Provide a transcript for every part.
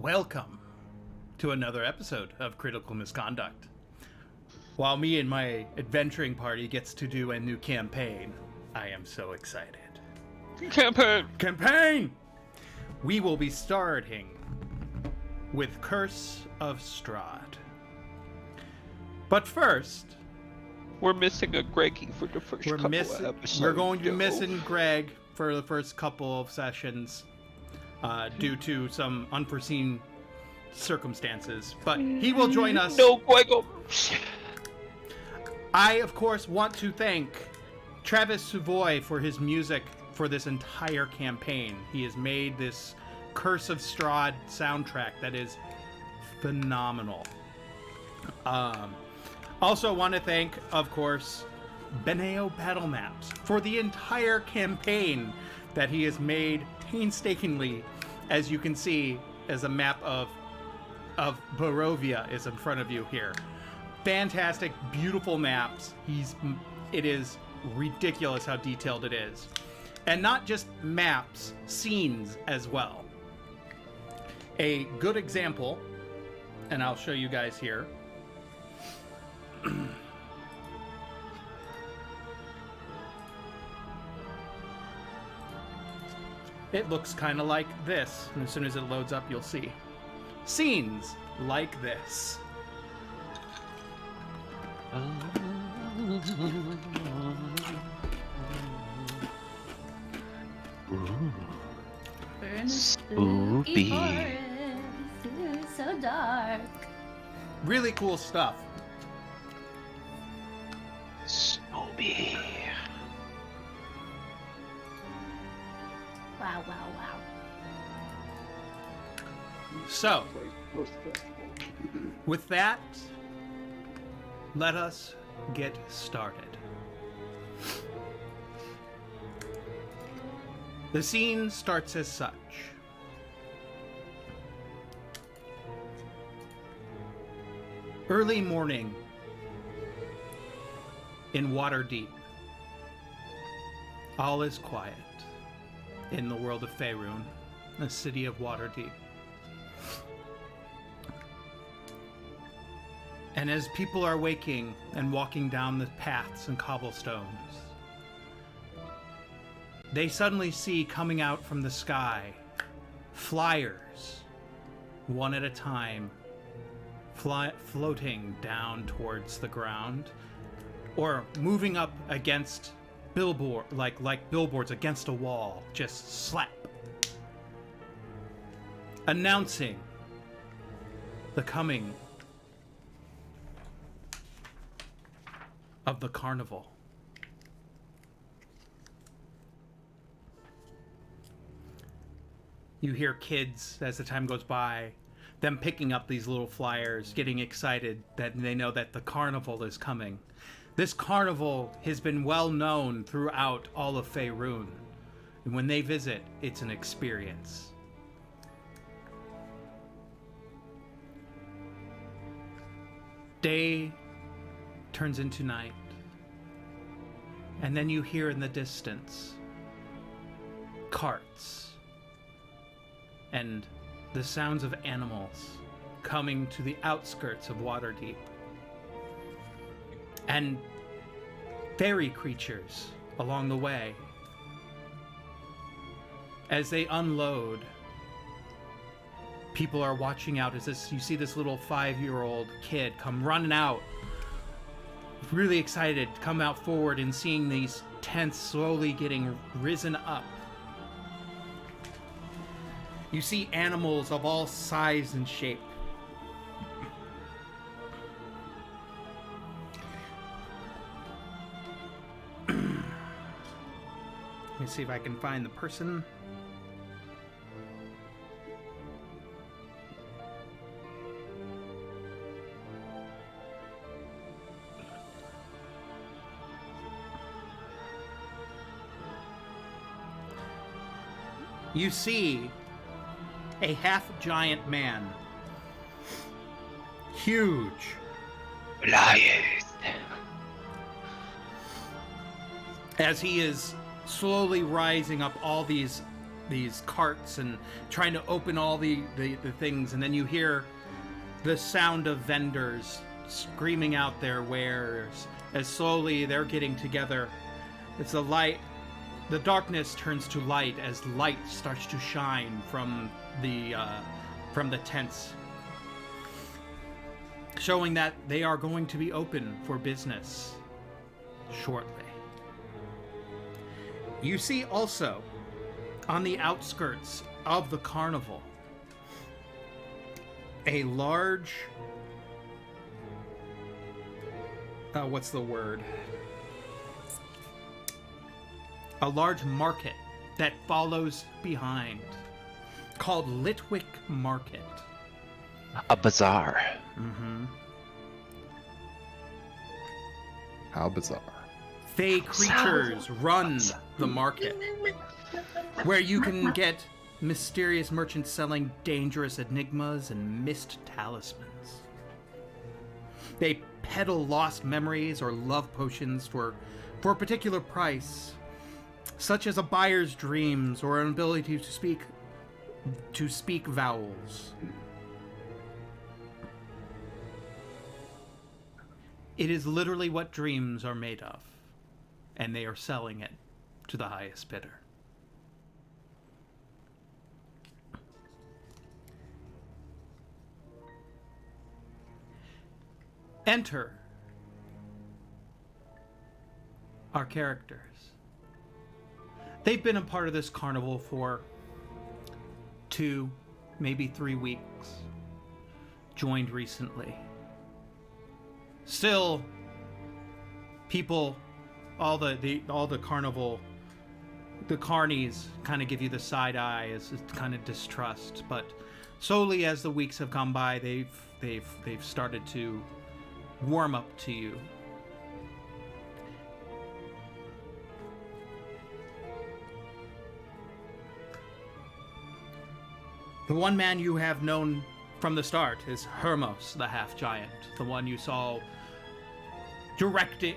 Welcome to another episode of Critical Misconduct. While me and my adventuring party gets to do a new campaign, I am so excited. Campaign! We will be starting with Curse of Strahd. But first, we're missing a Greggy for the first couple of episodes. We're going to be missing Greg for the first couple of sessions due to some unforeseen circumstances. But he will join us. No, Grego. I, of course, want to thank Travis Savoy for his music for this entire campaign. He has made this Curse of Strahd soundtrack that is phenomenal. Also want to thank, of course, Beneo Battle Maps for the entire campaign that he has made painstakingly. As you can see, as a map of Barovia is in front of you here. Fantastic, beautiful maps. It is ridiculous how detailed it is. And not just maps, scenes as well. A good example, and I'll show you guys here. It looks kind of like this, and as soon as it loads up, you'll see. Scenes like this. Spooky. So dark. Really cool stuff. Spooky. Wow, wow, wow. So, with that, let us get started. The scene starts as such. Early morning in Waterdeep. All is quiet in the world of Faerun, the city of Waterdeep. And as people are waking and walking down the paths and cobblestones, they suddenly see coming out from the sky flyers, one at a time, floating down towards the ground, or moving up against like billboards against a wall, just slap, announcing the coming of the carnival. You hear kids, as the time goes by, them picking up these little flyers, getting excited that they know that the carnival is coming. This carnival has been well known throughout all of Faerun, and when they visit, it's an experience. Day turns into night, and then you hear in the distance carts and the sounds of animals coming to the outskirts of Waterdeep. And fairy creatures along the way. As they unload, people are watching out as you see this little 5-year-old kid come running out, really excited, come out forward and seeing these tents slowly getting risen up. You see animals of all size and shape. Let me see if I can find the person. You see a half-giant man. Huge. Liars. As he is slowly rising up all these these carts and trying to open all the things, and then you hear the sound of vendors screaming out their wares as slowly they're getting together. It's the darkness turns to light as light starts to shine from the tents, showing that they are going to be open for business shortly. You see also, on the outskirts of the carnival, a large... what's the word? A large market that follows behind, called Litwick Market. A bazaar. Mm-hmm. How bizarre. Fey creatures run the market, where you can get mysterious merchants selling dangerous enigmas and mist talismans. They peddle lost memories or love potions for a particular price, such as a buyer's dreams or an ability to speak vowels. It is literally what dreams are made of, and they are selling it to the highest bidder. Enter our characters. They've been a part of this carnival for 2, maybe 3 weeks. Joined recently. Still, people, all the carnival, the carnies kind of give you the side eye as kind of distrust. But slowly, as the weeks have gone by, they've started to warm up to you. The one man you have known from the start is Hermos, the half-giant. The one you saw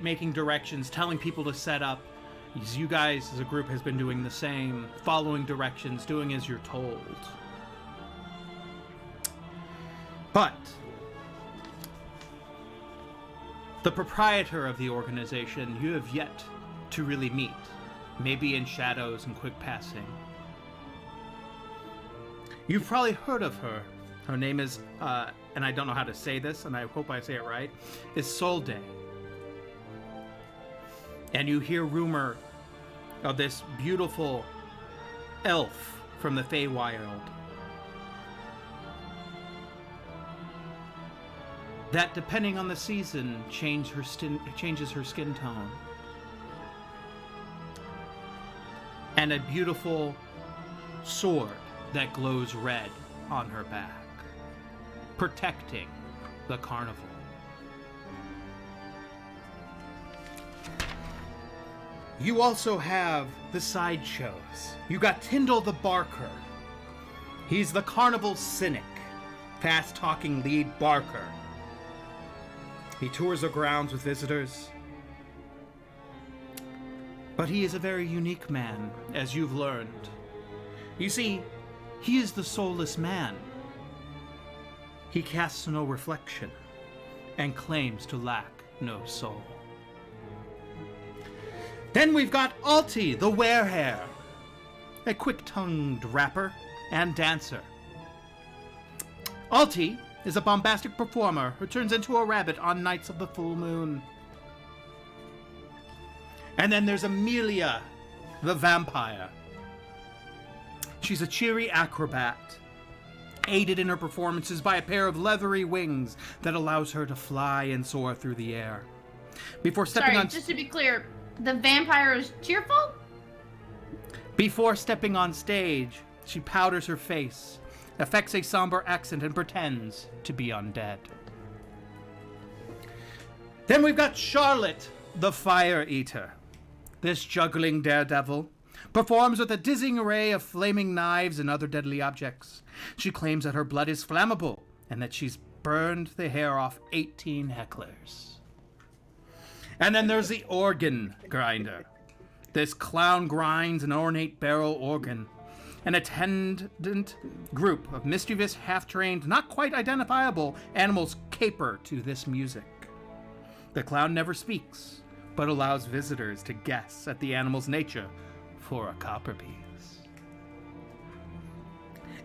making directions, telling people to set up. You guys, as a group, has been doing the same, following directions, doing as you're told. But the proprietor of the organization you have yet to really meet, maybe in shadows and quick passing. You've probably heard of her. Her name is, and I don't know how to say this, and I hope I say it right, is Solde. And you hear rumor of this beautiful elf from the Feywild that, depending on the season, changes her skin tone. And a beautiful sword that glows red on her back, protecting the carnival. You also have the sideshows. You got Tyndall the Barker. He's the carnival cynic, fast-talking lead barker. He tours the grounds with visitors. But he is a very unique man, as you've learned. You see, he is the soulless man. He casts no reflection and claims to lack no soul. Then we've got Alti, the werehair, a quick-tongued rapper and dancer. Alti is a bombastic performer who turns into a rabbit on nights of the full moon. And then there's Amelia, the vampire. She's a cheery acrobat, aided in her performances by a pair of leathery wings that allows her to fly and soar through the air. Before stepping on... just to be clear, the vampire is cheerful? Before stepping on stage, she powders her face, affects a somber accent, and pretends to be undead. Then we've got Charlotte, the Fire Eater. This juggling daredevil performs with a dizzying array of flaming knives and other deadly objects. She claims that her blood is flammable and that she's burned the hair off 18 hecklers. And then there's the organ grinder. This clown grinds an ornate barrel organ. An attendant group of mischievous, half-trained, not quite identifiable animals caper to this music. The clown never speaks, but allows visitors to guess at the animal's nature for a copper piece.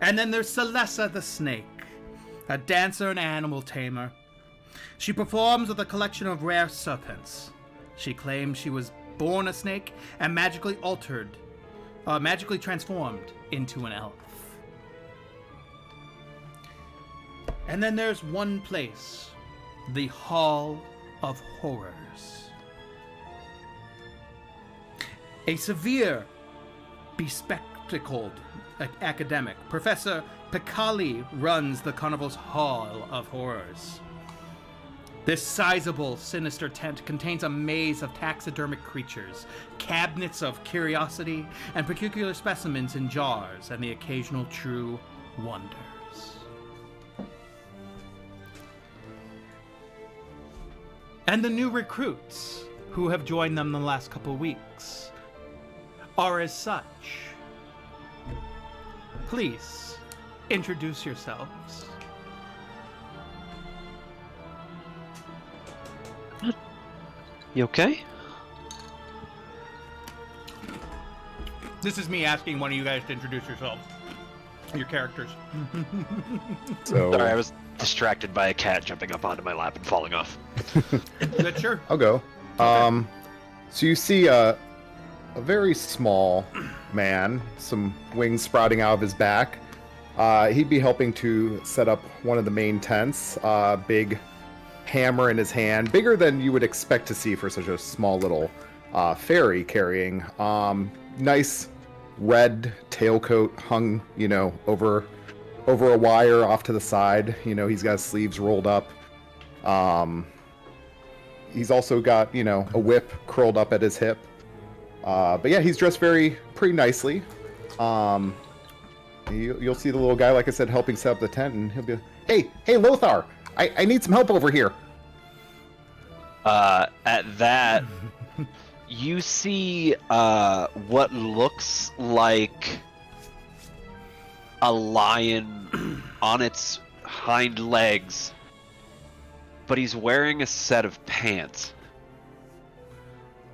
And then there's Celessa the snake, a dancer and animal tamer. She performs with a collection of rare serpents. She claims she was born a snake and magically transformed into an elf. And then there's one place, the Hall of Horrors. A severe, bespectacled academic, Professor Picali, runs the carnival's Hall of Horrors. This sizable, sinister tent contains a maze of taxidermic creatures, cabinets of curiosity, and peculiar specimens in jars, and the occasional true wonders. And the new recruits who have joined them the last couple weeks are as such. Please, introduce yourselves. You okay? This is me asking one of you guys to introduce yourselves. Your characters. So Sorry, I was distracted by a cat jumping up onto my lap and falling off. Good, sure. I'll go. So you see a very small man, some wings sprouting out of his back. He'd be helping to set up one of the main tents. Big hammer in his hand, bigger than you would expect to see for such a small little fairy carrying. Nice red tailcoat hung, over a wire off to the side. He's got his sleeves rolled up. He's also got, a whip curled up at his hip. But yeah, he's dressed pretty nicely. You'll see the little guy, like I said, helping set up the tent, and he'll be, hey, Lothar, I need some help over here. At that, you see what looks like a lion on its hind legs, but he's wearing a set of pants.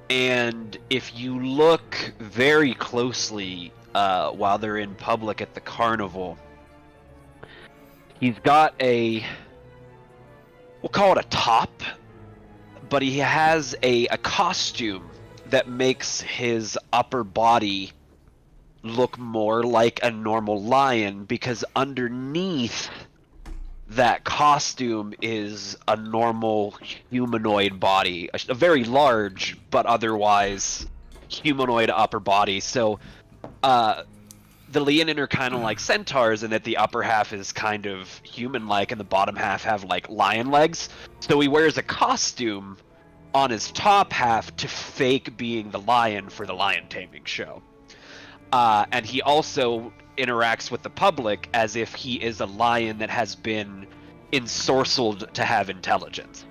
And if you look very closely while they're in public at the carnival, he's got we'll call it a top, but he has a costume that makes his upper body look more like a normal lion, because underneath that costume is a normal humanoid body, a very large but otherwise humanoid upper body. So the Leonin are kind of like centaurs in that the upper half is kind of human-like and the bottom half have like lion legs. So he wears a costume on his top half to fake being the lion for the lion taming show. And he also interacts with the public as if he is a lion that has been ensorcelled to have intelligence.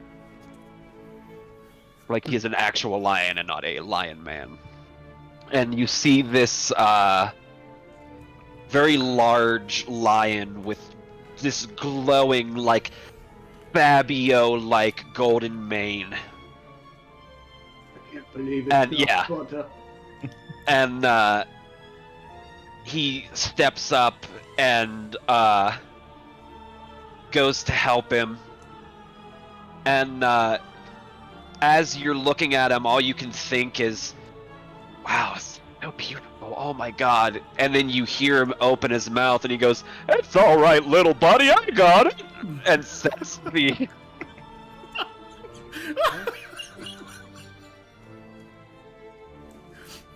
Like he is an actual lion and not a lion man. And you see this very large lion with this glowing, like, Fabio-like golden mane. I can't believe it. And Not yeah. Potter. And he steps up and goes to help him. And as you're looking at him, all you can think is, wow, it's so beautiful. Oh my god. And then you hear him open his mouth and he goes, "It's all right, little buddy, I got it." And says the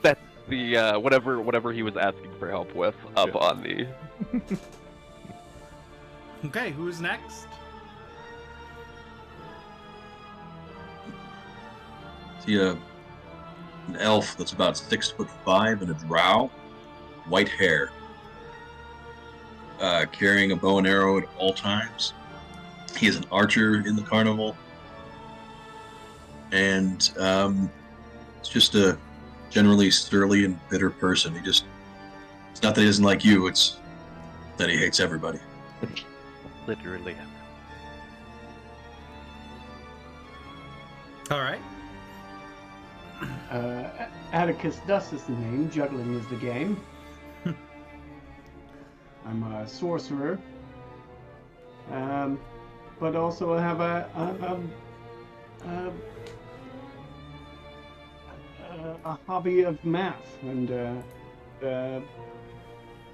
that's the whatever he was asking for help with up on the. Okay, who's next? See an elf that's about 6'5" and a drow, white hair, carrying a bow and arrow at all times. He is an archer in the carnival, and it's just a generally surly and bitter person. He just It's not that he doesn't like you, it's that he hates everybody. Literally. All right. Atticus Dust is the name. Juggling is the game. I'm a sorcerer. But also I have a hobby of math and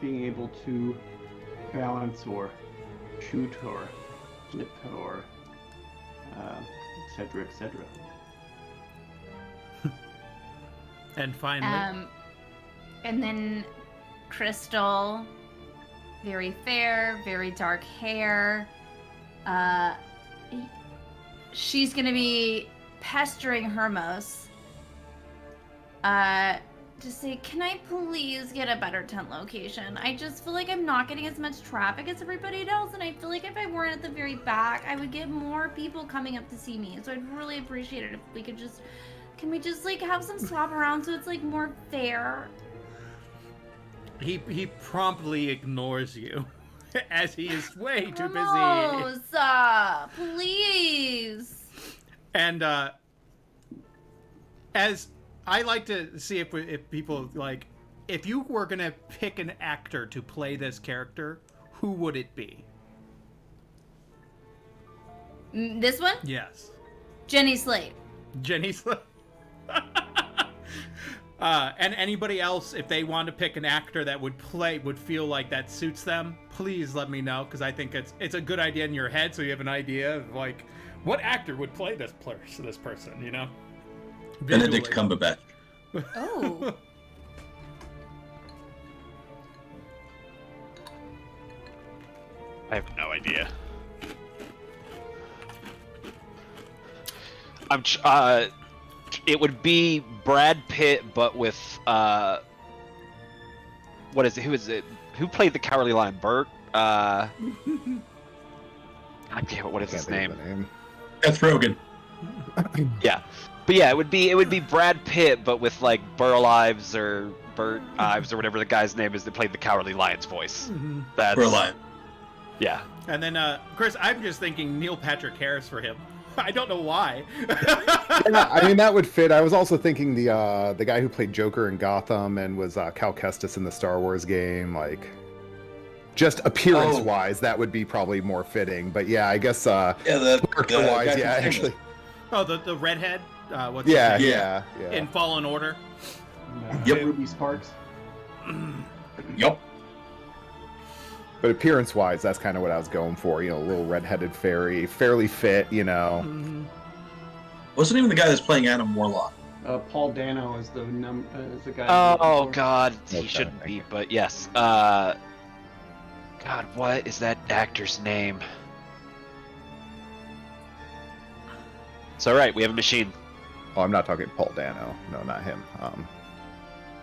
being able to balance or shoot or flip or etc. etc. And finally, And then Crystal, very fair, very dark hair. She's gonna be pestering Hermos. To say, can I please get a better tent location? I just feel like I'm not getting as much traffic as everybody else, and I feel like if I weren't at the very back, I would get more people coming up to see me. So I'd really appreciate it if we could just, can we just like have some swap around so it's like more fair? he promptly ignores you, as he is way too busy. Hermosa, please. And as I like to see if people like, if you were gonna pick an actor to play this character, who would it be? This one? Yes, Jenny Slate. Jenny Slate. And anybody else, if they want to pick an actor that would feel like that suits them, please let me know, because I think it's a good idea in your head, so you have an idea of like what actor would play this person, you know? Benedict Cumberbatch. Oh. I have no idea. It would be Brad Pitt, but with what is it? Who is it? Who played the Cowardly Lion? Bert. God damn it! What is his name? Seth Rogen. Yeah, but yeah, it would be Brad Pitt, but with like Burl Ives or Bert Ives or whatever the guy's name is that played the Cowardly Lion's voice. That's Burl Ives. Yeah. And then Chris, I'm just thinking Neil Patrick Harris for him. I don't know why. Yeah, I mean, that would fit. I was also thinking the guy who played Joker in Gotham and was Cal Kestis in the Star Wars game. Like, just appearance-wise, that would be probably more fitting. But yeah, I guess character-wise, yeah, actually. Oh, the redhead. What's Yeah, his name? yeah. In Fallen Order. Yep. Ruby Sparks. Yup. But appearance-wise, that's kind of what I was going for. You know, a little redheaded fairy, fairly fit. You know. Wasn't even the guy that's playing Adam Warlock. Paul Dano is the guy. Oh God, he Okay, shouldn't thank be, you. but yes. God, what is that actor's name? It's all right. We have a machine. Oh, I'm not talking Paul Dano. No, not him.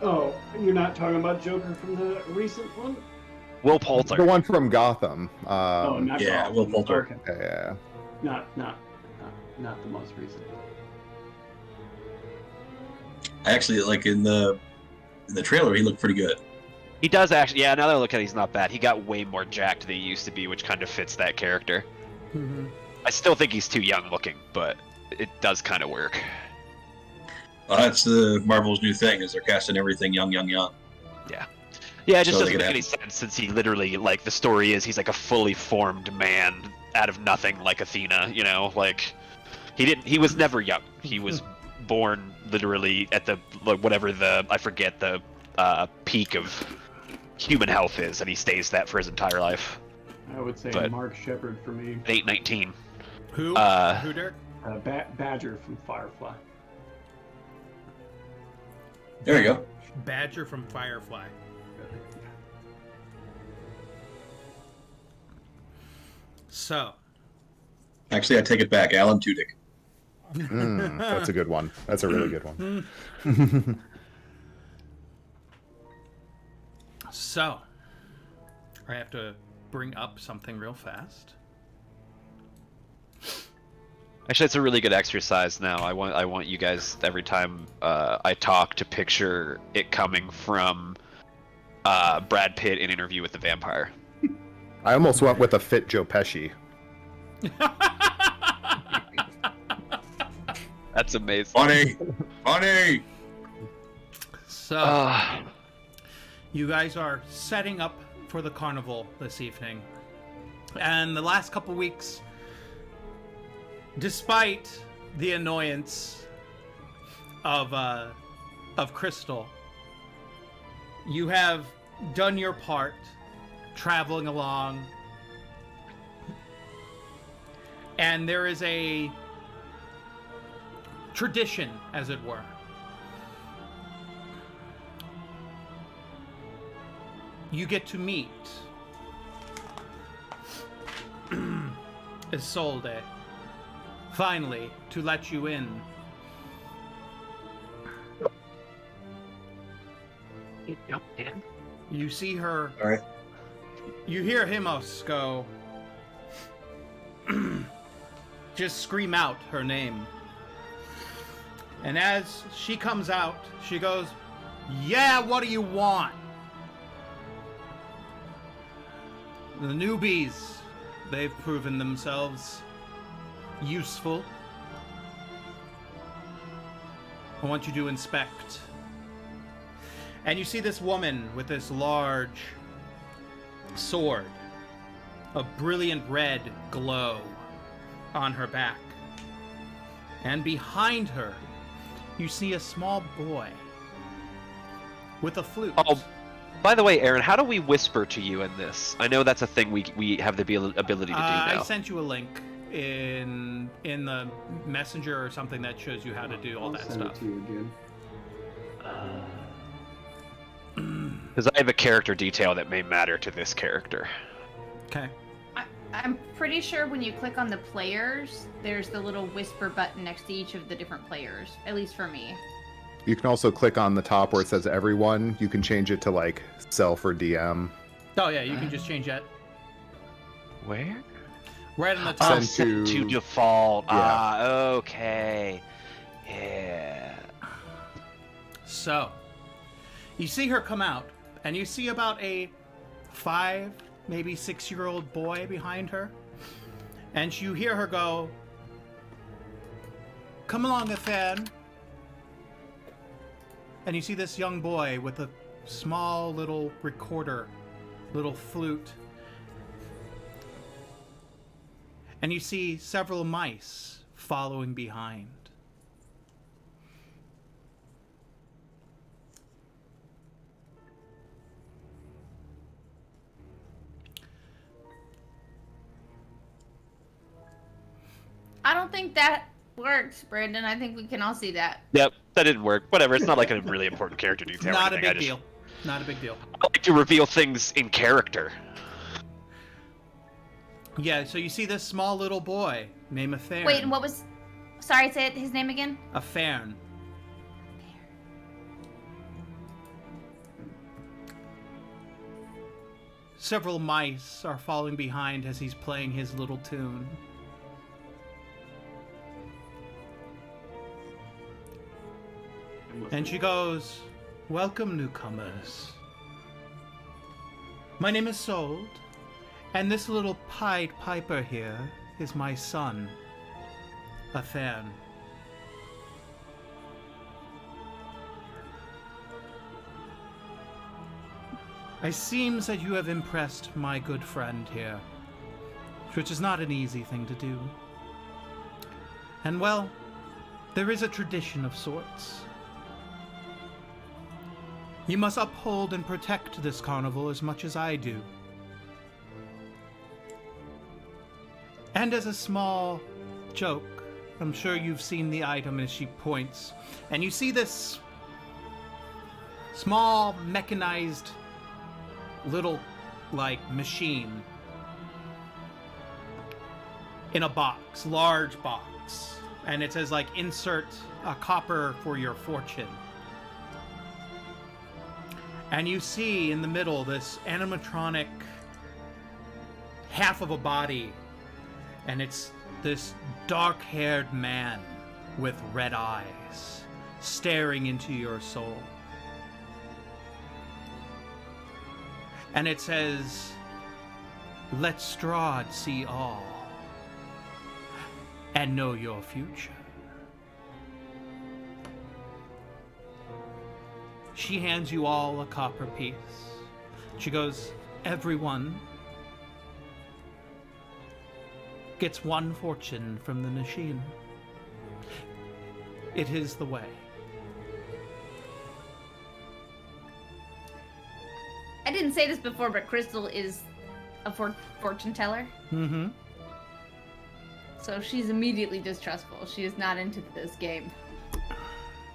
Oh, you're not talking about Joker from the recent one? Will Poulter. The one from Gotham. Oh, not yeah, Gotham. Will Poulter. Okay. Yeah. Not the most recent. Actually, like in the trailer, he looked pretty good. He does actually. Yeah, now that I look at it, he's not bad. He got way more jacked than he used to be, which kind of fits that character. I still think he's too young looking, but it does kind of work. Well, that's Marvel's new thing, is they're casting everything young. Yeah, it just So doesn't they could make have- any sense since he literally, like, the story is he's like a fully formed man out of nothing, like Athena, you know? Like, he was never young. He was born literally at the, like, whatever the, I forget the peak of human health is, and he stays that for his entire life. I would say But- Mark Shepard for me. 819. Who? Uh, Who, Dirk? Badger from Firefly. There you go. Badger from Firefly. So, Actually, I take it back. Alan Tudyk. That's a good one. That's a really good one. so I have to bring up something real fast. Actually, it's a really good exercise now. I want you guys every time I talk to picture it coming from Brad Pitt in Interview with the Vampire. I almost went with a fit Joe Pesci. That's amazing. Funny, funny. So, you guys are setting up for the carnival this evening. And the last couple weeks, despite the annoyance of Crystal, you have done your part, traveling along. And there is a tradition, as it were. You get to meet Isolde, finally, to let you in. You see her. All right. You hear Himos go. Just scream out her name. And as she comes out, she goes, "Yeah, what do you want?" The newbies, they've proven themselves useful. I want you to inspect. And you see this woman with this large sword, a brilliant red glow on her back. And behind her, you see a small boy with a flute. Oh, by the way, Aaron, how do we whisper to you in this? I know that's a thing we have the ability to do now. I sent you a link in the messenger or something that shows you how to do all I'll that send stuff. it to you again. Because I have a character detail that may matter to this character. Okay. I'm pretty sure when you click on the players, there's the little whisper button next to each of the different players, at least for me. You can also click on the top where it says everyone. You can change it to like self or DM. Oh yeah, you can just change that Where? right on the Oh, top. Send set to- to default. Yeah. Ah, okay. Yeah. So, you see her come out, and you see about a 5, maybe 6-year-old boy behind her, and you hear her go, "Come along, Ethan." And you see this young boy with a small little recorder, little flute. And you see several mice following behind. I don't think that works, Brandon. I think we can all see that. Yep, that didn't work. Whatever, it's not like a really important character detail. or Not a anything. big deal. Not a big deal. I like to reveal things in character. Yeah, so you see this small little boy named Athern. Wait, and what was... Sorry, say his name again? Athern. Several mice are following behind as he's playing his little tune. And she goes, "Welcome, newcomers. My name is Sold, and this little Pied Piper here is my son, Athern." It seems that you have impressed my good friend here, which is not an easy thing to do. And well, there is a tradition of sorts. You must uphold and protect this carnival as much as I do. And as a small joke, I'm sure you've seen the item as she points, and you see this small mechanized little like machine in a box, large box, and it says like insert a copper for your fortune. And you see in the middle this animatronic half of a body, and it's this dark-haired man with red eyes staring into your soul. And it says, "Let Strahd see all and know your future." She hands you all a copper piece. She goes, "Everyone gets 1 fortune from the machine. It is the way." I didn't say this before, but Crystal is a fortune teller. Mm-hmm. So she's immediately distrustful. She is not into this game.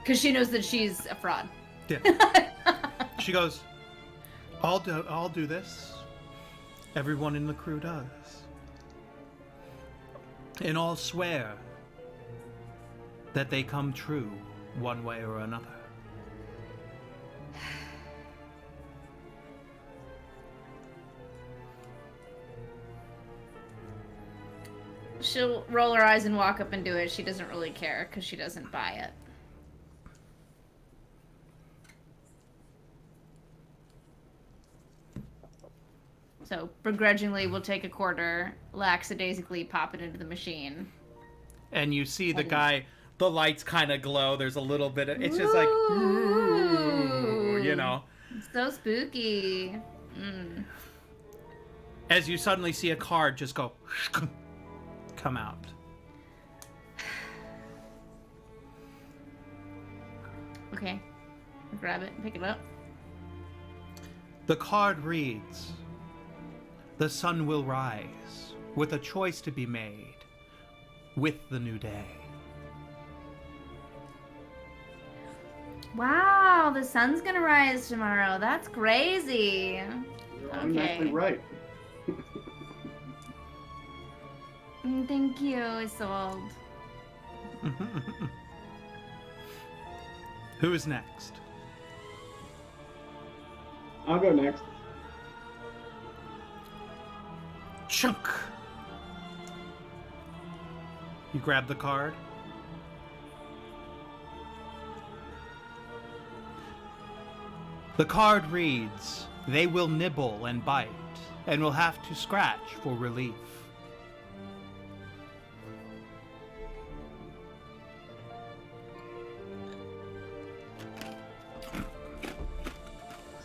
Because she knows that she's a fraud. Yeah. She goes, I'll do this. Everyone in the crew does. And all swear that they come true one way or another. She'll roll her eyes and walk up and do it. She doesn't really care because she doesn't buy it. So, begrudgingly, we'll take a quarter, lackadaisically pop it into the machine. And you see the guy, the lights kind of glow. There's a little bit of, it's just like, ooh, you know. It's so spooky. Mm. As you suddenly see a card just go, come out. Okay. I'll grab it and pick it up. The card reads, "The sun will rise with a choice to be made with the new day." Wow, the sun's gonna rise tomorrow. That's crazy. You're automatically right. Thank you, Isolde. Who is next? I'll go next. Chunk! You grab the card. The card reads, "They will nibble and bite, and will have to scratch for relief."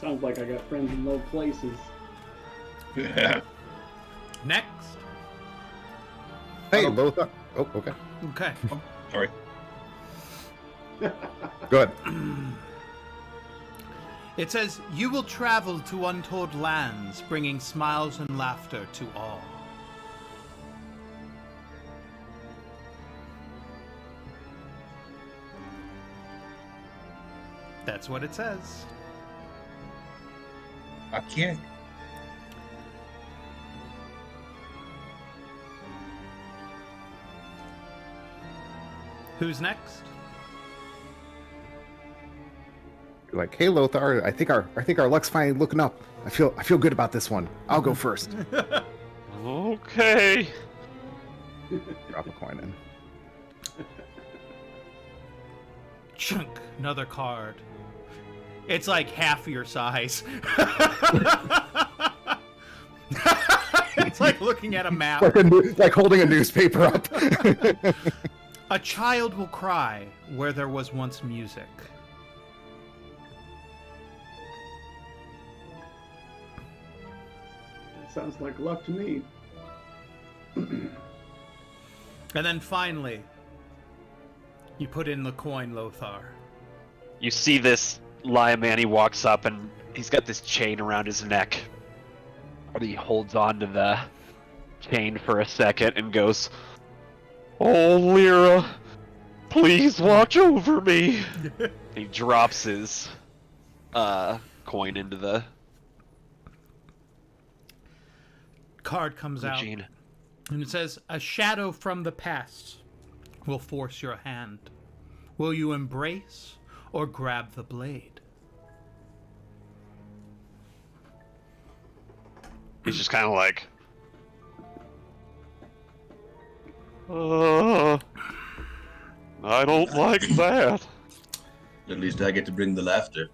Sounds like I got friends in low places. Yeah. Next. Hey, Lothar. Oh, okay. Okay. Sorry. Good. It says, "You will travel to untold lands, bringing smiles and laughter to all." That's what it says. I can't. Who's next? You're like, hey, Lothar. I think our luck's finally looking up. I feel good about this one. I'll go first. Okay. Drop a coin in. Chunk. Another card. It's like half your size. It's like looking at a map. Like holding a newspaper up. A child will cry where there was once music. Sounds like luck to me. And then finally, you put in the coin, Lothar. You see this lion man, he walks up and he's got this chain around his neck. And he holds on to the chain for a second and goes, "Oh, Lyra, please watch over me." He drops his coin into the Card comes out, machine. and it says, "A shadow from the past will force your hand. Will you embrace or grab the blade?" He's just kind of like, I don't like that. At least I get to bring the laughter.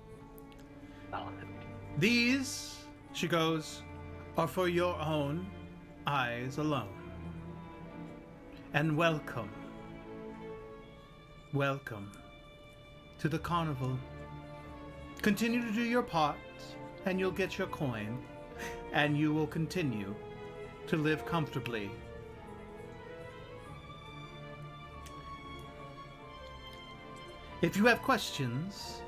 These She goes, "Are for your own eyes alone. And welcome. Welcome to the carnival. Continue to do your part, and you'll get your coin, and you will continue to live comfortably. If you have questions,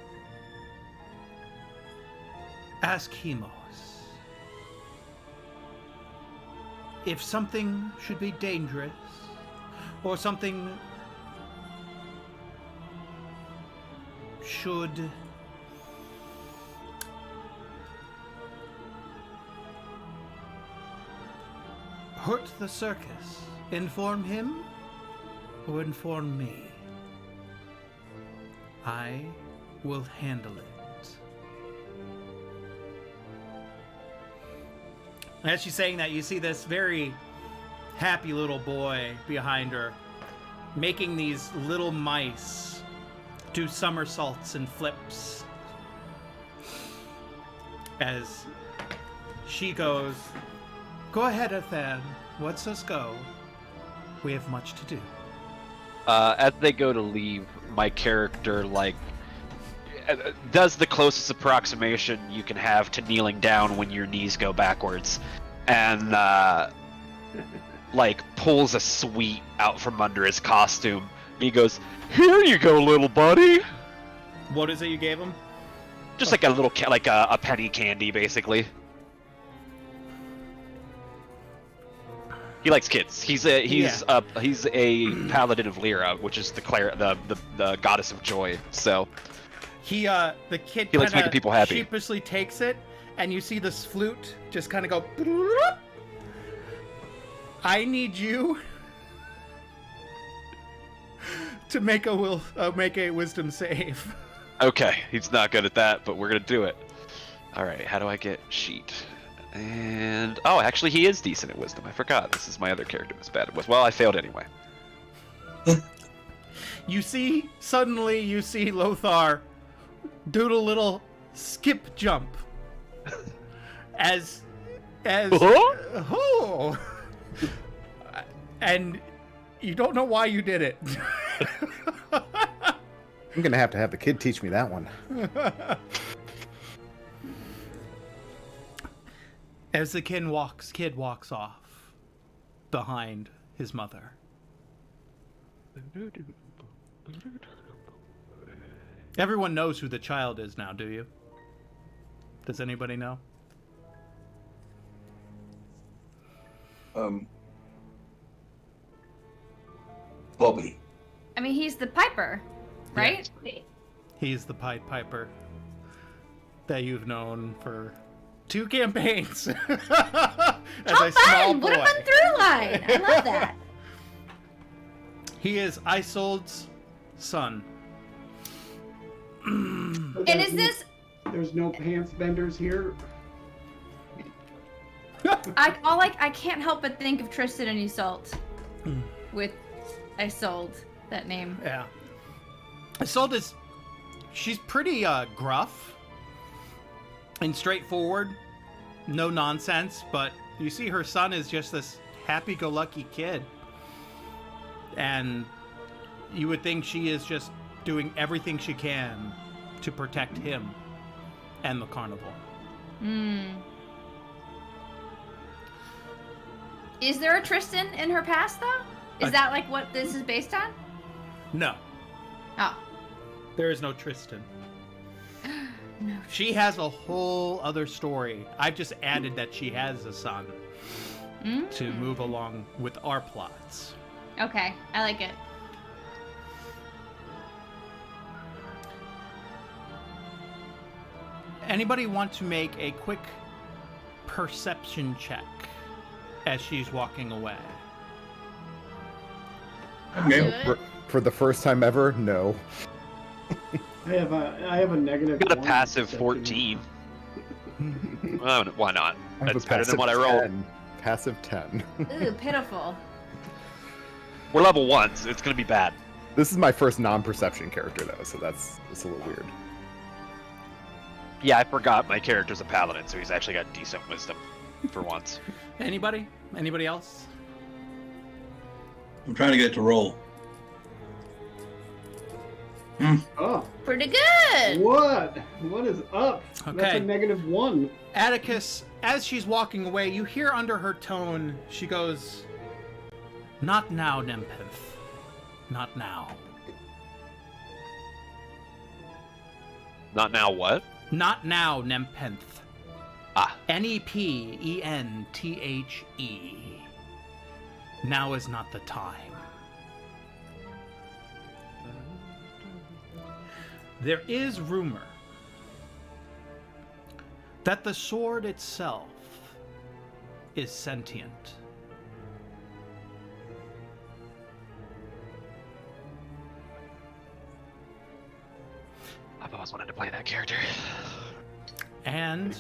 ask Hemos. If something should be dangerous, or something should hurt the circus, inform him or inform me. I will handle it." As she's saying that, you see this very happy little boy behind her making these little mice do somersaults and flips as she goes, "Go ahead, Ethan. Let's us go. We have much to do." As they go to leave, my character does the closest approximation you can have to kneeling down when your knees go backwards, and pulls a sweet out from under his costume. He goes, "Here you go, little buddy." What is it you gave him? Just like a little a penny candy, basically. He likes kids. He's a paladin of Lyra, which is the goddess of joy. So the kid he likes making people happy. Sheepishly takes it, and you see this flute just kind of go. I need you to make a wisdom save. Okay, he's not good at that, but we're gonna do it. All right, how do I get sheet? And actually, he is decent at wisdom. I forgot. This is my other character who's bad at wisdom. Well, I failed anyway. Suddenly you see Lothar do a little skip jump as oh, and you don't know why you did it. I'm gonna have to have the kid teach me that one. As the kid walks off behind his mother. Everyone knows who the child is now, do you? Does anybody know? Bobby. I mean, he's the Piper, right? He's the Pied Piper that you've known for 2 campaigns. As How a small fun! boy. What a fun through line! I love that. He is Isold's son. And is this? There's no pants benders here. I can't help but think of Tristan and Isolde with Isolde, that name. Yeah. Isolde she's pretty gruff and straightforward, no nonsense, but you see her son is just this happy-go-lucky kid. And you would think she is just doing everything she can to protect him and the carnival. Is there a Tristan in her past, though? Is that like what this is based on? No, Oh. there is no Tristan. No. She has a whole other story. I've just added that she has a son to move along with our plots. Okay, I like it. Anybody want to make a quick perception check as she's walking away? Okay. For the first time ever, no. I have a negative. Got a 1 passive perception. 14. Well, why not? I have That's a better than passive what I rolled. 10. Passive 10. Ooh, pitiful. We're level 1, so it's gonna be bad. This is my first non-perception character, though, so it's a little weird. Yeah, I forgot my character's a paladin, so he's actually got decent wisdom for once. Anybody? Anybody else? I'm trying to get it to roll. Oh, Pretty good. what? What is up? That's Okay. a -1. Atticus, as she's walking away, you hear under her tone, she goes, "Not now, Nempith. Not now. Not now what? Not now, Nempith. Ah. Nepenthe. Now is not the time. There is rumor that the sword itself is sentient. I've always wanted to play that character. And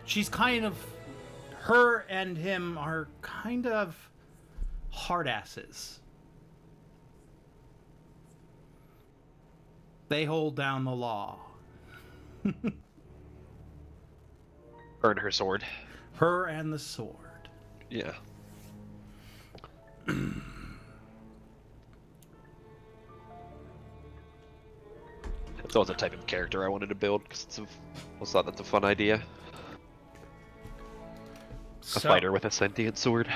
she's kind of, her and him are kind of hard asses. They hold down the law. Earn her sword. Her and the sword. Yeah. It's always a type of character I wanted to build because I thought that's a fun idea. A So, fighter with a sentient sword.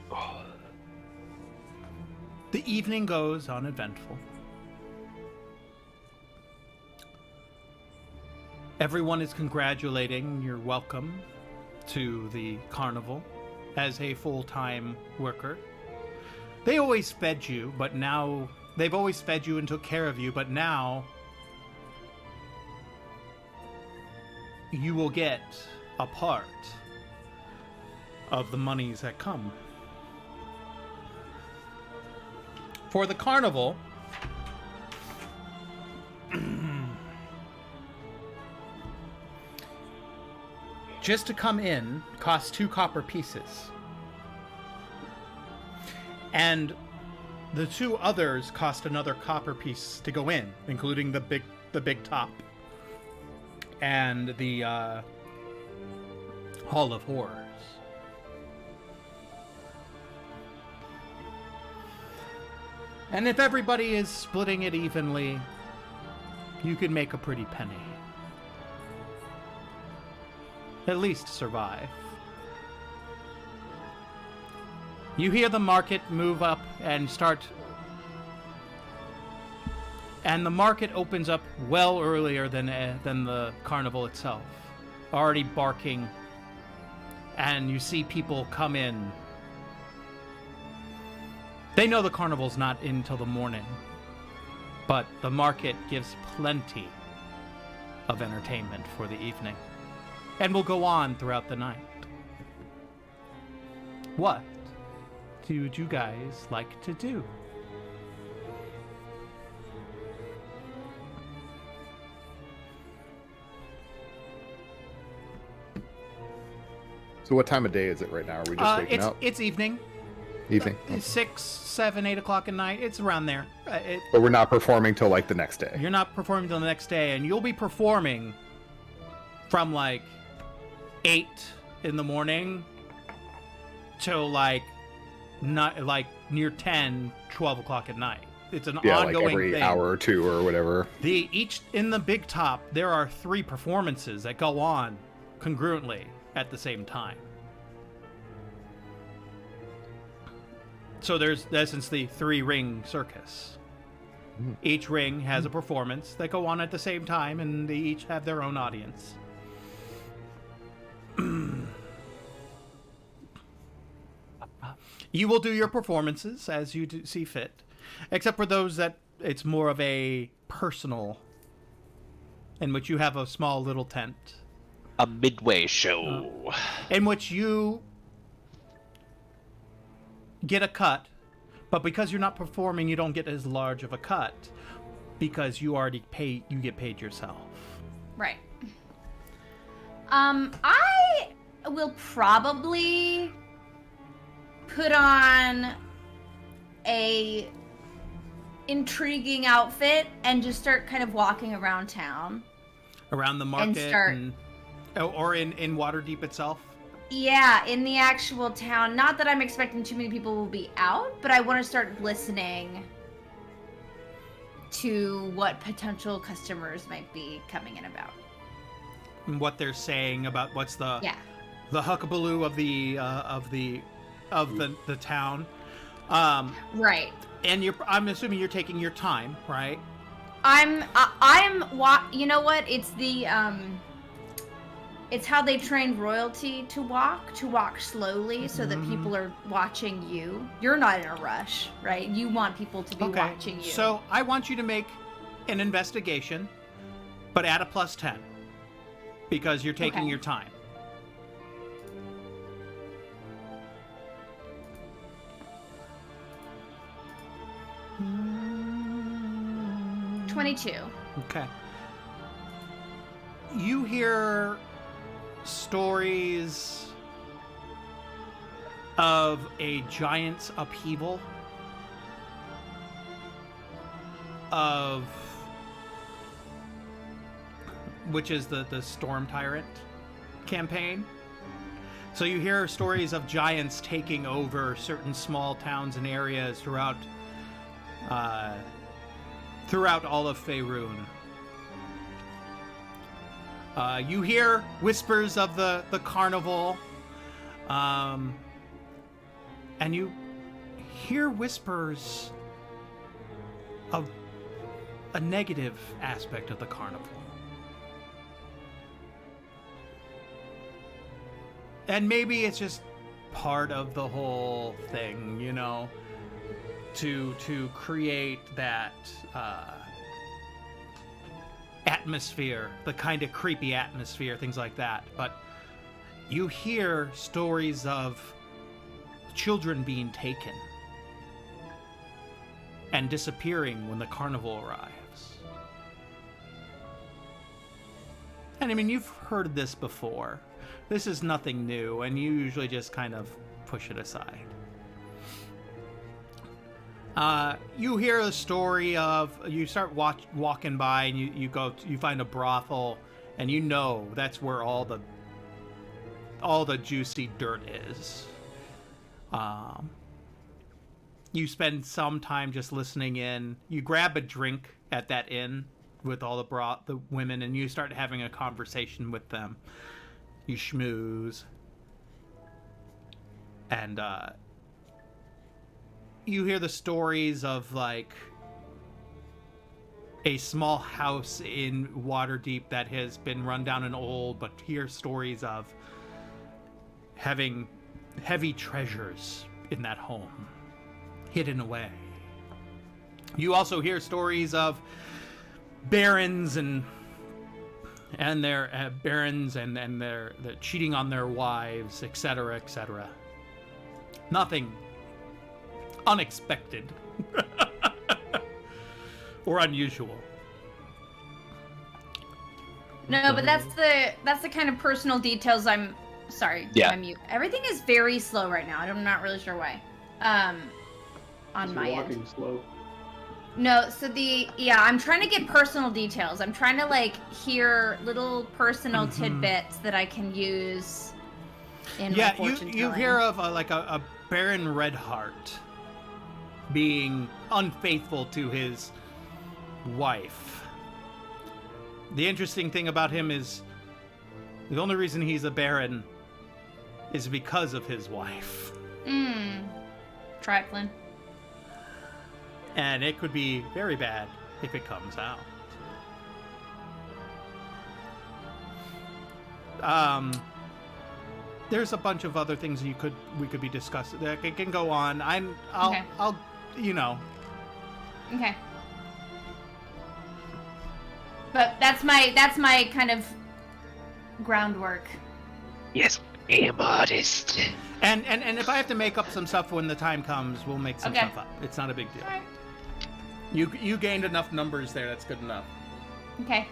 Oh. the evening goes uneventful. Everyone is congratulating your welcome to the carnival as a full-time worker. They always fed you, but now they've always fed you and took care of you, but now you will get a part of the monies that come. For the carnival, just to come in costs 2 copper pieces. And the 2 others cost another copper piece to go in, including the big top and the Hall of Horrors. And if everybody is splitting it evenly, you can make a pretty penny. At least survive. You hear the market move up and start, and the market opens up well earlier than the carnival itself, already barking, and you see people come in. They know the carnival's not in till the morning, but the market gives plenty of entertainment for the evening, and will go on throughout the night. What would you guys like to do? So what time of day is it right now? Are we just waking up? It's evening. Evening. 6, 7, 8 o'clock at night. It's around there. But we're not performing till like the next day. You're not performing till the next day, and you'll be performing from like 8 in the morning till like not like near 10, 12 o'clock at night. It's an ongoing like every thing. hour or two or whatever. Each in the big top, there are 3 performances that go on congruently at the same time. So there's, in essence, the 3-ring circus. Each ring has a performance that go on at the same time, and they each have their own audience. You will do your performances as you see fit, except for those that it's more of a personal, in which you have a small little tent. A midway show. In which you get a cut, but because you're not performing, you don't get as large of a cut because you already you get paid yourself. Right. I will probably put on a intriguing outfit and just start kind of walking around town. Around the market start- or in Waterdeep itself? Yeah, in the actual town. Not that I'm expecting too many people will be out, but I want to start listening to what potential customers might be coming in about. And what they're saying about what's the Yeah. the huckabaloo of the town. Right. And I'm assuming you're taking your time, right? You know what? It's it's how they trained royalty to walk slowly so that people are watching you. You're not in a rush, right? You want people to be watching you. So I want you to make an investigation, but add a +10 because you're taking your time. Mm. 22. Okay. You hear stories of a giant's upheaval, which is the Storm Tyrant campaign. So you hear stories of giants taking over certain small towns and areas throughout all of Faerun. You hear whispers of the carnival, and you hear whispers of a negative aspect of the carnival. And maybe it's just part of the whole thing, you know, to create that atmosphere, the kind of creepy atmosphere, things like that. But you hear stories of children being taken and disappearing when the carnival arrives. And I mean, you've heard this before. This is nothing new, and you usually just kind of push it aside. You hear a story of, you start walking by and you find a brothel, and you know that's where all the juicy dirt is. You spend some time just listening in. You grab a drink at that inn with all the women, and you start having a conversation with them. You schmooze, and you hear the stories of like a small house in Waterdeep that has been run down and old, but hear stories of having heavy treasures in that home hidden away. You also hear stories of barons and their barons and their cheating on their wives, etc., etc. Nothing unexpected or unusual. No, but that's the kind of personal details I'm sorry. Yeah. I'm mute. Everything is very slow right now. I'm not really sure why. On my end. Walking slow. No, so I'm trying to get personal details. I'm trying to like hear little personal tidbits that I can use in my fortune you hear of a Baron Redheart being unfaithful to his wife. The interesting thing about him is the only reason he's a baron is because of his wife. Trifling. And it could be very bad if it comes out. There's a bunch of other things we could be discussing. It can go on. I'll you know. Okay. But that's my kind of groundwork. Yes, I am artist. And if I have to make up some stuff when the time comes, we'll make some stuff up. It's not a big deal. All right. You gained enough numbers there. That's good enough. Okay.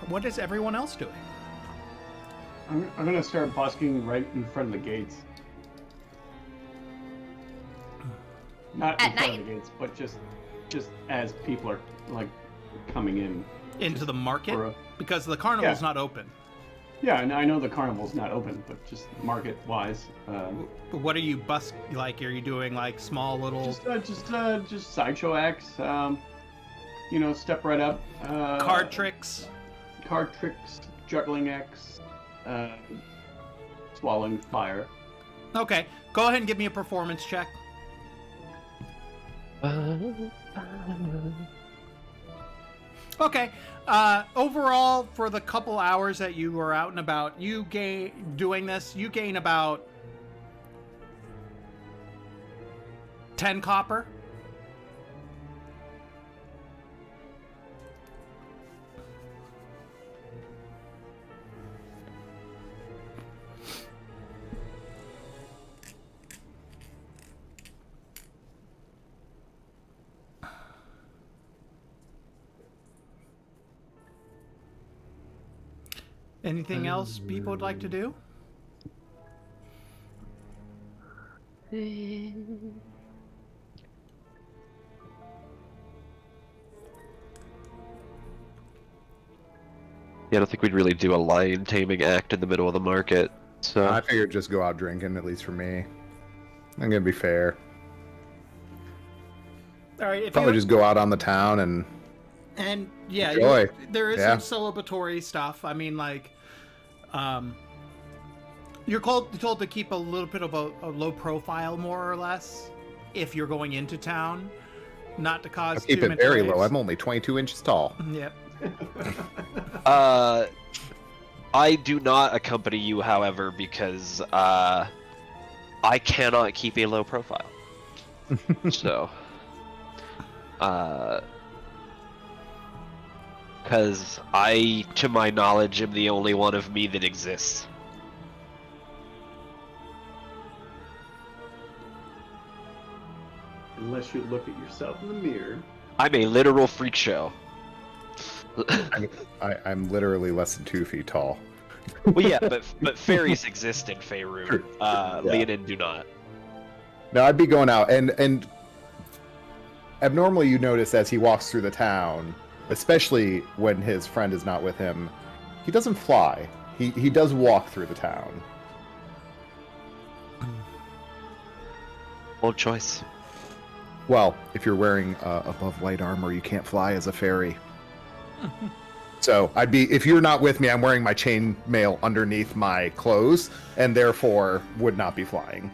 What is everyone else doing? I'm gonna start busking right in front of the gates. Not At in front night? of the gates, but just as people are like coming in. Into the market? For a- Because the carnival's Yeah. not open. Yeah, and I know the carnival's not open, but just market-wise, What are you like? Are you doing like small little just sideshow acts. Step right up. card tricks? Card tricks, juggling acts, swallowing fire. Okay, go ahead and give me a performance check. Okay. Overall, for the couple hours that you were out and about, you gain about 10 copper. Anything else people would like to do? Yeah, I don't think we'd really do a lion taming act in the middle of the market. So I figured just go out drinking, at least for me. I'm gonna be fair. All right. If Probably you, just go out on the town and yeah, enjoy. there is Yeah. some celebratory stuff. I mean, like, you're told to keep a little bit of a low profile, more or less, if you're going into town, not to cause. I'll keep too it many very waves. low. I'm only 22 inches tall. Yep. I do not accompany you, however, because I cannot keep a low profile. So, because I, to my knowledge, am the only one of me that exists. Unless you look at yourself in the mirror. I'm a literal freak show. I'm literally less than 2 feet tall. Well, yeah, but fairies exist in Faerun. True. Leonin do not. No, I'd be going out, and abnormally you notice as he walks through the town, especially when his friend is not with him, he doesn't fly. He does walk through the town. Bold choice. Well, if you're wearing above light armor, you can't fly as a fairy. So if you're not with me, I'm wearing my chain mail underneath my clothes, and therefore would not be flying.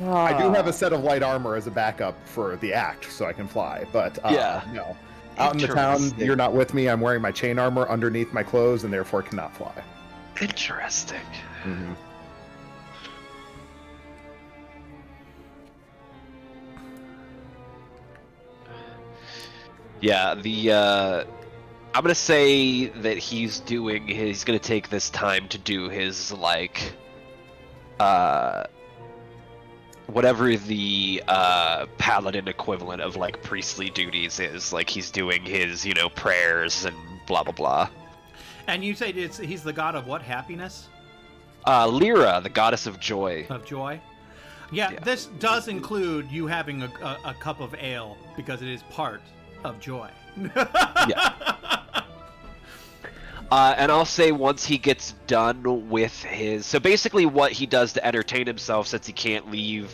I do have a set of light armor as a backup for the act, so I can fly. But Yeah. no, out in the town, Interesting. you're not with me. I'm wearing my chain armor underneath my clothes, and therefore cannot fly. Interesting. Mm-hmm. Yeah, I'm gonna say that he's gonna take this time to do his, like, whatever the, paladin equivalent of, like, priestly duties is. Like, he's doing his, prayers and blah blah blah. And you say he's the god of what? Happiness? Lyra, the goddess of joy. Of joy? Yeah, Yeah. this does include you having a cup of ale, because it is part of joy. And I'll say once he gets done with his... So basically what he does to entertain himself, since he can't leave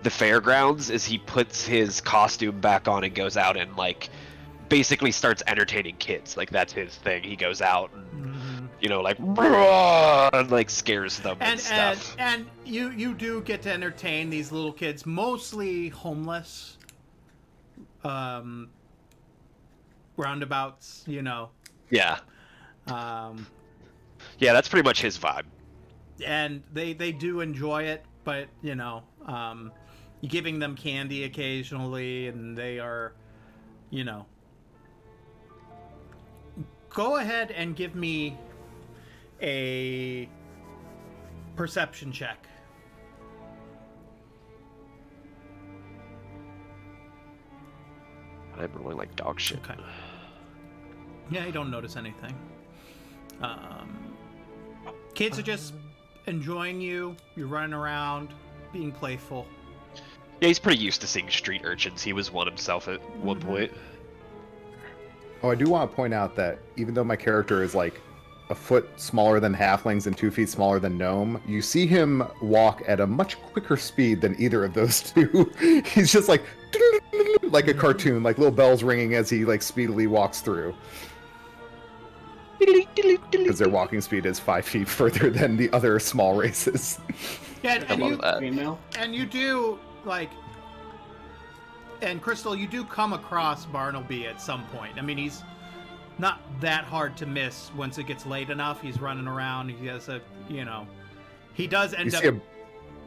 the fairgrounds, is he puts his costume back on and goes out and, like, basically starts entertaining kids. Like, that's his thing. He goes out and, like, and, like, scares them and stuff. And you do get to entertain these little kids, mostly homeless, roundabouts, Yeah. Yeah, that's pretty much his vibe. and they do enjoy it, but giving them candy occasionally, and they are, go ahead and give me a perception check. I'm rolling like dog shit. Okay. Yeah, you don't notice anything. Kids are just enjoying you. You're running around, being playful. Yeah, he's pretty used to seeing street urchins. He was one himself at one point. Oh, I do want to point out that even though my character is like a foot smaller than halflings and 2 feet smaller than gnome, you see him walk at a much quicker speed than either of those two. He's just like a cartoon, like little bells ringing as he like speedily walks through. Because their walking speed is 5 feet further than the other small races. Yeah, I love that. Female. and you do like, and Crystal, you do come across Barnaby at some point. I mean, he's not that hard to miss once it gets late enough. He's running around. He has a, he does end up.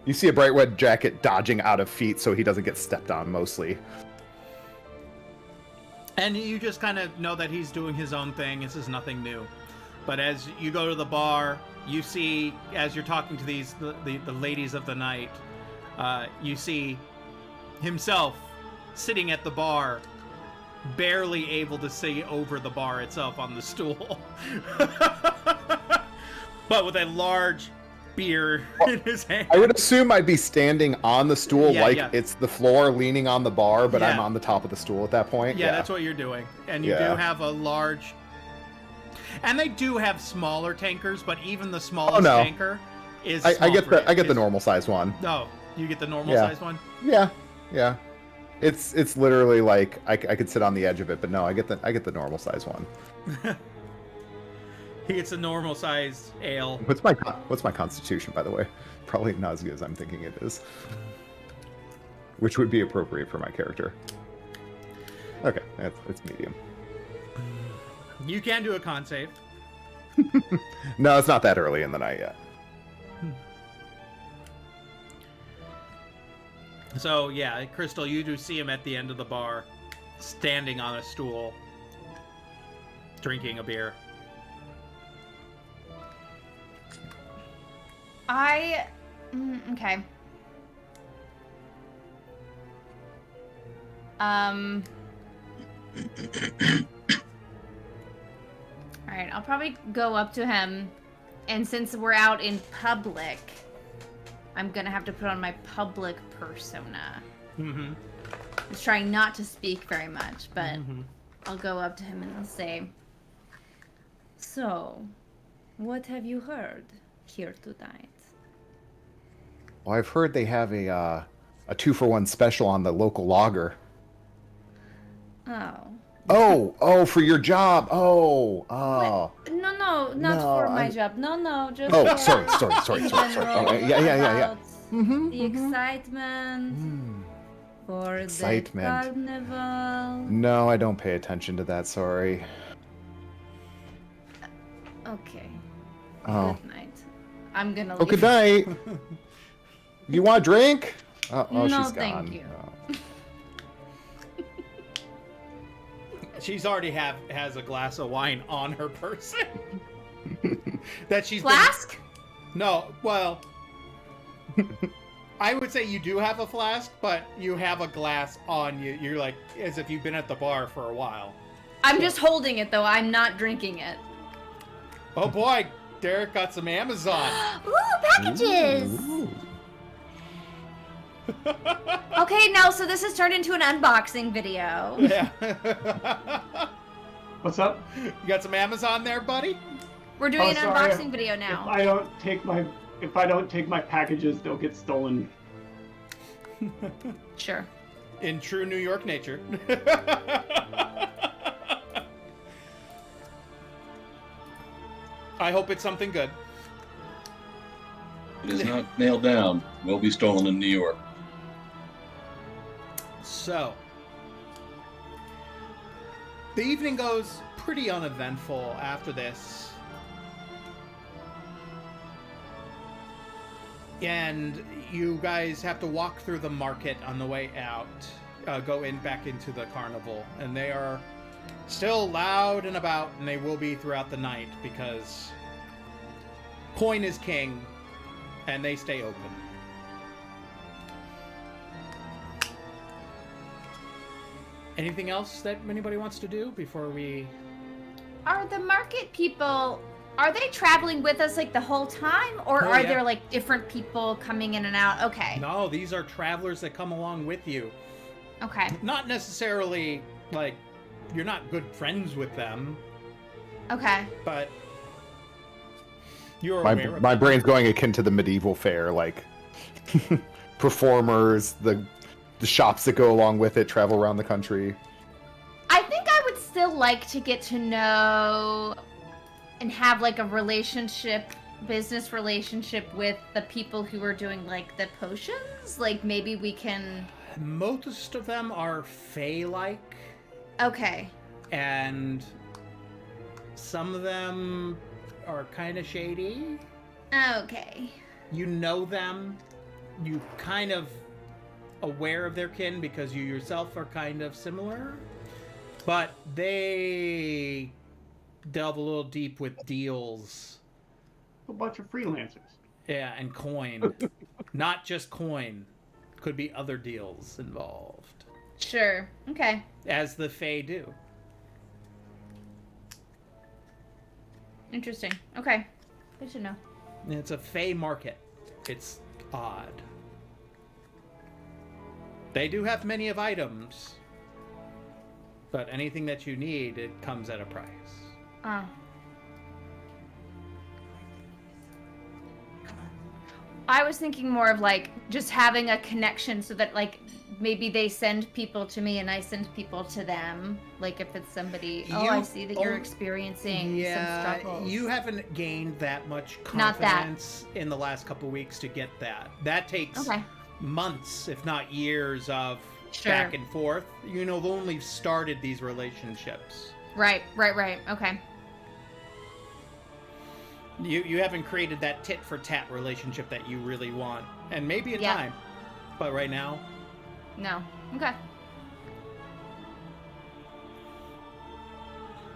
You see a bright red jacket dodging out of feet so he doesn't get stepped on mostly. And you just kind of know that he's doing his own thing. This is nothing new. But as you go to the bar, you see, as you're talking to the ladies of the night, you see himself sitting at the bar, barely able to see over the bar itself on the stool. But with a large beer in his hand. I would assume I'd be standing on the stool Yeah. it's the floor leaning on the bar, but I'm Yeah. on the top of the stool at that point. Yeah, that's what you're doing. And you do have a large... And they do have smaller tankers, but even the smallest tanker is I small get for the you. I get the It's- normal size one. No, you get the normal Yeah. size one? Yeah. It's literally like I could sit on the edge of it, but no, I get the normal size one. He gets a normal size ale. What's my constitution, by the way? Probably not as good as I'm thinking it is. Which would be appropriate for my character. Okay, it's medium. You can do a con save. No, it's not that early in the night yet. So, yeah, Crystal, you do see him at the end of the bar, standing on a stool, drinking a beer. Okay. Alright, I'll probably go up to him, and since we're out in public, I'm gonna have to put on my public persona. Mm-hmm. I was trying not to speak very much, but I'll go up to him and I'll say, "So, what have you heard here tonight?" Well, I've heard they have a 2-for-1 special on the local lager. Oh, for your job. Oh. No, not No, for my I'm- job. No, just Oh, for sorry. general Oh, yeah. about the excitement for Excitement. the carnival. No, I don't pay attention to that, sorry. Okay. Oh. Good night. I'm gonna Oh, leave. good night. You want a drink? Oh, No, she's thank gone. you. Oh. She's already has a glass of wine on her person. That she's Flask? No, well, I would say you do have a flask, but you have a glass on you. You're like, as if you've been at the bar for a while. I'm just holding it though. I'm not drinking it. Oh boy, Derek got some Amazon. Ooh, packages! Ooh. Okay, now, so this has turned into an unboxing video. Yeah. What's up? You got some Amazon there, buddy? We're doing an sorry. unboxing video If now. I don't take my packages, they'll get stolen. Sure. In true New York nature. I hope it's something good. It is not nailed down. Will be stolen in New York. So, the evening goes pretty uneventful after this. And you guys have to walk through the market on the way out, go back into the carnival. And they are still loud and about, and they will be throughout the night because coin is king, and they stay open. Anything else that anybody wants to do before we... Are the market people Are they traveling with us like the whole time, or Oh, are yeah. there like different people coming in and out? Okay. No, these are travelers that come along with you. Okay. Not necessarily like you're not good friends with them, Okay. but you're My aware of my them. brain's going akin to the medieval fair, like performers, the shops that go along with it, travel around the country. I think I would still like to get to know and have like a business relationship with the people who are doing like the potions. Like maybe we can. Most of them are Fey-like, Okay. and some of them are kind of shady. Okay. You know them. You kind of aware of their kin because you yourself are kind of similar. But they delve a little deep with deals. A bunch of freelancers. Yeah, and coin. Not just coin. Could be other deals involved. Sure. Okay. As the Fae do. Interesting. Okay. Good to know. And it's a Fae market. It's odd. They do have many of items. But anything that you need, it comes at a price. I was thinking more of like just having a connection so that like maybe they send people to me and I send people to them. Like if it's somebody, I You see that you're on- experiencing some struggles. you haven't gained that much Not that. confidence in the last couple weeks to get that. That takes Okay. months, if not years, of Sure. back and forth. You know, they've only started these relationships. Right. Okay. You haven't created that tit for tat relationship that you really want, and maybe in Yeah. time, but right now, No. Okay.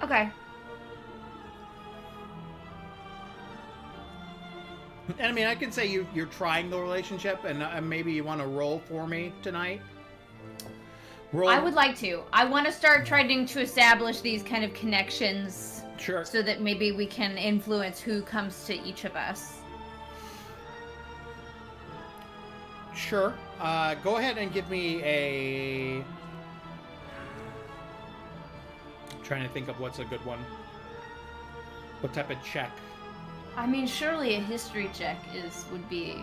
Okay. and I mean, I can say you're trying the relationship, and maybe you want to roll for me tonight. Roll. I would like to. I want to start trying to establish these kind of connections Sure. so that maybe we can influence who comes to each of us. Sure. Go ahead and give me a. I'm trying to think of what's a good one. What type of check? I mean, surely a history check would be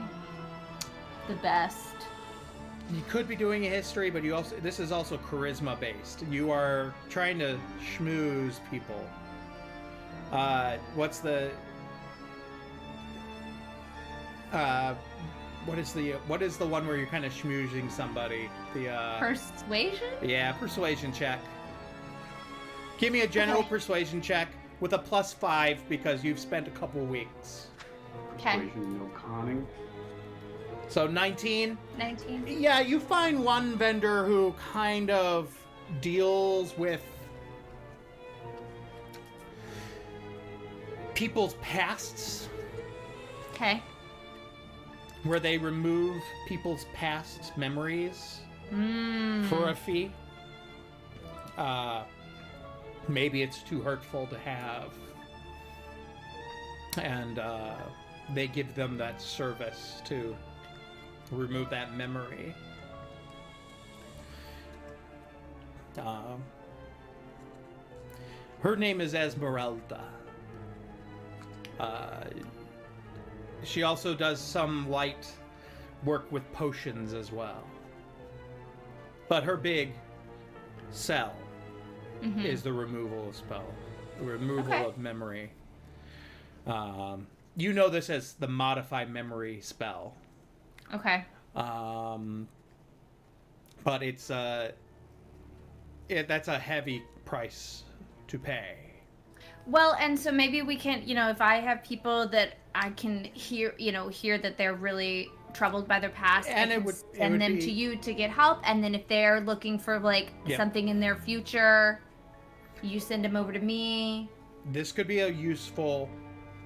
the best. You could be doing a history, but this is also charisma based. You are trying to schmooze people. What's the what is the one where you're kind of schmoozing somebody? The Persuasion? yeah, persuasion check. Give me a general Okay. persuasion check with a +5 because you've spent a couple weeks. Okay. Persuasion, no conning. So 19. 19. Yeah, you find one vendor who kind of deals with people's pasts, Okay. where they remove people's past memories Mm. for a fee. Maybe it's too hurtful to have. And they give them that service to remove that memory. Her name is Esmeralda. She also does some light work with potions as well. But her big sell Mhm. is the removal of spell, the removal Okay. of memory. You know this as the modify memory spell. Okay. But it's that's a heavy price to pay. Well, and so maybe we can, if I have people that I can hear that they're really troubled by their past, And I it can would- send it would them be- to you to get help, and then if they're looking for like Yeah. something in their future, you send them over to me. This could be a useful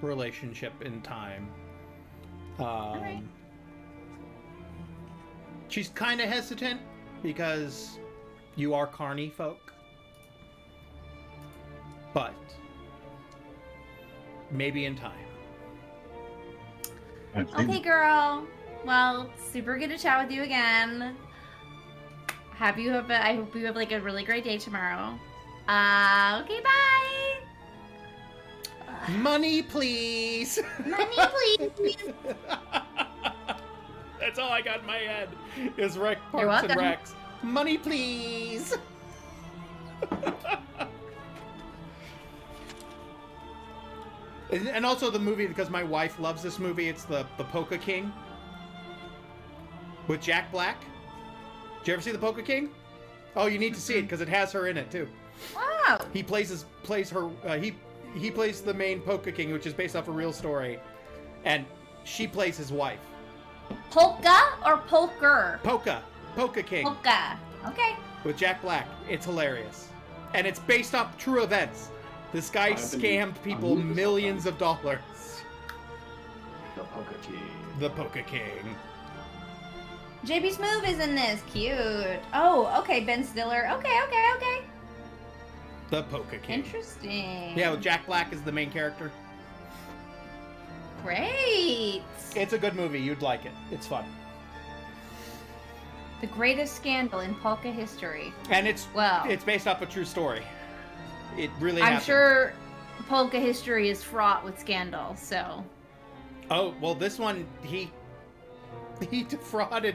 relationship in time. Alright. She's kind of hesitant because you are Carney folk. But maybe in time. I've seen Okay, it. girl. Well, super good to chat with you again. I hope you have like a really great day tomorrow. Okay, bye. Money, please. Money, please. That's all I got in my head. Is Parks and welcome. Recs. Money, please. And also the movie, because my wife loves this movie. It's the Polka King with Jack Black. Did you ever see the Polka King? Oh, you need to see it because it has her in it too. Wow. He plays the main Polka King, which is based off a real story, and she plays his wife. Polka or poker? Polka King Polka. Okay. with Jack Black. It's hilarious, and it's based off true events. This guy scammed people millions of dollars. The Polka King. The Polka King. JB Smoove is in this. Cute. Oh, okay. Ben Stiller. Okay. The Polka King. Interesting. Yeah, well, Jack Black is the main character. Great. It's a good movie. You'd like it. It's fun. The greatest scandal in polka history. And it's Wow. based off a true story. It really I'm happened. sure polka history is fraught with scandal, so. Oh, well, this one, he defrauded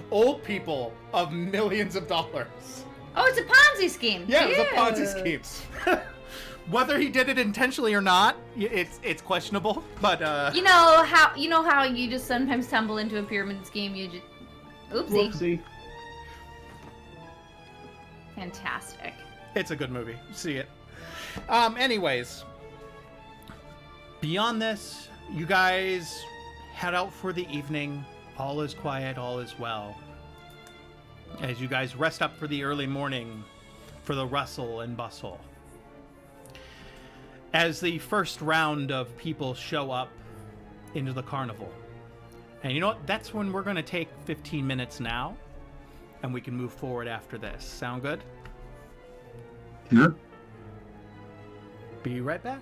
old people of millions of dollars. Oh, it's a Ponzi scheme. Yeah, it was a Ponzi Cute. scheme. Whether he did it intentionally or not, it's questionable. But You know how you just sometimes tumble into a pyramid scheme. You just oopsie. Whoopsie. Fantastic. it's a good movie. See it. Anyways, beyond this, you guys head out for the evening. All is quiet. All is well. As you guys rest up for the early morning, for the rustle and bustle. As the first round of people show up into the carnival. And you know what? That's when we're going to take 15 minutes now, and we can move forward after this. Sound good? Sure. Be right back.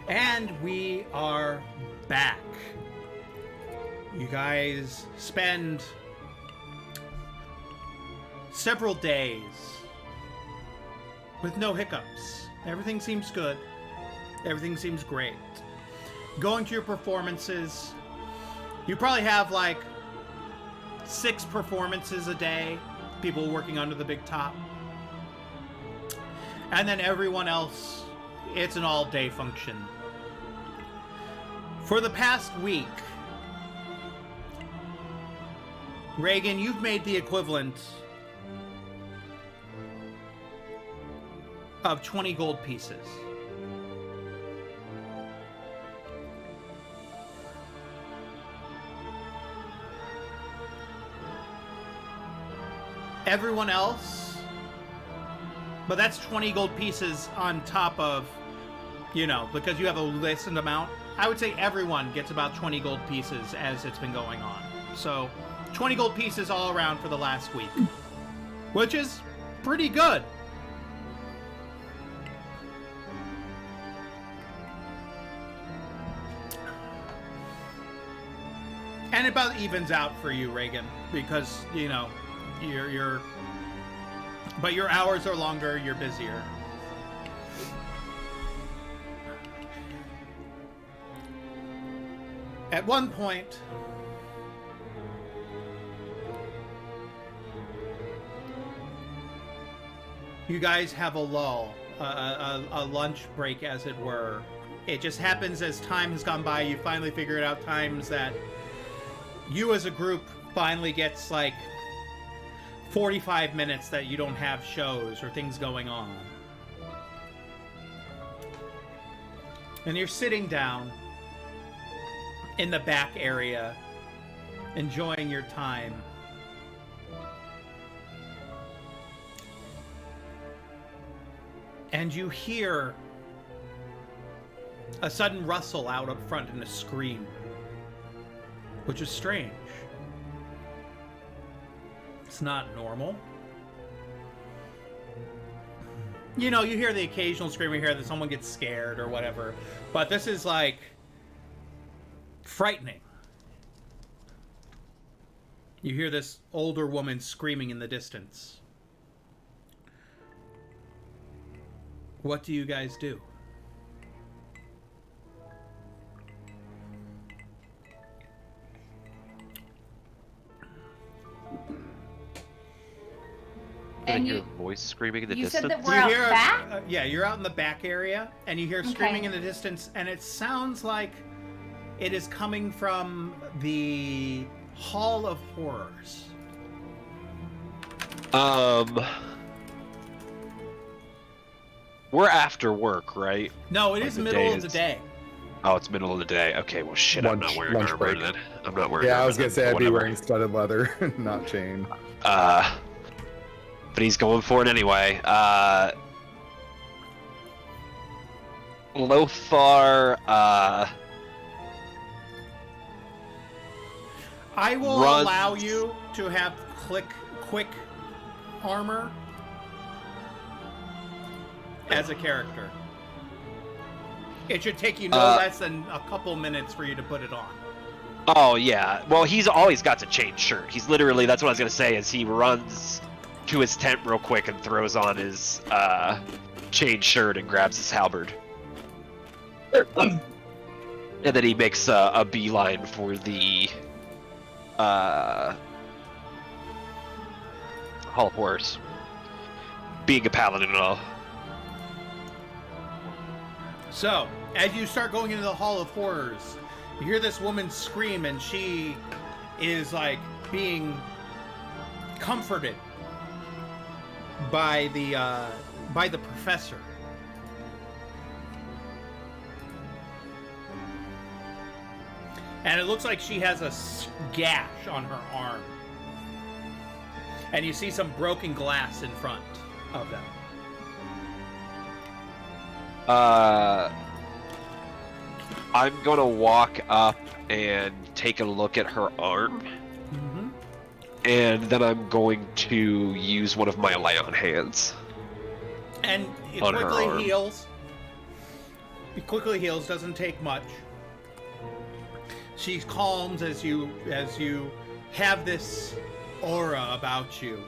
And we are back. You guys spend several days with no hiccups. Everything seems good. Everything seems great. Going to your performances, you probably have like 6 performances a day, people working under the big top. And then everyone else, it's an all-day function. For the past week, Reagan, you've made the equivalent of 20 gold pieces. Everyone else, but that's 20 gold pieces on top of, you know, because you have a lessened amount. I would say everyone gets about 20 gold pieces as it's been going on. So 20 gold pieces all around for the last week, which is pretty good. And it about evens out for you, Reagan, because, you know, but your hours are longer, you're busier. At one point, you guys have a lull, a lunch break, as it were. It just happens as time has gone by, you finally figured out times that you as a group finally gets like 45 minutes that you don't have shows or things going on. And you're sitting down in the back area, enjoying your time. And you hear a sudden rustle out up front and a scream, which is strange. It's not normal. You know, you hear the occasional scream, you hear that someone gets scared or whatever, but this is like frightening. You hear this older woman screaming in the distance. What do you guys do? And your voice screaming in the you distance. said that we're out back? Yeah, you're out in the back area, and you hear screaming in the distance, and it sounds like it is coming from the Hall of Horrors. We're after work, right? No, it is middle of the day. Oh, it's middle of the day. Okay, well, shit, I'm not wearing armor break. then. I'm not wearing Yeah, armor I was gonna then, say I'd be whatever. wearing studded leather, not chain. But he's going for it anyway. Lothar, I will runs- allow you to have quick armor as a character. It should take you no less than a couple minutes for you to put it on. Oh, yeah. Well, he's always got to change shirt. He's literally, that's what I was going to say, is he runs to his tent real quick and throws on his chain shirt and grabs his halberd. And then he makes a beeline for the Hall of Horrors. Being a paladin and all. So, as you start going into the Hall of Horrors, you hear this woman scream, and she is like being comforted by the professor. And it looks like she has a gash on her arm. And you see some broken glass in front of them. I'm gonna walk up and take a look at her arm. Mm-hmm. And then I'm going to use one of my lay on hands. And it On her quickly arm. heals. He quickly heals, doesn't take much. She calms as you have this aura about you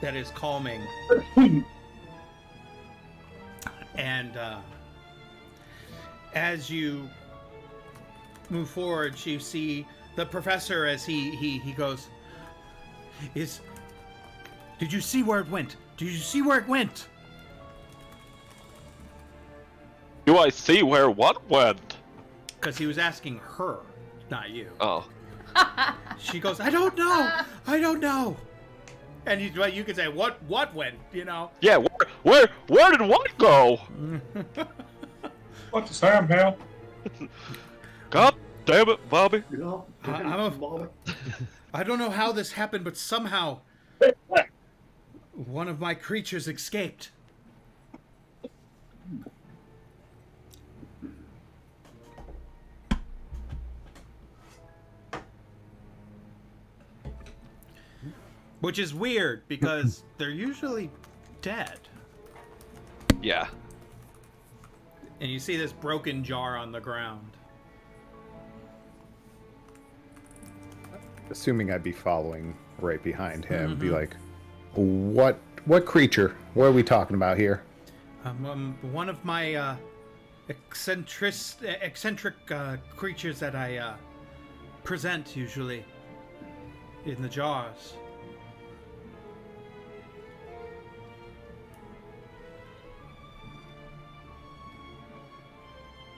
that is calming. And as you move forward, you see the professor as he goes, did you see where it went? Did you see where it went? Do I see where what went? Because he was asking her, not you. Oh. She goes, I don't know. And you could say, what went, you know? Yeah, where did what go? What's the sound, pal? God damn it, Bobby. I don't know how this happened, but somehow one of my creatures escaped. Which is weird, because they're usually dead. Yeah. And you see this broken jar on the ground. Assuming I'd be following right behind him, be like, what creature? What are we talking about here? One of my eccentric creatures that I present usually in the jars.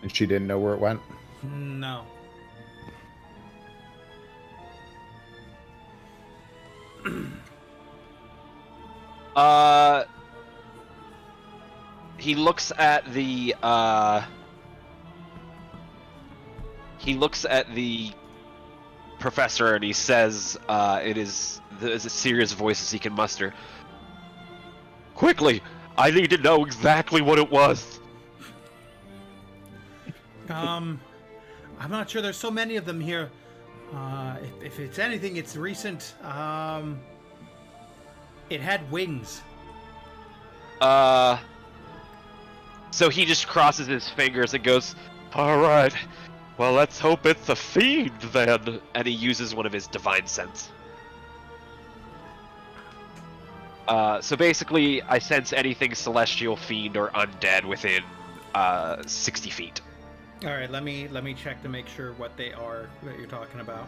And she didn't know where it went? No. He looks at the professor and he says, it is as serious voice as he can muster. Quickly, I need to know exactly what it was. I'm not sure. There's so many of them here. If it's anything, it's recent. It had wings. So he just crosses his fingers and goes, Alright, well let's hope it's a fiend then. and he uses one of his divine sense. So basically, I sense anything celestial, fiend, or undead within 60 feet. All right, let me check to make sure what they are that you're talking about.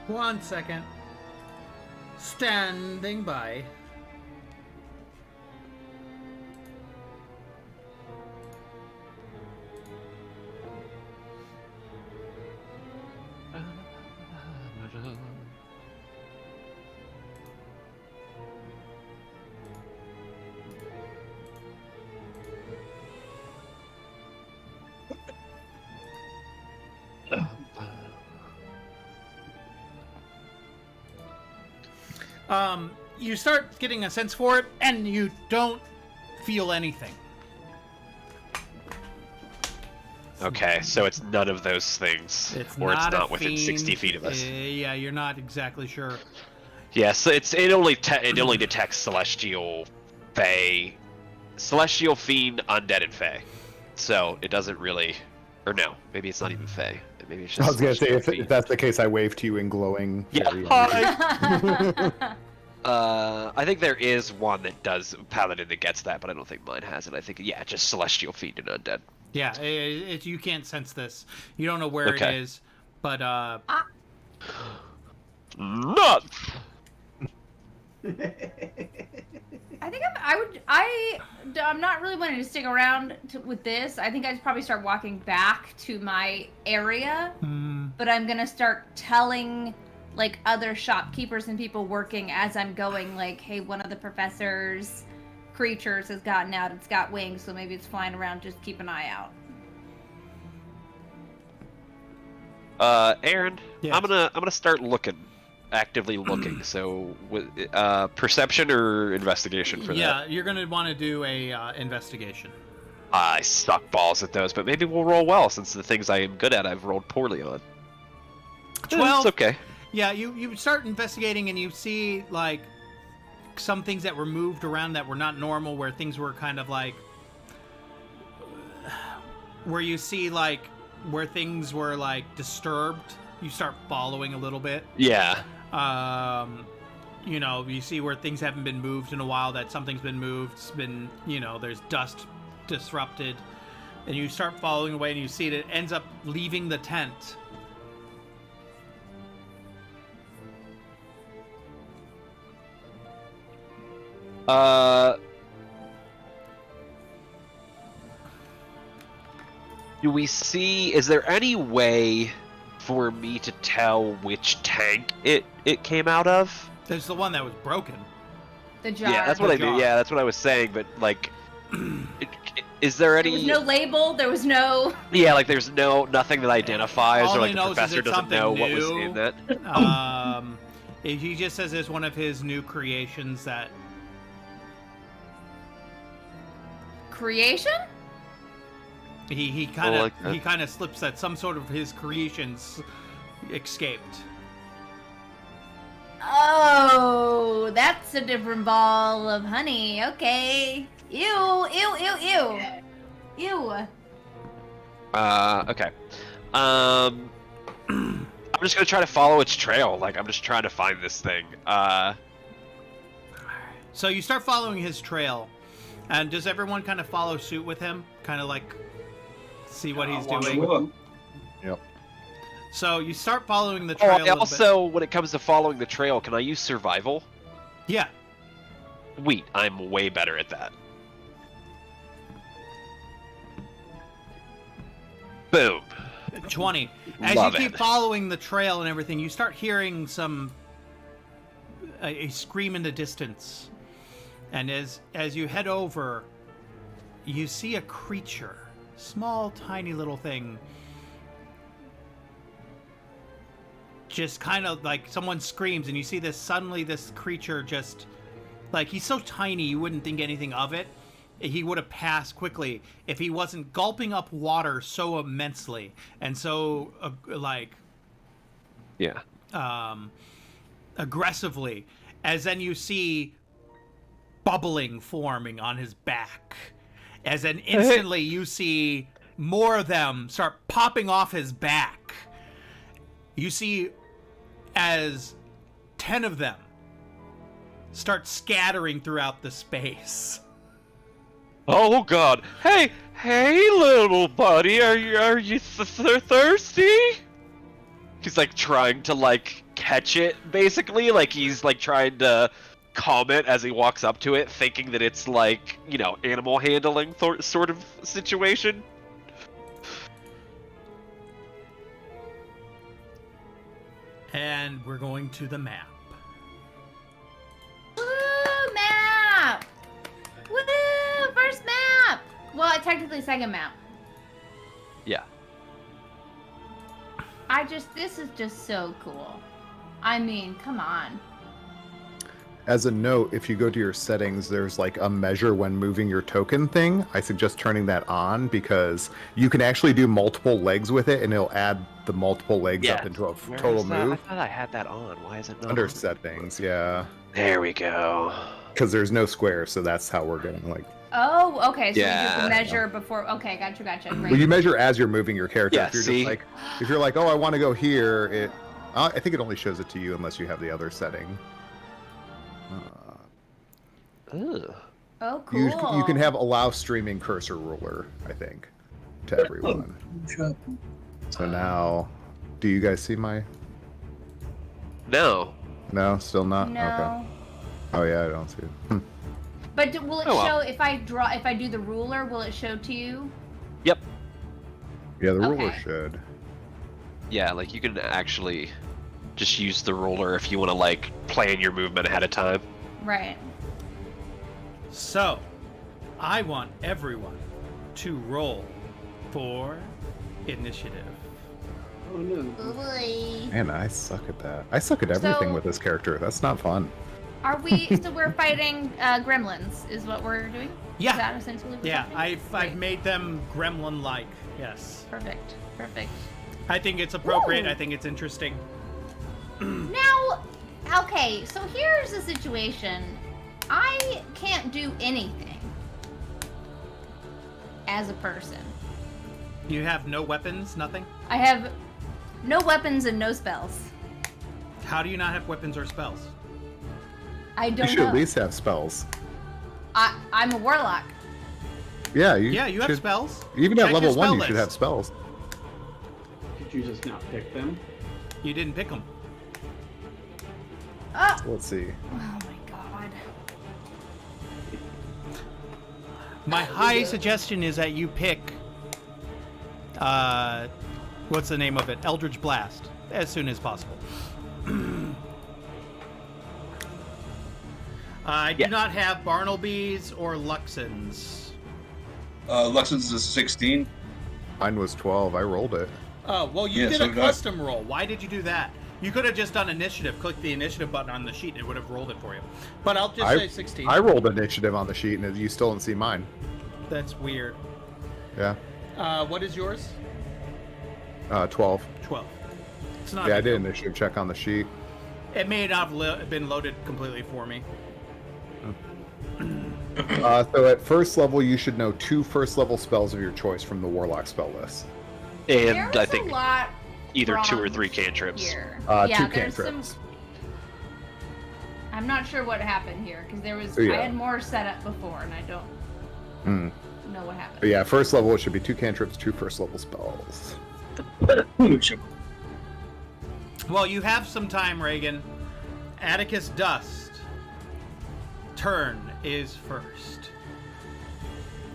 One second. Standing by. You start getting a sense for it, and you don't feel anything. Okay, so it's none of those things. It's or not it's not a within 60 fiend. feet of us. Yeah, you're not exactly sure. Yes, it only detects celestial, fae, celestial, fiend, undead, and fae. So it doesn't really, or no, maybe it's not even fae. Maybe it's just. I was gonna say, celestial if fiend. that's the case, I wave to you in glowing. Yeah. fairy Hi. I think there is one that does paladin that gets that, but I don't think mine has it. I think just celestial, fiend, and undead. Yeah, you can't sense this. You don't know where it Okay. is, but Nuts! I think I'm not really wanting to stick around with this. I think I'd probably start walking back to my area, but I'm gonna start telling like other shopkeepers and people working as I'm going, like, hey, one of the professor's creatures has gotten out. It's got wings, so maybe it's flying around. Just keep an eye out. Aaron, Yes. I'm gonna start actively looking. So, with perception or investigation for that? yeah, you're gonna want to do a investigation. I suck balls at those, but maybe we'll roll well since the things I am good at I've rolled poorly on. It's 12. okay. Yeah, you start investigating and you see like some things that were moved around that were not normal, where things were kind of like, where you see like where things were like disturbed. You start following a little bit. Yeah. You know, you see where things haven't been moved in a while, that something's been moved. It's been, you know, there's dust disrupted. And you start following away and you see that it ends up leaving the tent. Do we see, is there any way for me to tell which tank it came out of? There's the one that was broken. The jar. Yeah, that's what I do. Yeah, that's what I was saying, but like is there any There was no label. There was no. Yeah, like there's nothing that identifies, All or like he the knows is professor it's doesn't know something what was new. in that. He just says it's one of his new creations that. Creation? He kind of like that. he kind of slips that some sort of his creations escaped. Oh, that's a different ball of honey. Okay. Ew, ew, ew, ew. Ew. Okay. I'm just gonna try to follow its trail. Like I'm just trying to find this thing. So you start following his trail, and does everyone kind of follow suit with him? Kind of like see what he's doing. Look, Yep. So you start following the trail. a Oh, little also, when it comes to following the trail, can I use survival? bit. Yeah. Sweet, I'm way better at that. Boom. 20. As Love you keep it. following the trail and everything, you start hearing a scream in the distance. And as you head over, you see a creature, small, tiny little thing. Just kind of like someone screams, and you see this creature just like, he's so tiny you wouldn't think anything of it. He would have passed quickly if he wasn't gulping up water so immensely and so Yeah. aggressively, as then you see bubbling forming on his back, as then instantly you see more of them start popping off his back. You see as 10 of them start scattering throughout the space. Oh God! Hey, little buddy, are you thirsty? He's like trying to like catch it, basically. Like he's like trying to calm it as he walks up to it, thinking that it's like, you know, animal handling sort of situation. And we're going to the map. Woo, map! Woo, first map! Well, technically second map. Yeah. This is just so cool. I mean, come on. As a note, if you go to your settings, there's like a measure when moving your token thing. I suggest turning that on because you can actually do multiple legs with it, and it'll add the multiple legs up into a Where total is that? I move. thought I had that on. Why is it not? Under on? settings, yeah. There we go. Because there's no square, so that's how we're getting like. Oh, okay. So you Yeah. just measure before. Okay, gotcha. Great. Well, you measure as you're moving your character. Yeah, if you're see? just like, if you're like, oh, I want to go here, I think it only shows it to you unless you have the other setting. Ugh. Oh, cool. You can have allow streaming cursor ruler, I think, to everyone. So now, do you guys see my? No. No, still not. No. Okay. Oh yeah, I don't see it. But will it Oh, well. show if I do the ruler? Will it show to you? Yep. Yeah, the ruler Okay. should. Yeah, like you can actually just use the ruler if you want to like plan your movement ahead of time. Right. So, I want everyone to roll for initiative. Oh no. Boy. Man, I suck at that. I suck at everything So- with this character. That's not fun. Are we? So we're fighting gremlins, is what we're doing? Yeah. Is that essentially what's Yeah, happening? I've Great. made them gremlin-like. Yes. Perfect. I think it's appropriate. Woo. I think it's interesting. Now, okay, so here's the situation. I can't do anything as a person. You have no weapons, nothing? I have no weapons and no spells. How do you not have weapons or spells? I You don't should know. at least have spells. I'm a warlock. Yeah, Yeah, you have should- spells. Even Check at your level 1, spell you should list. have spells. Did you just not pick them? You didn't pick them. Oh, Let's see. oh my god. My high suggestion is that you pick, what's the name of it? Eldritch Blast, as soon as possible. I do Yeah. not have Barnelby's or Luxon's. Luxon's is 16. Mine was 12. I rolled it. Oh, well, you Yeah, did so a did I. custom roll. Why did you do that? You could have just done initiative. Click the initiative button on the sheet and it would have rolled it for you. But I'll just say 16. I rolled initiative on the sheet, and you still didn't see mine. That's weird. Yeah. What is yours? 12. 12. It's not. Yeah, a I big did deal. initiative check on the sheet. It may not have been loaded completely for me. So at first level, you should know 2 first level spells of your choice from the Warlock spell list. And There was I think a lot either 2 or wrong 3 cantrips. here. 2 yeah, there's cantrips. some. I'm not sure what happened here because there was. Yeah. I had more set up before, and I don't Hmm. know what happened. But yeah, first level, it should be 2 cantrips, 2 first level spells. Well, you have some time, Reagan. Atticus Dust. Turn is first.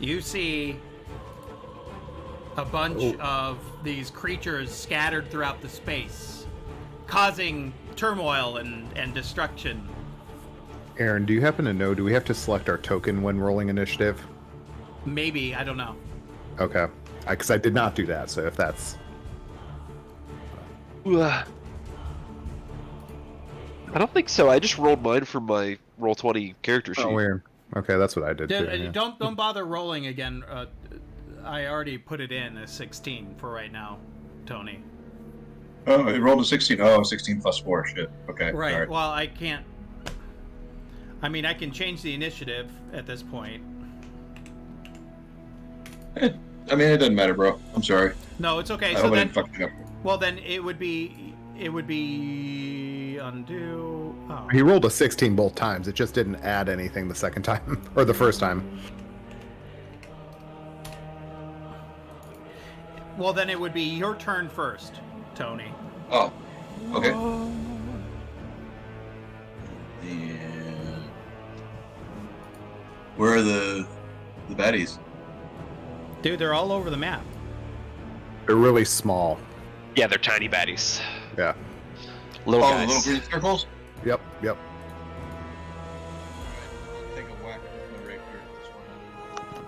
You see a bunch of these creatures scattered throughout the space, causing turmoil and destruction. Aaron, do you happen to know, do we have to select our token when rolling initiative? Maybe, I don't know. Okay. Because I did not do that, so if that's... Ugh. I don't think so. I just rolled mine from my Roll20 character sheet. Oh, weird. Okay, that's what I did too. yeah. Don't bother rolling again. I already put it in as 16 for right now, Tony. Oh, it rolled a 16. Oh, 16 plus 4. Shit. Okay. Right. All right. Well, I can't. I mean, I can change the initiative at this point. I mean, it doesn't matter, bro. I'm sorry. No, it's okay. I So hope I then, didn't fuck you up. well, then it would be undo. Oh. He rolled a 16 both times. It just didn't add anything the second time, or the first time. Well, then it would be your turn first, Tony. Oh. Okay. And where are the baddies? Dude, they're all over the map. They're really small. Yeah, they're tiny baddies. Yeah. Little Oh, guys. the little green circles? Yep, yep. I'll take a whack with my rapier at this one.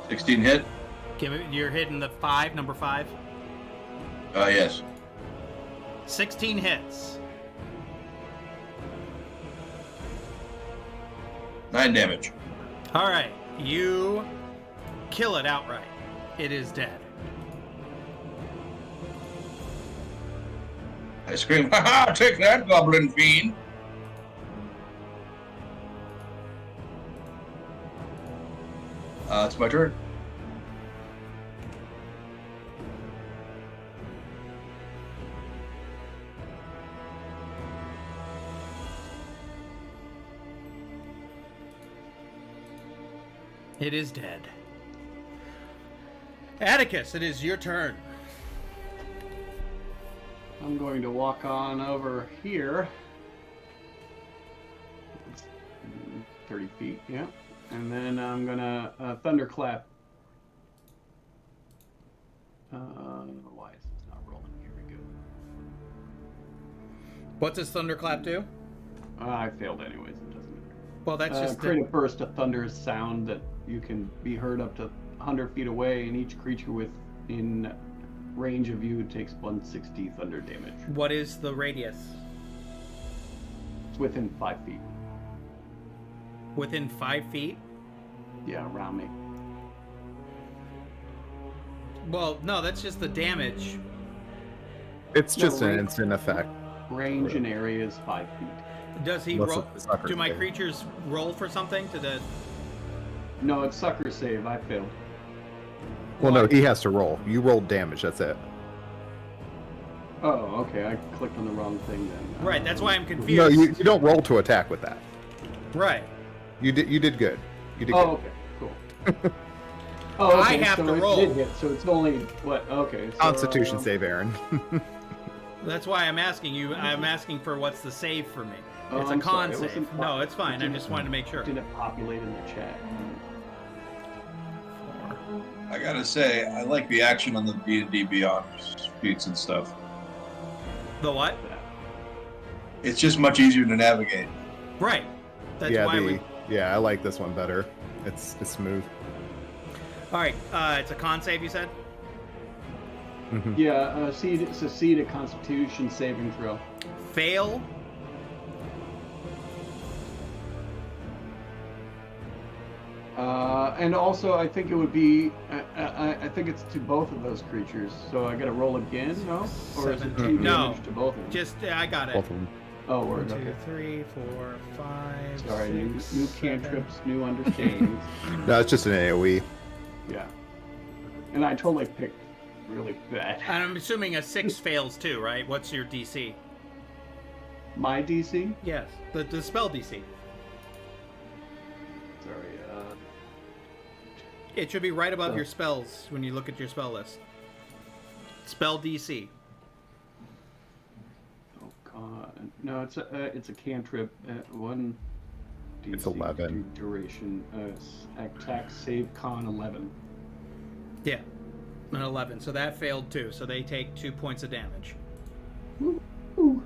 $16 hit? Give it. You're hitting the 5, number 5. Yes. 16 hits. 9 damage. All right, you kill it outright. It is dead. I scream, ha ha! Take that, goblin fiend! It's my turn. It is dead. Atticus, it is your turn. I'm going to walk on over here. It's 30 feet, yeah. And then I'm gonna thunderclap. Why is this not rolling? Here we go. What does Thunderclap do? I failed anyways, it doesn't matter. Well, that's just Create a burst of thunderous sound that you can be heard up to 100 feet away, and each creature within range of you takes 160 thunder damage. what is the radius? within 5 feet. Within 5 feet? Yeah, around me. Well, no, that's just the damage. It's No, just an range- instant effect. Range and area is 5 feet. Does he Unless roll? it's sucker Do my save. creatures roll for something to the? No, it's sucker save. I failed. Well, no, he has to roll. You rolled damage. That's it. Oh, okay. I clicked on the wrong thing then. Right. That's why I'm confused. No, you don't roll to attack with that. Right. You did good. You did Oh, good. okay, cool. Oh, I okay, have so to it roll. did hit, so it's only what? Okay. So, Constitution save, Aaron. That's why I'm asking you. I'm asking for what's the save for me. Oh, It's a I'm con sorry, it save. wasn't No, it's fine. I didn't- just wanted to make sure. Didn't populate in the chat. I gotta say, I like the action on the D&D Beyond feats and stuff. The what? It's just much easier to navigate. Right. That's yeah, why we. I like this one better. It's smooth. All right. It's a con save. You said. Mhm. Yeah, succeed a Constitution saving throw. Fail. And also, I think it would be. I think it's to both of those creatures. So I got to roll again, no? Or is it 2 No. damage to both of them? Just I got it. Both of them. Oh, 1, word. 2, Okay. 3, 4, 5. Sorry, new 6, 7. cantrips, new understandings. No, it's just an AOE. Yeah. And I totally picked really bad. And I'm assuming a 6 fails too, right? What's your DC? My DC? Yes. The spell DC. Sorry. It should be right above Oh. your spells when you look at your spell list. Spell DC. Oh God. No, it's a cantrip. 1. DC, It's 11. Duration. Attack save con 11. Yeah. An 11. So that failed too. So they take 2 points of damage. Ooh.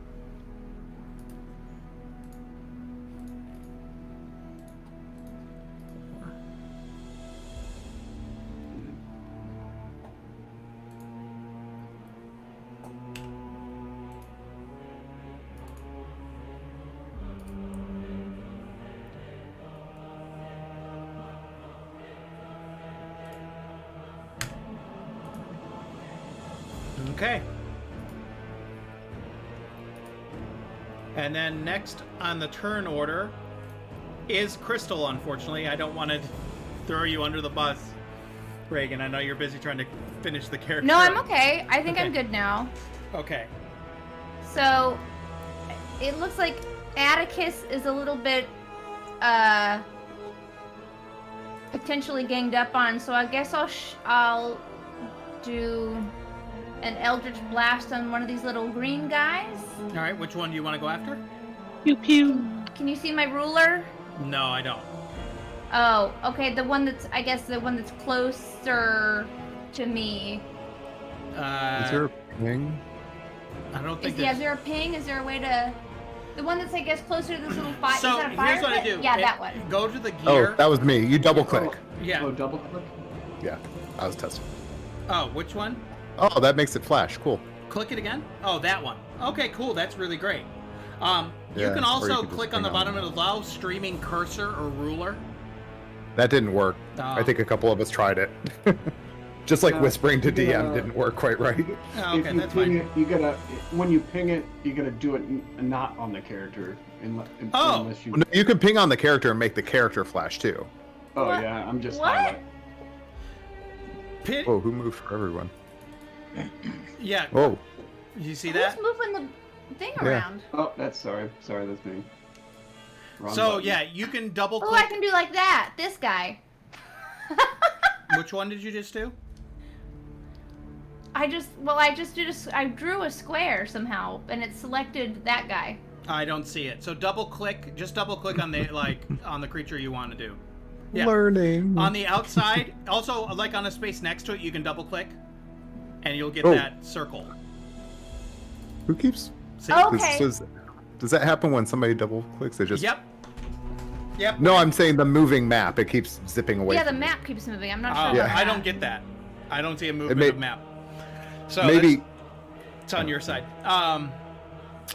Okay. And then next on the turn order is Crystal, unfortunately. I don't want to throw you under the bus, Reagan. I know you're busy trying to finish the character. No, I'm okay. I think I'm Okay. good now. Okay. So, it looks like Atticus is a little bit, potentially ganged up on. So I guess I'll do an Eldritch Blast on one of these little green guys. All right. Which one do you want to go after? Pew pew. Can you see my ruler? No, I don't. Oh, okay. The one that's, I guess, the one that's closer to me. Is there a ping? I don't think Is there a ping? Is there a way to? The one that's, I guess, closer to this little fire. So is that a fire here's what I pit? do. Yeah, It- that one. Go to the Oh, gear. that was me. You double click. Yeah. Oh, double click? Yeah, I was testing. Oh, which one? Oh, that makes it flash. Cool. Click it again. Oh, that one. Okay, cool. That's really great. You Yeah, can or also you could just click on bring the on- bottom of the allow streaming cursor or ruler. That didn't work. Oh. I think a couple of us tried it. Just like Yeah, whispering to DM yeah. didn't work quite right. Oh, If okay, you that's ping fine. it, you gotta. When you ping it, you gotta do it not on the character. Oh. Unless you. No, you can ping on the character and make the character flash too. Oh What? yeah, I'm just. What? highlight- Pit. Whoa, who moved for everyone? Yeah. Whoa. You see Who's that? moving the thing Yeah. around? Oh, that's sorry. Sorry, that's me. Wrong So button. yeah, you can double Oh, I click. can do like that. This guy. Which one did you just do? I drew a square somehow, and it selected that guy. I don't see it. So double click. Just double click on the on the creature you want to do. Yeah. Learning. On the outside, also like on a space next to it, you can double click, and you'll get Oh. that circle. Who keeps? See? Oh. Okay. Does that happen when somebody double clicks? They just. Yep. Yep. No, I'm saying the moving map. It keeps zipping away. Yeah, the from me. map keeps moving. I'm not Oh, sure. Yeah. about I that. don't get that. I don't see a movement may- of map. So Maybe. that's- it's on your side.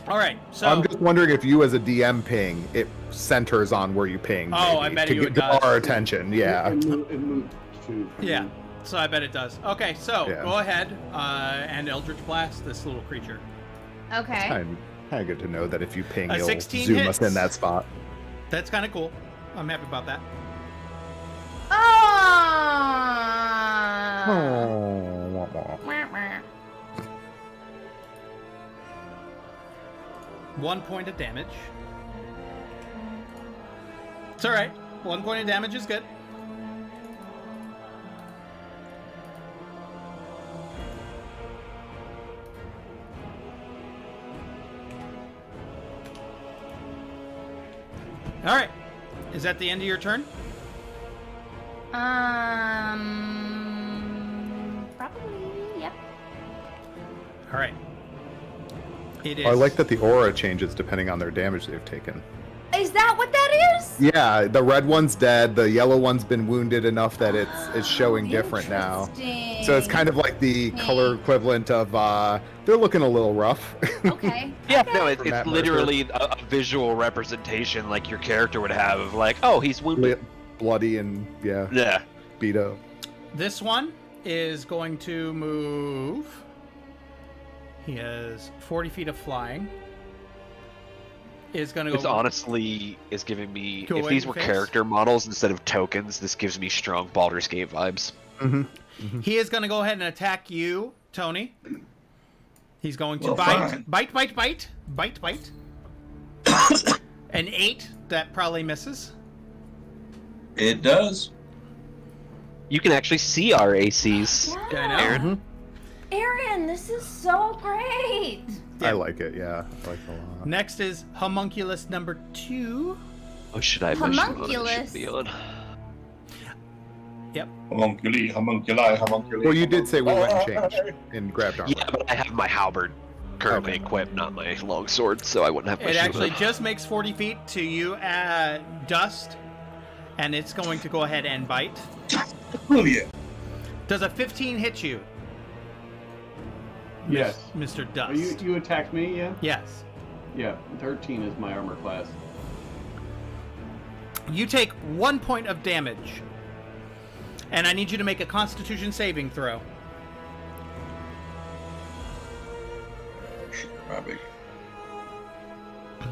All right, so I'm just wondering if you, as a DM, ping, it centers on where you ping. Oh, I maybe, bet to you it get does. our attention. Yeah. It moved to. yeah, so I bet it does. Okay, so Yeah. go ahead and Eldritch Blast this little creature. Okay. Kind of good to know that if you ping, A you'll 16 zoom hits. us in that spot. That's kind of cool. I'm happy about that. Oh. Oh, wah, wah. 1 point of damage. It's all right. 1 point of damage is good. All right. Is that the end of your turn? Probably, yep. All right. It is. I like that the aura changes depending on their damage they've taken. Is that what that is? Yeah, the red one's dead. The yellow one's been wounded enough that it's showing different now. Interesting. So it's kind of like the color equivalent of they're looking a little rough. Okay. Yeah, okay. no, it's Matt literally a visual representation like your character would have of like, oh, he's wounded. Bloody and Yeah. beat up. This one is going to move. He has 40 feet of flying. Is going to go. This honestly is giving me, Go if away these in were face. character models instead of tokens, this gives me strong Baldur's Gate vibes. Mm-hmm. He is going to go ahead and attack you, Tony. He's going to Well, bite, fine. bite. An 8, that probably misses. It does. You can actually see our ACs. Yeah, I know. Aaron? Aaron, this is so great. I like it. Yeah, I like it a lot. Next is homunculus number 2. Oh, should I mention what it Homunculus. should be on? Yep. Homunculi. Well, you did say we went and changed and grabbed armor. Yeah, but I have my halberd currently equipped, not my longsword, so I wouldn't have much It use actually of just makes 40 feet to you, Dust, and it's going to go ahead and bite. Oh yeah. Does a 15 hit you? Yes. Mr. Oh, Dust. you attacked me, yeah? Yes. Yeah. 13 is my armor class. You take 1 point of damage. And I need you to make a Constitution saving throw. Probably. Oh.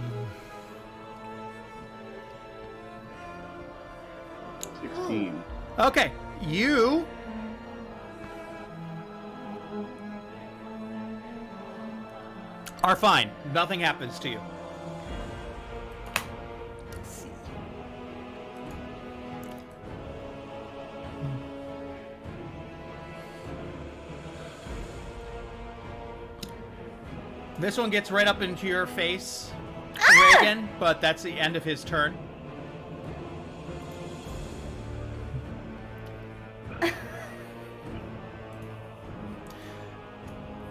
16. Okay, you are fine. Nothing happens to you. This one gets right up into your face, Reagan, but that's the end of his turn.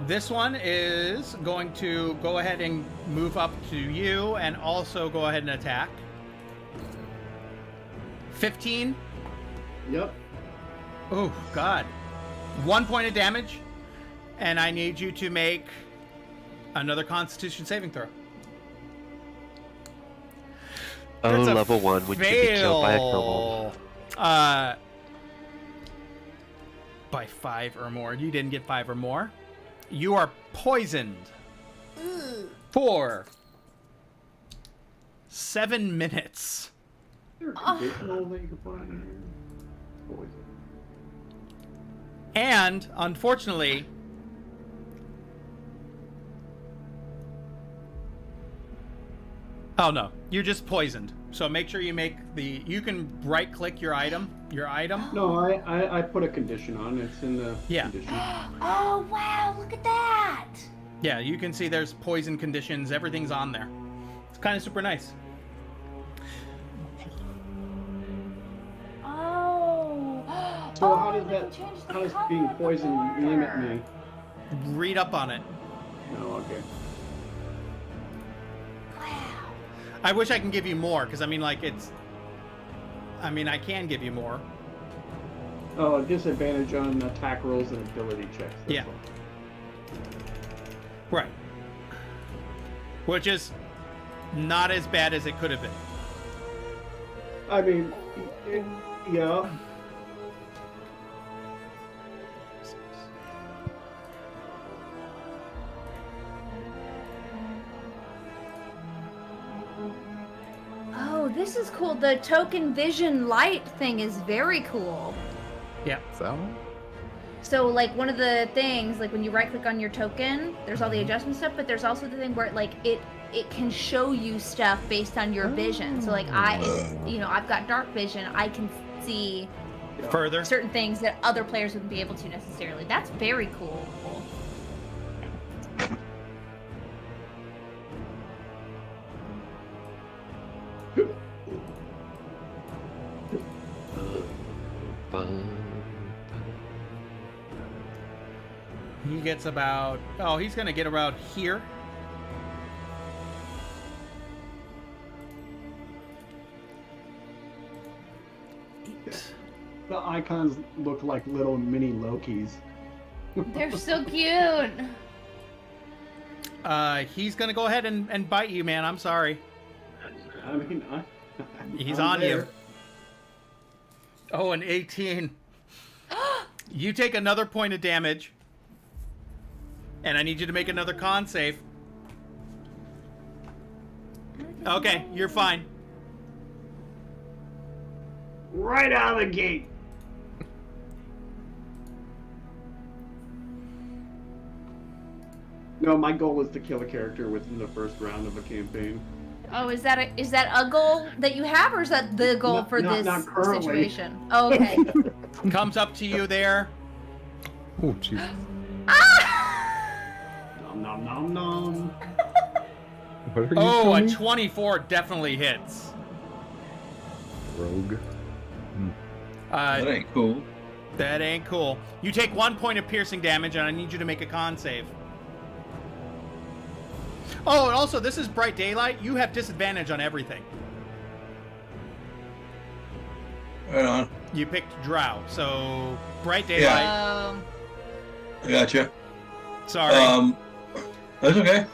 This one is going to go ahead and move up to you and also go ahead and attack. 15. Yep. Oh, God. 1 point of damage. And I need you to make another Constitution saving throw. Oh, That's a level 1, would you be killed by a kobold? fail. By 5 or more. You didn't get 5 or more. You are poisoned for 7 minutes. Is there a conditional that you can put in here? Poison. And, unfortunately, oh no, you're just poisoned. So make sure you make the, you can right click your item, No, I put a condition on. It's in the Yeah. condition. Oh, wow, look at that. Yeah, you can see there's poison conditions, everything's on there. It's kind of super nice. Oh. So oh, how does we that? can change the How does color being of the poisoned limit color. me? Read up on it. No, okay. Wow. I wish I can give you more, because I mean, like, it's, I mean, I can give you more. Oh, disadvantage on attack rolls and ability checks. That's Yeah. all. Right. which is not as bad as it could have been. I mean, yeah. Oh, this is cool. The token vision light thing is very cool. Yeah. So, like, one of the things, like, when you right-click on your token, there's all the adjustment stuff, but there's also the thing where, like, it can show you stuff based on your vision. So, like, I've got dark vision. I can see Further. certain things that other players wouldn't be able to necessarily. That's very cool. He gets about... Oh, he's going to get around here. The icons look like little mini Lokis. They're so cute. He's going to go ahead and bite you, man. I'm sorry. I mean, He's I'm on there. you. Oh, an 18. You take another point of damage. And I need you to make another con save. Okay, you're fine. Right out of the gate. No, my goal is to kill a character within the first round of a campaign. Oh, is that a goal that you have, or is that the goal for Not this currently. situation? Oh, okay. Comes up to you there. Oh, jeez. Nom nom nom nom. What are you Oh, telling a me? 24 definitely hits. Rogue. That ain't cool. That ain't cool. You take 1 point of piercing damage, and I need you to make a con save. Oh, and also, this is bright daylight. You have disadvantage on everything. Right on. You picked Drow, so bright daylight. I gotcha. Sorry. That's okay.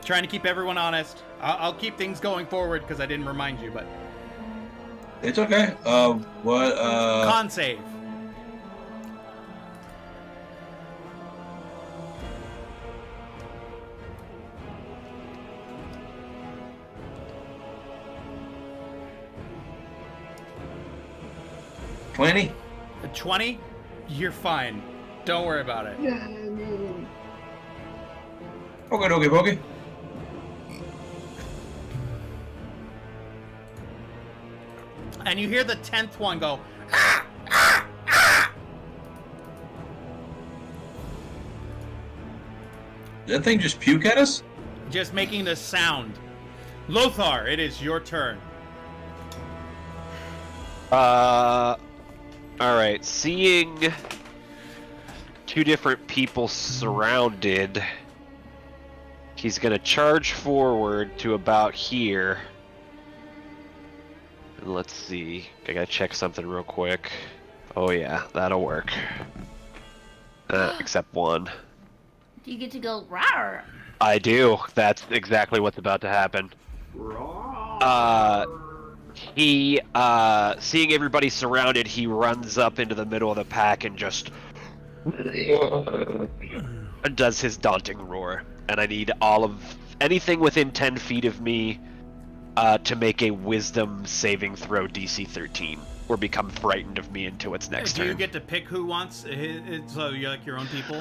Trying to keep everyone honest. I'll keep things going forward because I didn't remind you, but It's okay. What? con save. Uh, 20? A 20? You're fine. Don't worry about it. Okay, pokey. And you hear the 10th one go, Did that thing just puke at us? just making the sound. Lothar, it is your turn. Alright, seeing two different people surrounded, he's gonna charge forward to about here. And let's see, I gotta check something real quick. Oh yeah, that'll work. Except one. Do you get to go rawr? I do, that's exactly what's about to happen. He, seeing everybody surrounded, he runs up into the middle of the pack and just does his daunting roar. And I need all of anything within 10 feet of me to make a wisdom saving throw DC 13 or become frightened of me until its next Do you turn. get to pick who wants? So you like your own people?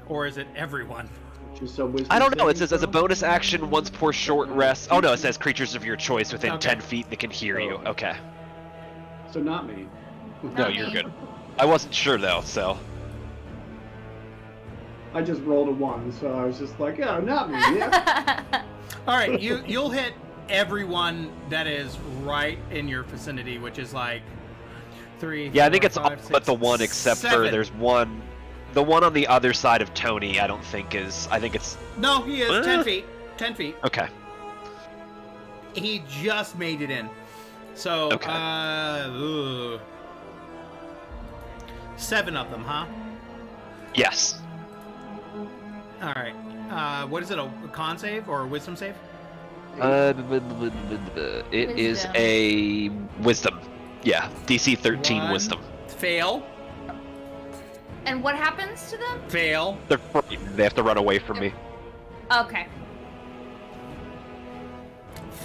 Or is it everyone? Just so wisdom I don't know. It saving says as a throw? bonus action, once per short rest. Oh no, it says creatures of your choice within Okay. 10 feet that can hear you. Okay. So not me. No, Not you're me. good. I wasn't sure though, so. I just rolled a 1, so I was just like, yeah, not me. Yeah. All right, you'll hit everyone that is right in your vicinity, which is like 3. Yeah, I think 4, it's all 5, but the 6, one except for 7. there's one. The one on the other side of Tony, I don't think is. I think it's. No, he is 10 feet. 10 feet. Okay. He just made it in. So, Okay. 7 of them, huh? Yes. All right. What is it? A con save or a wisdom save? It is Wisdom. a wisdom. Yeah, DC 13 One. wisdom. Fail. And what happens to them? Fail. They're frightened. They have to run away from me. Okay.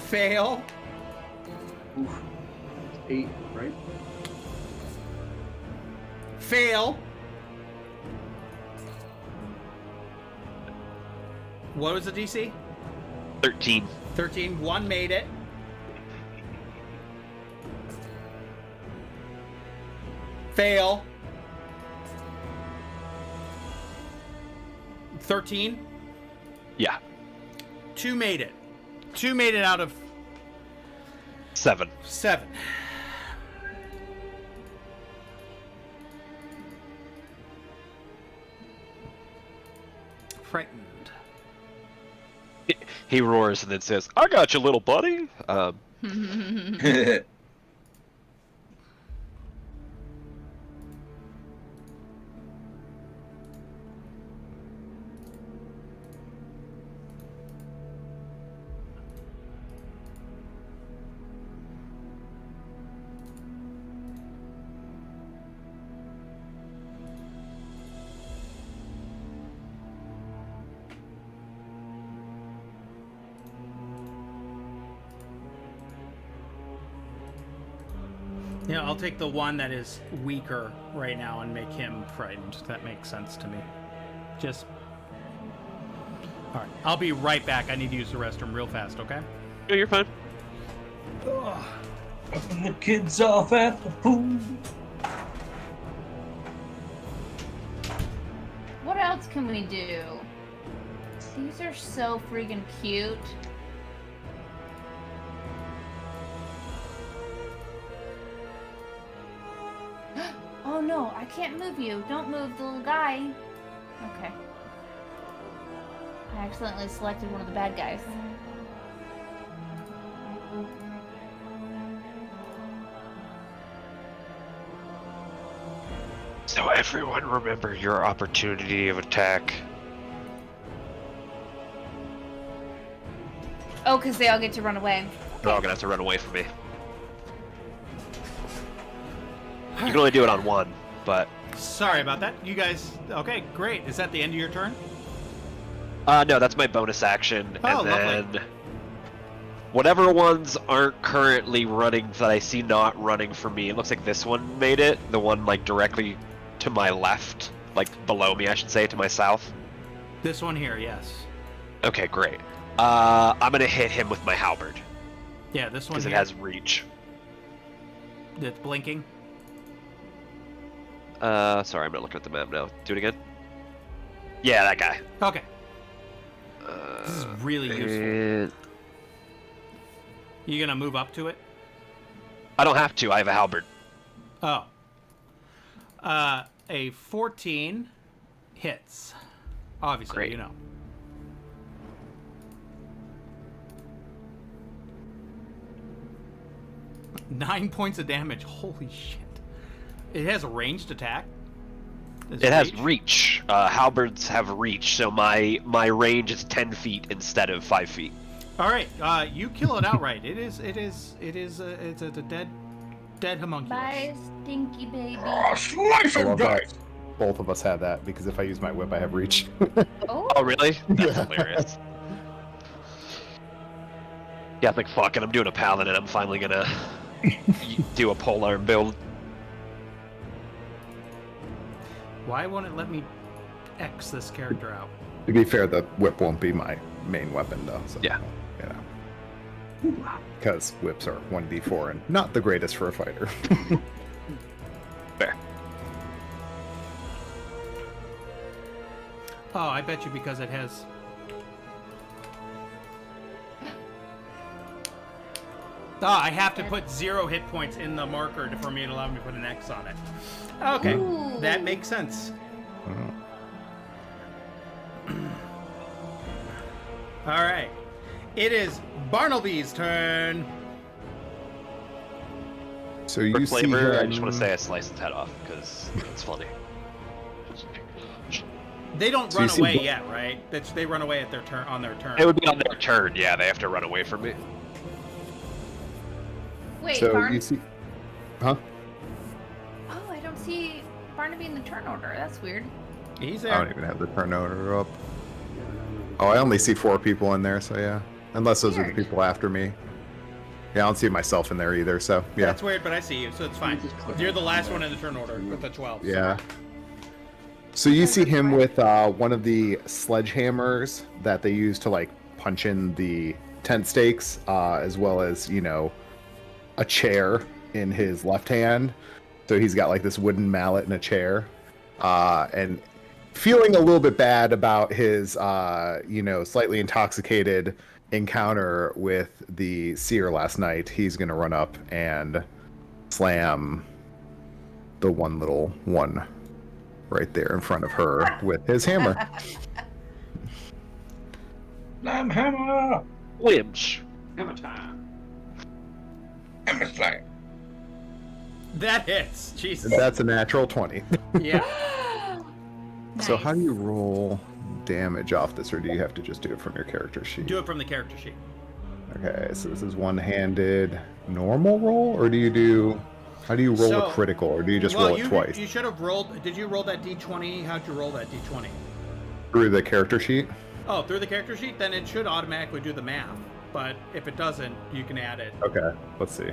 Fail. Oof. 8, right? Fail. What was the DC? 13. 13. 1 made it. Fail. 13. Yeah, 2 made it. 2 made it out of 7. 7. Frightened. He roars and then says, "I got you, little buddy." Yeah, I'll take the one that is weaker right now and make him frightened. That makes sense to me. Just... Alright, I'll be right back. I need to use the restroom real fast, okay? No, you're fine. Ugh. Dropping the kids off at the pool. What else can we do? These are so freaking cute. Oh no, I can't move you. Don't move, the little guy. Okay. I accidentally selected one of the bad guys. So everyone remember your opportunity of attack. Oh, because they all get to run away. They're all gonna have to run away from me. You can only do it on one, but... Sorry about that. You guys... Okay, great. Is that the end of your turn? No, that's my bonus action, Oh, and lovely. then... Whatever ones aren't currently running that I see not running for me, it looks like this one made it. The one, like, directly to my left. Like, below me, I should say, to my south. This one here, yes. Okay, great. I'm gonna hit him with my halberd, Yeah, this one because here. it has reach. It's blinking. Sorry, I'm not looking at the map now. Do it again. Yeah, that guy. Okay. This is really useful. And... You gonna move up to it? I don't have to, I have a halberd. Oh. A 14 hits. Obviously, Great. you know. Nine points of damage. Holy shit. It has a ranged attack. Does It has reach. Halberds have reach, so my range is 10 feet instead of 5 feet. All right, you kill it outright. It's a dead homunculus. Bye, stinky baby. Oh, slice I and love dice. that both of us have that, because if I use my whip, I have reach. Oh, Oh, really? That's Yeah. hilarious. Yeah, I think, fuck it, I'm doing a paladin, I'm finally gonna do a polearm build. Why won't it let me X this character out? To be fair, the whip won't be my main weapon, though. So, Yeah. you know. Because whips are 1d4 and not the greatest for a fighter. Fair. Oh, I bet you because it has... Oh, I have to put 0 hit points in the marker for me to allow me to put an X on it. Okay, Ooh. that makes sense. All right. It is Barnaby's turn. So you For see flavor, I him- just want to say I sliced his head off, because it's funny. They don't So you run see away bo- yet, right? They run away at their turn on their turn. It would be on their turn. Yeah, they have to run away from me. Wait, So Barn. you see, huh? Oh, I don't see Barnaby in the turn order. That's weird. He's I don't there. even have the turn order up. Oh, I only see 4 people in there, so yeah. Unless those are the Weird. people after me. Yeah, I don't see myself in there either, so yeah. That's weird, but I see you, so it's fine. Just click You're the on last that. one in the turn order with the 12. Yeah. So you see him with one of the sledgehammers that they use to like punch in the tent stakes, as well as, you know, a chair in his left hand. So he's got like this wooden mallet and a chair. And feeling a little bit bad about his, you know, slightly intoxicated encounter with the seer last night, he's going to run up and slam the one little one right there in front of her with his hammer. Slam hammer. Limbs. Hammer time. Hammer slam. That hits. Jesus. That's a natural 20. Yeah. So how do Nice. you roll damage off this, or do you have to just do it from your character sheet? Do it from the character sheet. Okay, so this is one-handed normal roll, or do you do... How do you roll So- a critical, or do you just well, roll it twice? You should have rolled. Did you roll that d20? How'd you roll that d20? Through the character sheet? Oh, through the character sheet? Then it should automatically do the math. But if it doesn't, you can add it. Okay, let's see.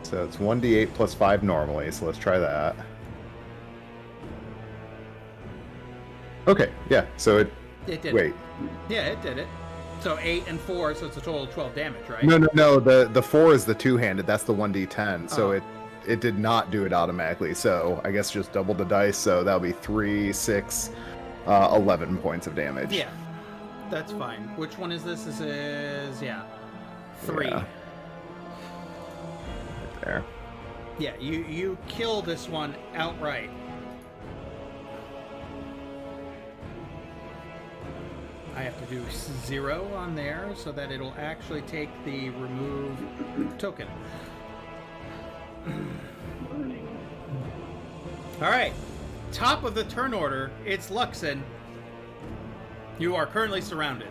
So it's 1d8 plus 5 normally, so let's try that. Okay, yeah, so it... It did. Wait. Yeah, it did it. So 8 and 4, so it's a total of 12 damage, right? No, the 4 is the two-handed, that's the 1d10, so Oh. it did not do it automatically, so I guess just double the dice, so that'll be 3, 6, 11 points of damage. Yeah, that's fine. Which one is this? This is, yeah, 3. Yeah. Right there. Yeah, you kill this one outright. I have to do 0 on there so that it'll actually take the remove token. All right, top of the turn order, it's Luxon. You are currently surrounded.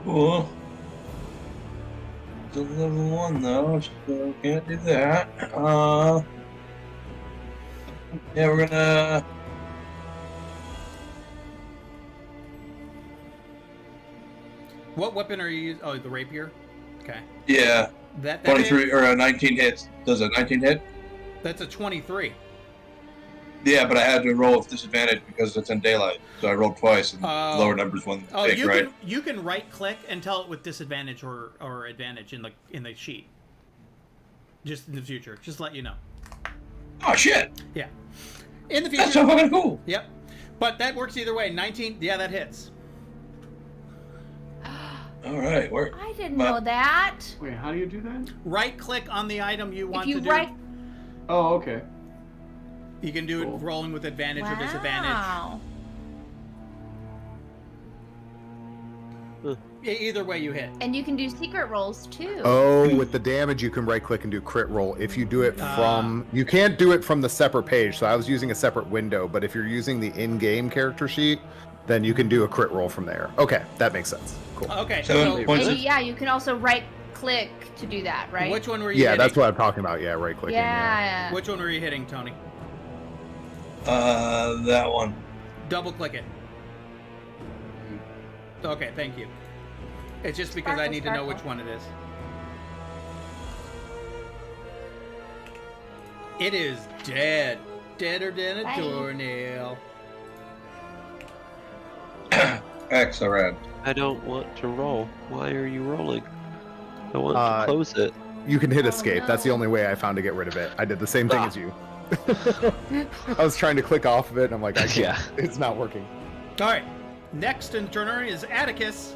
Cool. It's a level 1 though, so can't do that. Yeah, we're gonna. What weapon are you using? Oh, the rapier. Okay. Yeah, That 23 or 19 hits. Does a 19 hit? That's a 23. Yeah, but I had to roll with disadvantage because it's in daylight. So I rolled twice and Oh. lower numbers won the Oh, pick, right? you can right click and tell it with disadvantage or advantage in the sheet. Just in the future, just let you know. Oh shit! Yeah, in the That's so future. fucking cool. Yep, but that works either way. 19, yeah, that hits. All right, where? I didn't But- know that. Wait, how do you do that? Right click on the item you want If you to do. right, Oh, okay. You can do Cool. it rolling with advantage or disadvantage. wow. Either way, you hit. And you can do secret rolls too. Oh, with the damage, you can right-click and do crit roll. If you do it from... You can't do it from the separate page, so I was using a separate window, but if you're using the in-game character sheet, then you can do a crit roll from there. Okay, that makes sense. Cool. Okay, Seven so points. And yeah, you can also right click to do that, right? which one were you Yeah, hitting? that's what I'm talking about. Yeah, right-clicking. Yeah. Which one were you hitting, Tony? That one. Double click it. Okay, thank you. It's just because I Sparkle, need to know sparkle. which one it is. It is dead. Deader than a Bye. doornail. Excellent. I don't want to roll. Why are you rolling? I want Uh, to close it. You can hit Oh, escape. That's the no. only way I found to get rid of it. I did the same thing Ah. as you. I was trying to click off of it, and I'm like, I can't. Yeah. It's not working. All right. Next in turn is Atticus.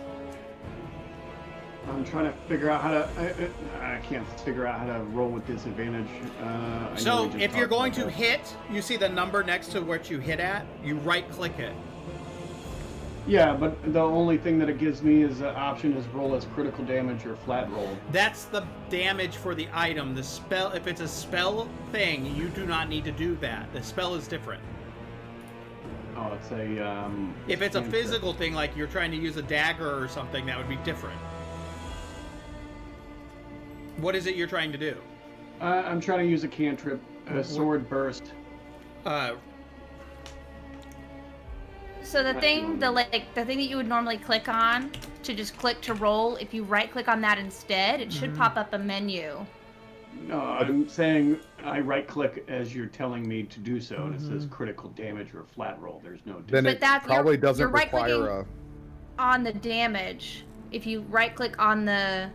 I'm trying to figure out how to. I can't figure out how to roll with disadvantage. I know So we just if you're talked going about to that. hit, you see the number next to what you hit at, you right click it. Yeah, but the only thing that it gives me is the option is roll as critical damage or flat roll. That's the damage for the item. The spell, if it's a spell thing, you do not need to do that. The spell is different. Oh, it's a. If it's a cantrip. physical thing, like you're trying to use a dagger or something, that would be different. What is it you're trying to do? I'm trying to use a cantrip, a sword burst. So the thing that you would normally click on to just click to roll, if you right click on that instead, it should pop up a menu. No, I'm saying I right click as you're telling me to do so, and it says critical damage or flat roll. There's no. Then But it that's- probably you're doesn't right-clicking require a. On the damage, if you right click on the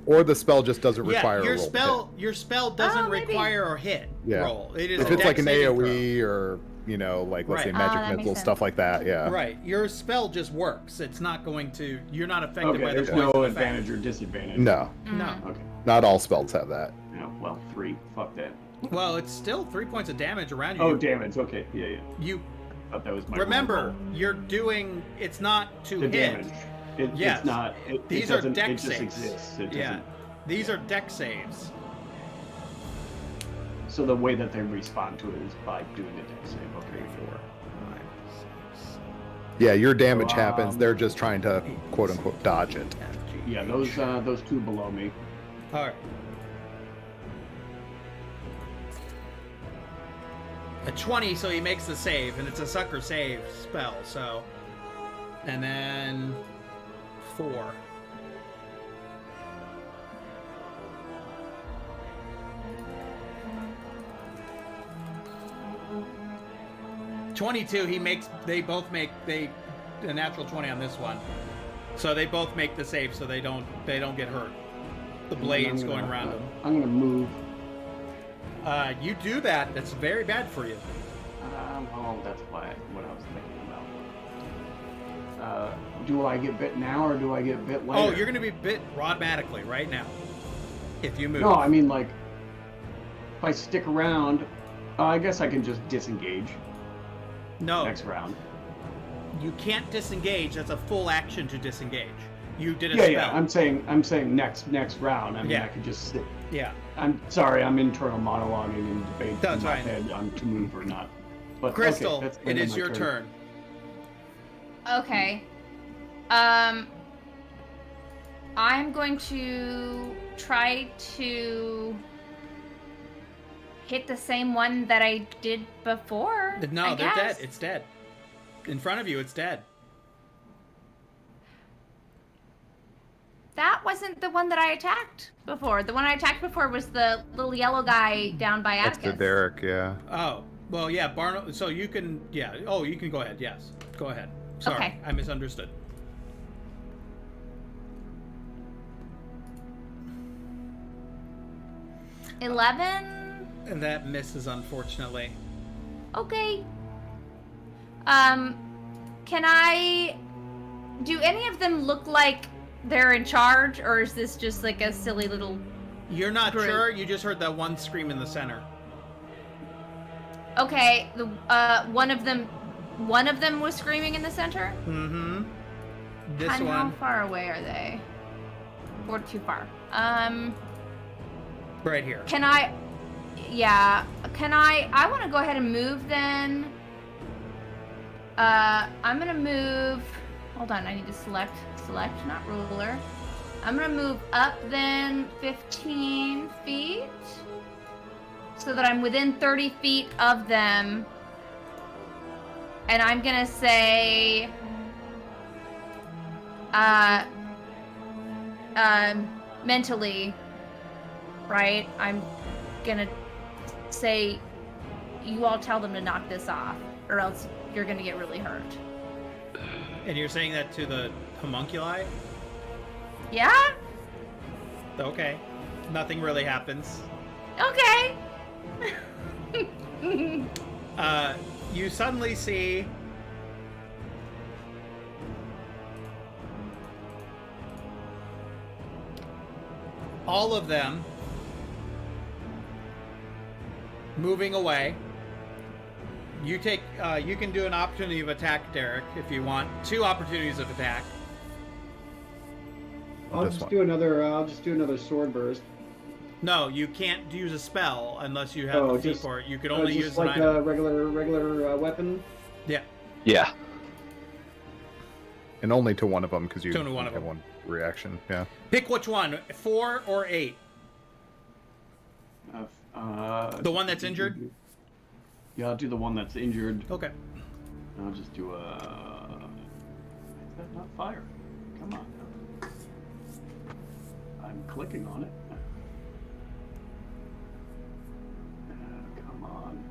Or the spell just doesn't require your a roll. spell doesn't maybe. require a hit Yeah. roll. It is If a it's like an dex saving AoE or, like, let's say Right. magic that makes missile, sense. stuff like that, yeah. throw. Right. Your spell just works. It's not going to. You're not affected Okay, by the there's poison no effect. advantage or disadvantage. No, No. Okay. not all spells have that. Yeah, well, 3. Fuck that. Well, it's still 3 points of damage around you. Oh, damage. Okay. Yeah. You Thought that was my. remember, roll. you're doing. It's not to The hit. damage. Yes. It's not. These it are doesn't- dex It just saves. exists. It Yeah. doesn't. These are dex saves. So the way that they respond to it is by doing the dex save. Okay. 4. Yeah, your damage happens. Um, They're just trying to quote unquote dodge it. Yeah, those 2 below me. All right. A 20, so he makes the save, and it's a sucker save spell, so. And then 4. $22, they both make a natural 20 on this one. So they both make the save, so they don't get hurt. The blades I'm going gonna- around them. I'm gonna move. You do that. That's very bad for you. Oh, that's what I was thinking about. Do I get bit now or do I get bit later? Oh, you're going to be bit automatically right now. If you move. No, I mean like, if I stick around, I guess I can just disengage No, next round. you can't disengage. That's a full action to disengage. You did a Yeah, spell. yeah. I'm saying next round. I mean, Yeah. I could just sit. Yeah. I'm sorry. I'm internal monologuing and debating That's in my fine. head on to move or not. But Crystal, okay, that's the it end of is my your turn. Okay. I'm going to try to hit the same one that I did before. No, I they're dead. guess. It's dead. In front of you, it's dead. That wasn't the one that I attacked before. The one I attacked before was the little yellow guy down by That's Atticus. the Derek, yeah. Oh, well, yeah, Barno. So you can, yeah. Oh, you can go ahead. Yes, go ahead. Sorry, Okay. I misunderstood. $11. And that misses, unfortunately. Okay. Can I... Do any of them look like they're in charge, or is this just like a silly little... You're not Great. sure. You just heard that one scream in the center. Okay, one of them was screaming in the center? Mm-hmm. This And how one, far away are they? Or too far. right here. Can I want to go ahead and move then. I'm gonna move, hold on, I need to select, not ruler. I'm gonna move up then 15 feet so that I'm within 30 feet of them. And I'm gonna say, mentally, right? I'm gonna say, you all tell them to knock this off, or else you're gonna get really hurt. And you're saying that to the homunculi? Yeah? Okay. Nothing really happens. Okay. You suddenly see all of them moving away. You take, you can do an opportunity of attack, Derek, if you want. 2 opportunities of attack. I'll This just one. do another sword burst. No, you can't use a spell unless you have Oh, the feat just- for it. You can only use just an like item. a regular weapon. Yeah. Yeah. And only to one of them because you To one of have them. one reaction. Yeah. Pick which one, 4 or 8. The one that's injured? Yeah, I'll do the one that's injured. Okay. I'll just do a. Is that not fire? Come on. I'm clicking on it. Come on.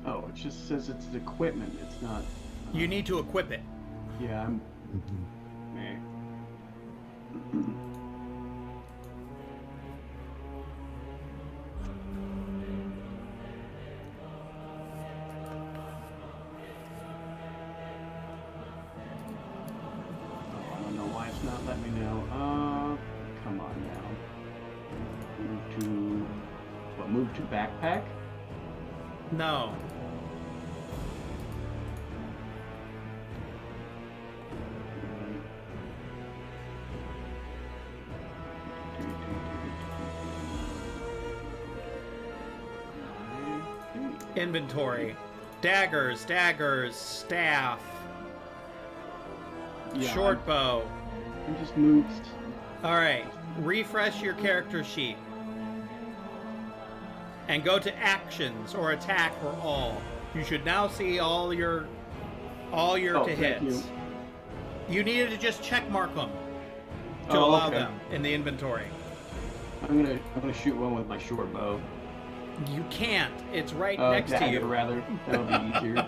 Oh, it just says it's equipment. It's not. You need to equip it. Yeah, I'm. Meh. I don't know why it's not letting me know. Come on now. Move to. What? Move to backpack? No. Inventory. Daggers, staff, Yeah, short bow. I'm just moved. All right, refresh your character sheet and go to actions or attack or all. You should now see all your Oh, to thank hits. You needed to just check mark them to Oh, allow okay. them in the inventory. I'm gonna shoot one with my short bow. You can't. It's right next to Dagger, you. rather. That'll be easier.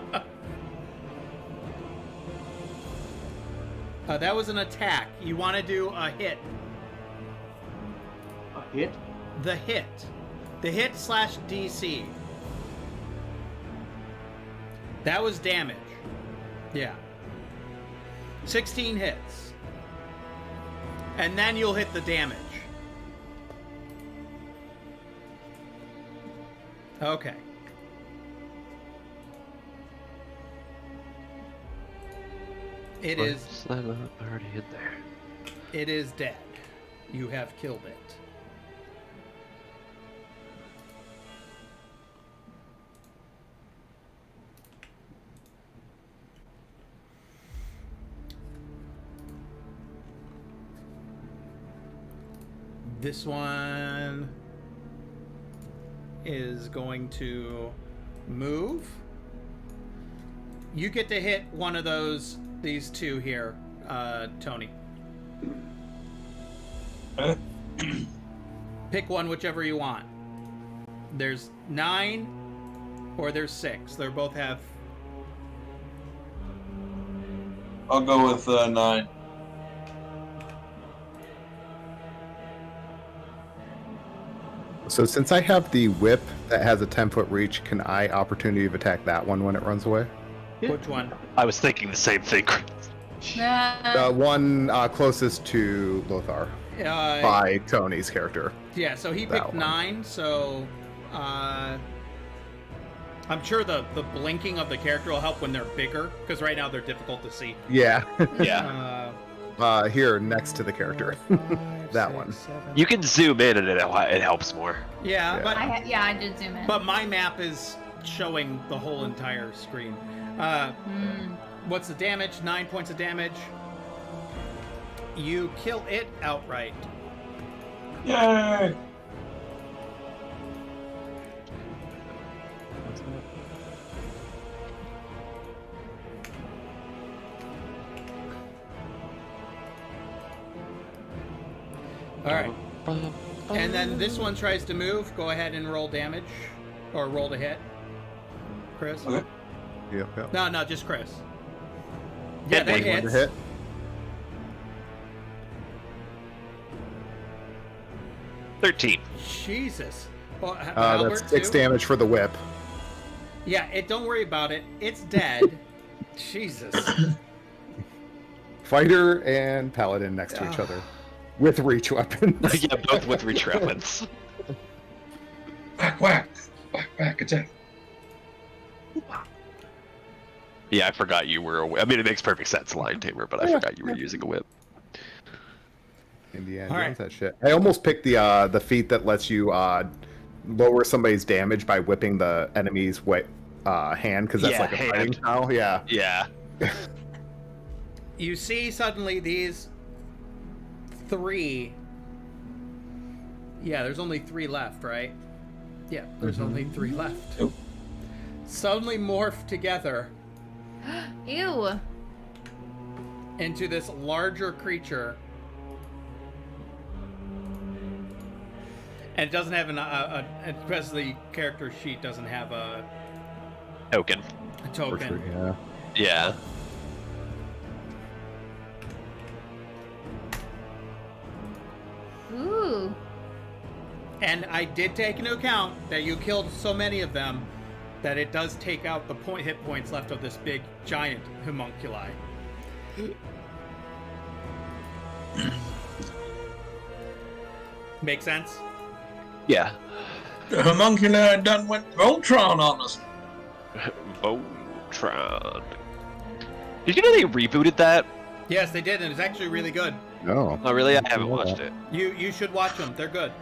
That was an attack. You want to do a hit. A hit? The hit. The hit / DC. That was damage. Yeah. 16 hits. And then you'll hit the damage. Okay. It is. What's that already in there? It is dead. You have killed it. This one is going to move. You get to hit one of these two here, Tony. Pick one, whichever you want. There's 9 or there's 6. They both have. I'll go with 9. So since I have the whip that has a 10-foot reach, can I opportunity of attack that one when it runs away? Which one? I was thinking the same thing. The one closest to Lothar by Tony's character. Yeah, so he That picked one. 9, so I'm sure the blinking of the character will help when they're bigger, because right now they're difficult to see. Yeah. Yeah. Here next to the character. That one. You can zoom in and it helps more. Yeah, Yeah. but I did zoom in. but my map is showing the whole entire screen. What's the damage? 9 points of damage. You kill it outright. Yay! All right. And then this one tries to move. Go ahead and roll damage, or roll to hit. Chris. Okay. Yep. No, just Chris. Yeah, that One to hits. hit. 13. Jesus. Well, Albert, That's 6 too? damage for the whip. Yeah, don't worry about it. It's dead. Jesus. Fighter and paladin next to each other with reach weapons. Yeah, both with reach weapons. Whack, whack. Whack, whack, attack. Yeah, I forgot you were. I mean, it makes perfect sense, Lion Tamer, but I forgot you were using a whip. Indiana All right. Jones, that shit. I almost picked the feat that lets you lower somebody's damage by whipping the enemy's hand, because that's Yeah, like a fighting hand. style. Yeah. Yeah. You see suddenly these 3. Yeah, there's only 3 left, right? Yeah, there's only 3 left. Nope. Suddenly morph together Ew. into this larger creature. And it doesn't have because the character sheet doesn't have a Token. token. Yeah. Yeah. Ooh. And I did take into account that you killed so many of them that it does take out the hit points left of this big giant homunculi. Make sense? Yeah. The homunculi done went Voltron on us. Voltron. Did you know they rebooted that? Yes, they did, and it's actually really good. No. Oh, really? I haven't watched it. You should watch them. They're good.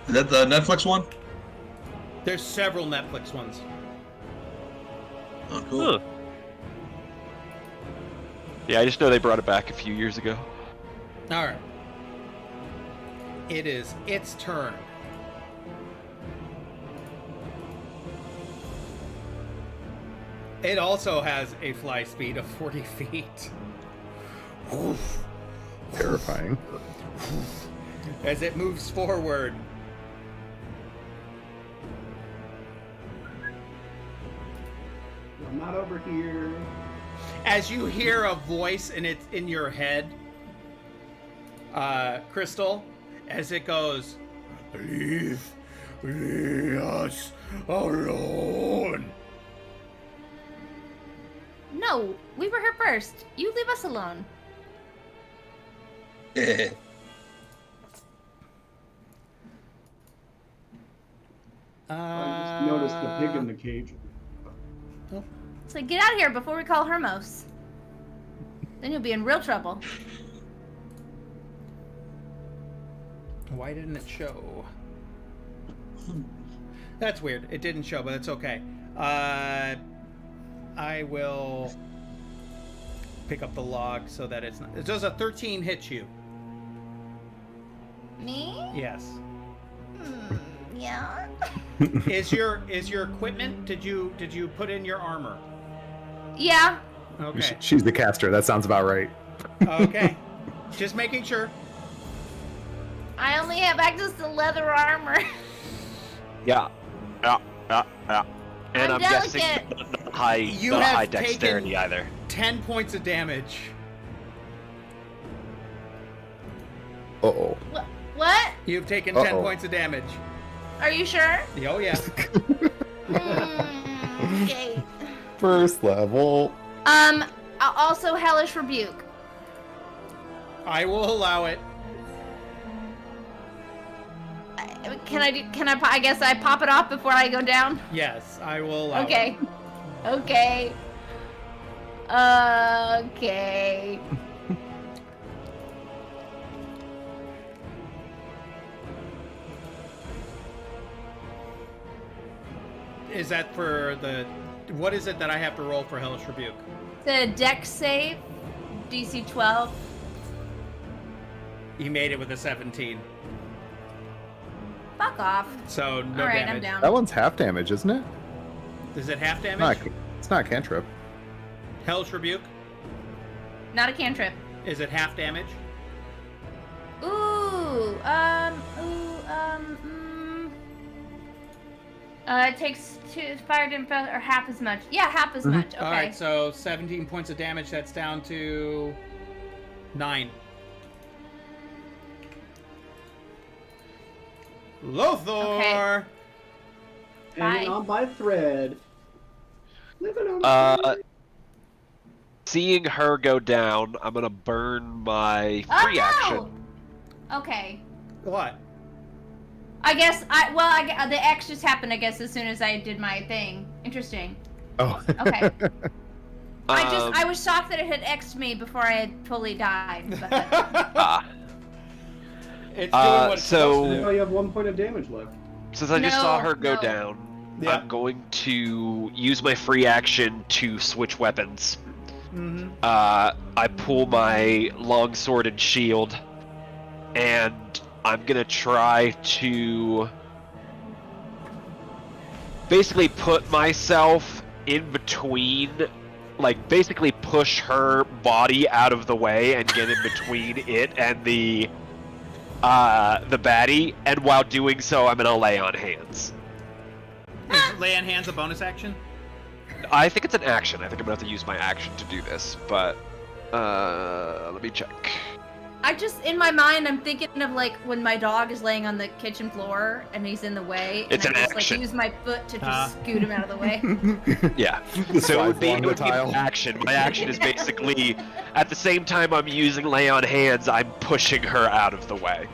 Is that the Netflix one? There's several Netflix ones. Oh, cool. Huh. Yeah, I just know they brought it back a few years ago. All right. It is its turn. It also has a fly speed of 40 feet. Terrifying. As it moves forward. I'm not over here. As you hear a voice and it's in your head, Crystal, as it goes, leave us alone. No, we were here first. You leave us alone. Yeah. I just noticed the pig in the cage. So get out of here before we call Hermos. Then you'll be in real trouble. Why didn't it show? That's weird. It didn't show, but it's okay. I will pick up the log so that it's not. It does a 13 hit you. Me? Yes. Yeah. Is your equipment? Did you put in your armor? Yeah. Okay. She's the caster. That sounds about right. Okay. Just making sure. I only have access to leather armor. Yeah. And I'm I'm guessing delicate. not high, You not have high dexterity taken- either. 10 points of damage. Uh-oh. What? You've taken 10 Uh-oh. points of damage. Are you sure? Oh yeah. Okay. First level. Also hellish rebuke. I will allow it. I guess I pop it off before I go down? Yes, I will allow it. Okay. Okay. Okay. Is that for the... What is it that I have to roll for Hellish Rebuke? The dex save, DC 12. You made it with a 17. Fuck off. So no All right, damage. I'm down. That one's half damage, isn't it? Is it half Not, damage? it's not cantrip. Hellish Rebuke? Not a cantrip. Is it half damage? It takes 2 fire damage or half as much. Yeah, half as much. Okay. Alright, so 17 points of damage. That's down to 9. Lothar! Okay. Hanging Bye. on by a thread. Living on a thread. Seeing her go down, I'm gonna burn my free action. Okay. What? I guess the X just happened. I guess as soon as I did my thing. Interesting. Oh. Okay. I Um, was shocked that it had X'd me before I had fully died. But It's doing what it's so- supposed to Oh, do. you have 1 point of damage left. Since I just saw No, her go no. down, Yeah. I'm going to use my free action to switch weapons. Mm-hmm. I pull my longsword and shield, and I'm gonna try to basically put myself in between, like basically push her body out of the way and get in between it and the baddie, and while doing so, I'm gonna lay on hands. Is lay on hands a bonus action? I think it's an action. I think I'm gonna have to use my action to do this, but let me check. I just, in my mind, I'm thinking of like when my dog is laying on the kitchen floor and he's in the way, and It's I an just action. like use my foot to just scoot him out of the way. Yeah. This So it would flies be, along the tile. an action. My action is basically, at the same time I'm using lay on hands, I'm pushing her out of the way.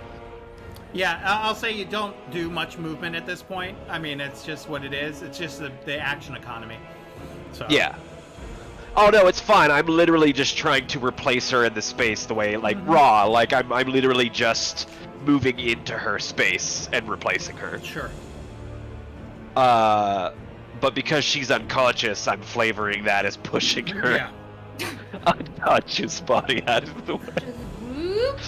Yeah, I'll say you don't do much movement at this point. I mean, it's just what it is. It's just the action economy. So Yeah. Oh no, it's fine. I'm literally just trying to replace her in the space the way, like, raw. Like, I'm literally just moving into her space and replacing her. Sure. But because she's unconscious, I'm flavoring that as pushing her Yeah. unconscious body out of the way. Just whoop.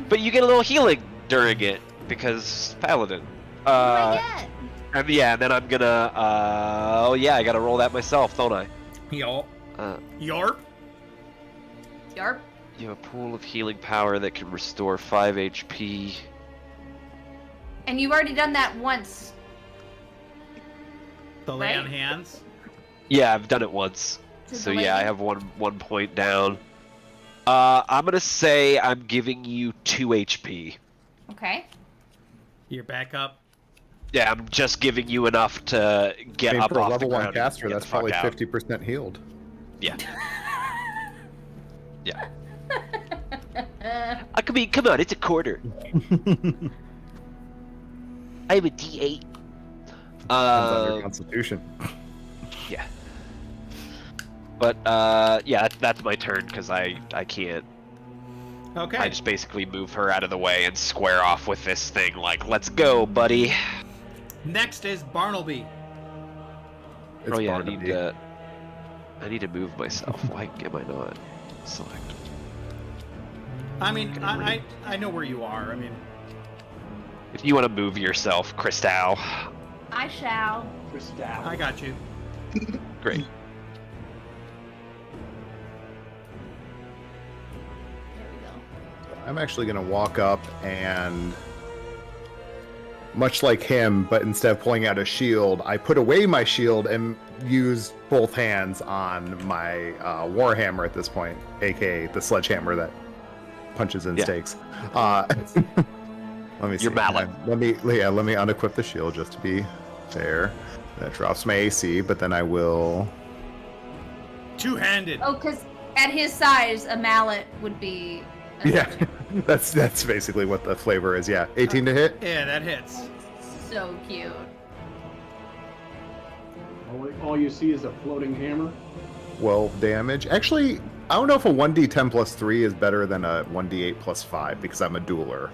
But you get a little healing during it because paladin. What do I get? And yeah, and then I'm gonna. Oh yeah, I gotta roll that myself, don't I? Yo. Uh, Yarp. Yarp. you have a pool of healing power that can restore 5 HP. And you've already done that once. The lay on Right? hands. Yeah, I've done it once. To So the yeah, I lady? have one point down. I'm gonna say I'm giving you 2 HP. Okay. You're back up. Yeah, I'm just giving you enough to get I mean, up for a off level the 1 ground. caster, and get that's the fuck probably out. 50% healed. Yeah. Yeah. I mean, come on, it's a quarter. I have a D8. Depends on your Uh, constitution. yeah. But yeah, that's my turn because I can't. Okay. I just basically move her out of the way and square off with this thing. Like, let's go, buddy. Next is Bartleby. It's Oh yeah, Barnaby. I need to move myself. Why am I not select? I mean, I know where you are. I mean, If you want to move yourself, Cristal. I shall. Crystal. I got you. Great. There we go. I'm actually going to walk up and, much like him, but instead of pulling out a shield, I put away my shield and use both hands on my warhammer at this point, aka the sledgehammer that punches in Yeah. stakes. Let me see. Your mallet. Let me unequip the shield just to be fair. That drops my AC, but then I will. Two-handed. Oh, because at his size, a mallet would be. Yeah, that's basically what the flavor is. Yeah, 18 to hit. Yeah, that hits. So cute. All you see is a floating hammer. 12 damage. Actually, I don't know if a 1d10 plus 3 is better than a 1d8 plus 5 because I'm a dueler.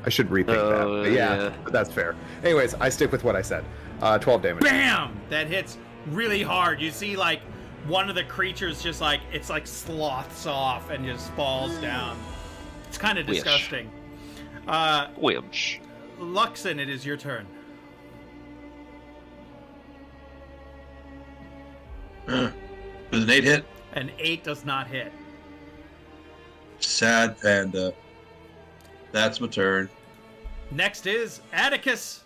I should rethink that. But yeah, but that's fair. Anyways, I stick with what I said. 12 damage. Bam! That hits really hard. You see, like, one of the creatures just like, it's like sloths off and just falls down. It's kind of Wish. disgusting. Winch. Luxon, it is your turn. Does an 8 hit? An 8 does not hit. Sad panda. That's my turn. Next is Atticus.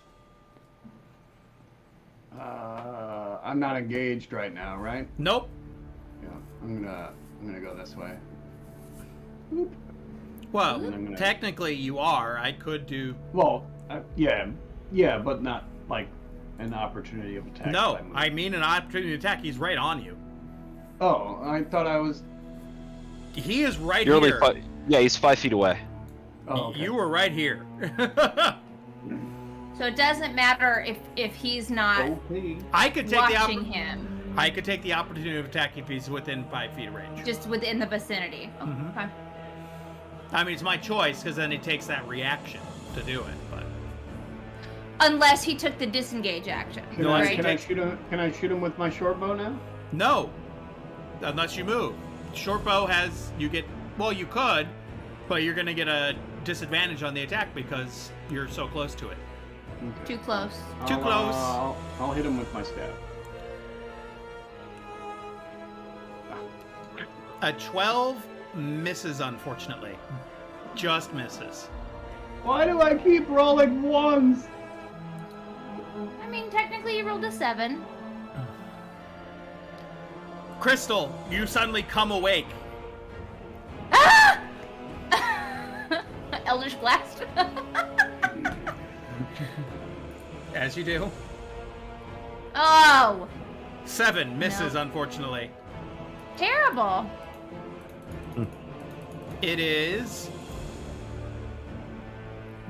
I'm not engaged right now, right? Nope. Yeah. I'm gonna go this way. Well, I'm gonna- technically you are. I could do. Well, yeah, but not like an opportunity of attack. No, if move. I mean an opportunity to attack. He's right on you. Oh, I thought I was. He is right You're only here. yeah, he's 5 feet away. Oh, okay. You were right here. So it doesn't matter if he's not Okay. I could take watching him, I could take the opportunity of attack if he's within 5 feet of range. just within the vicinity. Oh, Mhm. okay. I mean, it's my choice because then it takes that reaction to do it. But Unless he took the disengage action. Can, No, I, right? can I shoot him? Can I shoot him with my short bow now? No, unless you move. Short bow has you get. Well, you could, but you're gonna get a disadvantage on the attack because you're so close to it. Okay. Too close. Too close. I'll hit him with my staff. A 12 misses, unfortunately. Just misses. Why do I keep rolling ones? I mean, technically you rolled a 7. Crystal, you suddenly come awake. Ah! Eldritch Blast. As you do. Oh! 7 misses, No. unfortunately. Terrible. It is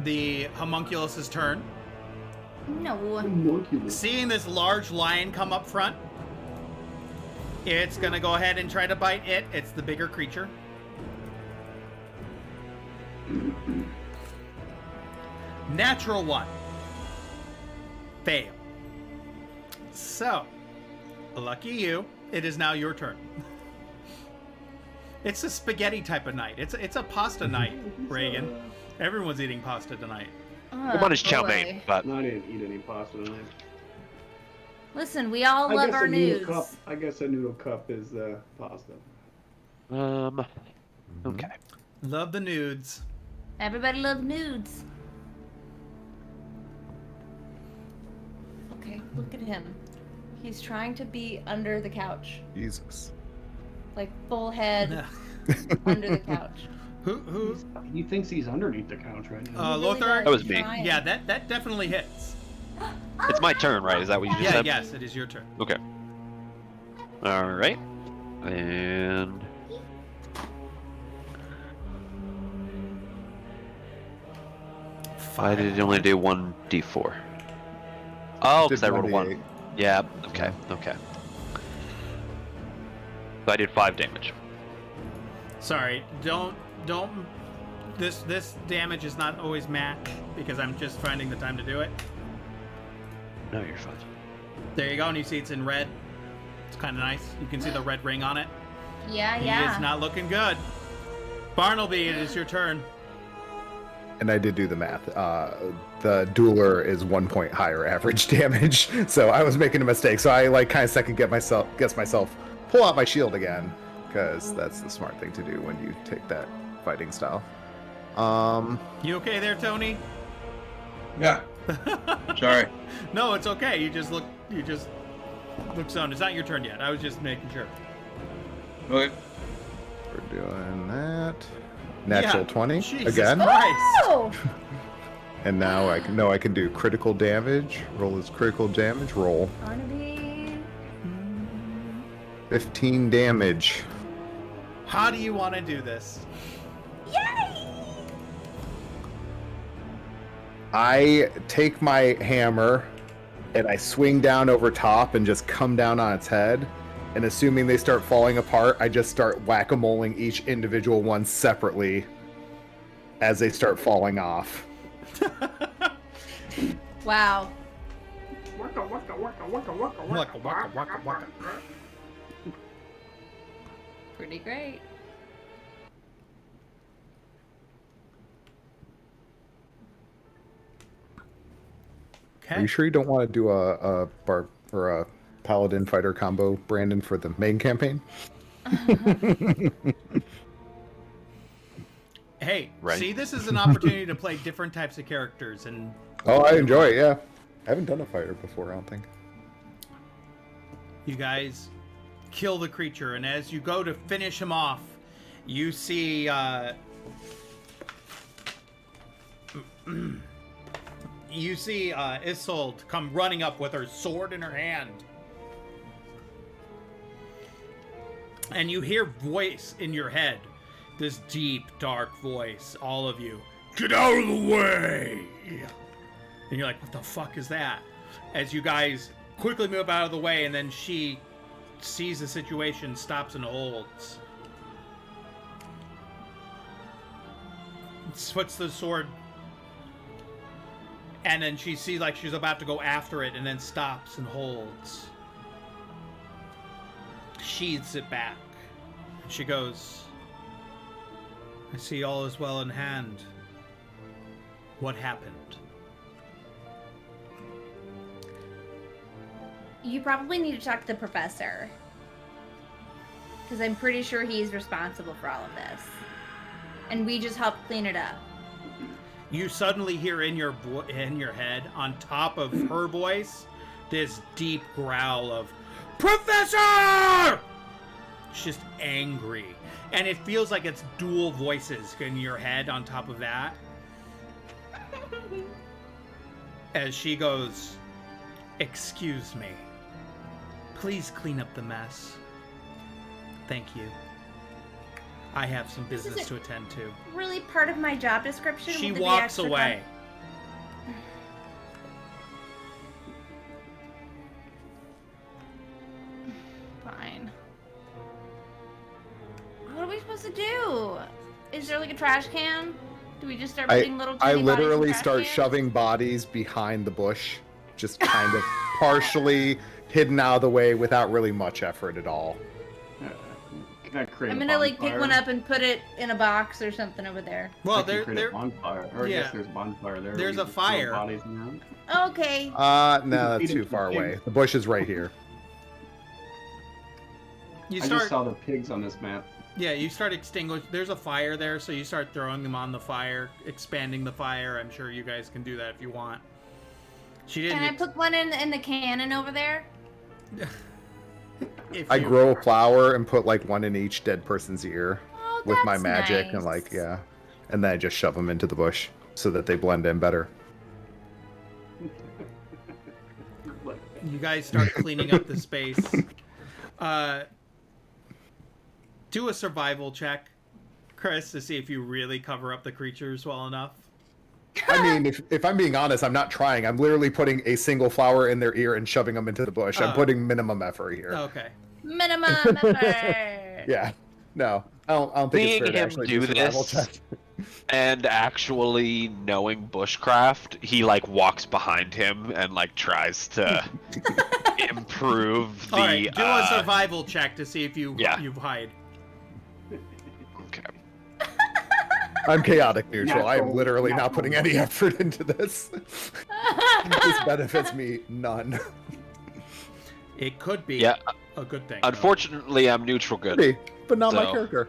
the homunculus's turn. No. Seeing this large lion come up front, it's gonna go ahead and try to bite it. It's the bigger creature. Natural 1. Fail. So, lucky you. It is now your turn. It's a spaghetti type of night. It's a pasta night, Reagan. Everyone's eating pasta tonight. I'm on his chow boy. mein, but I didn't eat any pasta tonight. Listen, we all I love guess our a noodle nudes. cup. I guess a noodle cup is pasta. okay. Love the nudes. Everybody loves nudes. Okay, look at him. He's trying to be under the couch. Jesus. Like full head under the couch. Who? He thinks he's underneath the couch right now. He really Lothar? does. That was He's me. trying. Yeah, that definitely hits. It's my turn, right? Is that what you just Yeah, said? yes, it is your turn. Okay. All right. And why did it only do 1d4? Oh, because I rolled a 1. 1d8. Yeah. Okay. Okay. So I did 5 damage. Sorry, don't. This damage is not always matched because I'm just finding the time to do it. No, you're fine. There you go, and you see it's in red. It's kind of nice. You can see the red ring on it. Yeah, He yeah. is not looking good. Barnaby, it is your turn. And I did do the math. The dueler is 1 point higher average damage, so I was making a mistake. So I like kind of second guess myself, pull out my shield again, because that's the smart thing to do when you take that fighting style. You okay there, Tony? Yeah. Sorry. No, it's okay. You just look zoned. It's not your turn yet. I was just making sure. Okay. We're doing that. Natural Yeah. 20 Jesus again, Christ. Oh! and now I can do critical damage. Roll is critical damage. Roll Barnaby. 15 damage. How do you want to do this? Yay! I take my hammer and I swing down over top and just come down on its head. And assuming they start falling apart, I just start whack-a-moling each individual one separately as they start falling off. Wow. Waka, waka, waka, waka, waka, Waka, waka, waka, waka. Pretty great. Are Okay. you sure you don't want to do a bar or a paladin fighter combo, Brandon, for the main campaign? Hey, Right. see, this is an opportunity to play different types of characters, and Oh, I enjoy it. Yeah, I haven't done a fighter before. I don't think. you guys kill the creature. And as you go to finish him off, you see Isolde come running up with her sword in her hand. And you hear voice in your head. This deep, dark voice, all of you. Get out of the way! And you're like, what the fuck is that? As you guys quickly move out of the way, and then she sees the situation, stops and holds. Puts the sword And then she sees like she's about to go after it and then stops and holds. Sheathes it back. She goes, I see all is well in hand. What happened? You probably need to talk to the professor. Because I'm pretty sure he's responsible for all of this. And we just helped clean it up. You suddenly hear in your head, on top of her voice, this deep growl of, Professor! It's just angry. And it feels like it's dual voices in your head on top of that. As she goes, excuse me. Please clean up the mess. Thank you. I have some business to attend to. Really part of my job description? She Will there be walks extra away. Fine. What are we supposed to do? Is there like a trash can? Do we just start putting little I tiny bodies in literally trash start cans? shoving bodies behind the bush, just kind of partially hidden out of the way without really much effort at all. Can I create I'm a gonna like pick bonfire? one up and put it in a box or something over there. Well, I can there, create a bonfire. Or I yeah. guess there's a bonfire there. There's We a just throw fire. Bodies in Okay. No, that's Feed too it to far the away. pigs. The bush is right here. you I start. just saw the pigs on this map. Yeah, you start extinguish. There's a fire there, so you start throwing them on the fire, expanding the fire. I'm sure you guys can do that if you want. She didn't. Can I put one in the cannon over there? if I you- grow a flower and put like one in each dead person's ear Oh, with my that's magic nice. and like yeah, and then I just shove them into the bush so that they blend in better. You guys start cleaning up the space. Do a survival check, Chris, to see if you really cover up the creatures well enough. I mean, if I'm being honest, I'm not trying. I'm literally putting a single flower in their ear and shoving them into the bush. I'm Oh. putting minimum effort here. Okay. Minimum effort. Yeah. No, I don't think Seeing it's fair to him actually do survival this, check. and actually knowing bushcraft, he like walks behind him and like tries to improve the. All right. Do a survival check to see if you yeah. you hide. Okay. I'm chaotic neutral. I'm Natural- literally not natural putting any effort into this. This benefits me none. It could be Yeah. a good thing. though. Unfortunately, I'm neutral good. Me, but not my So- character.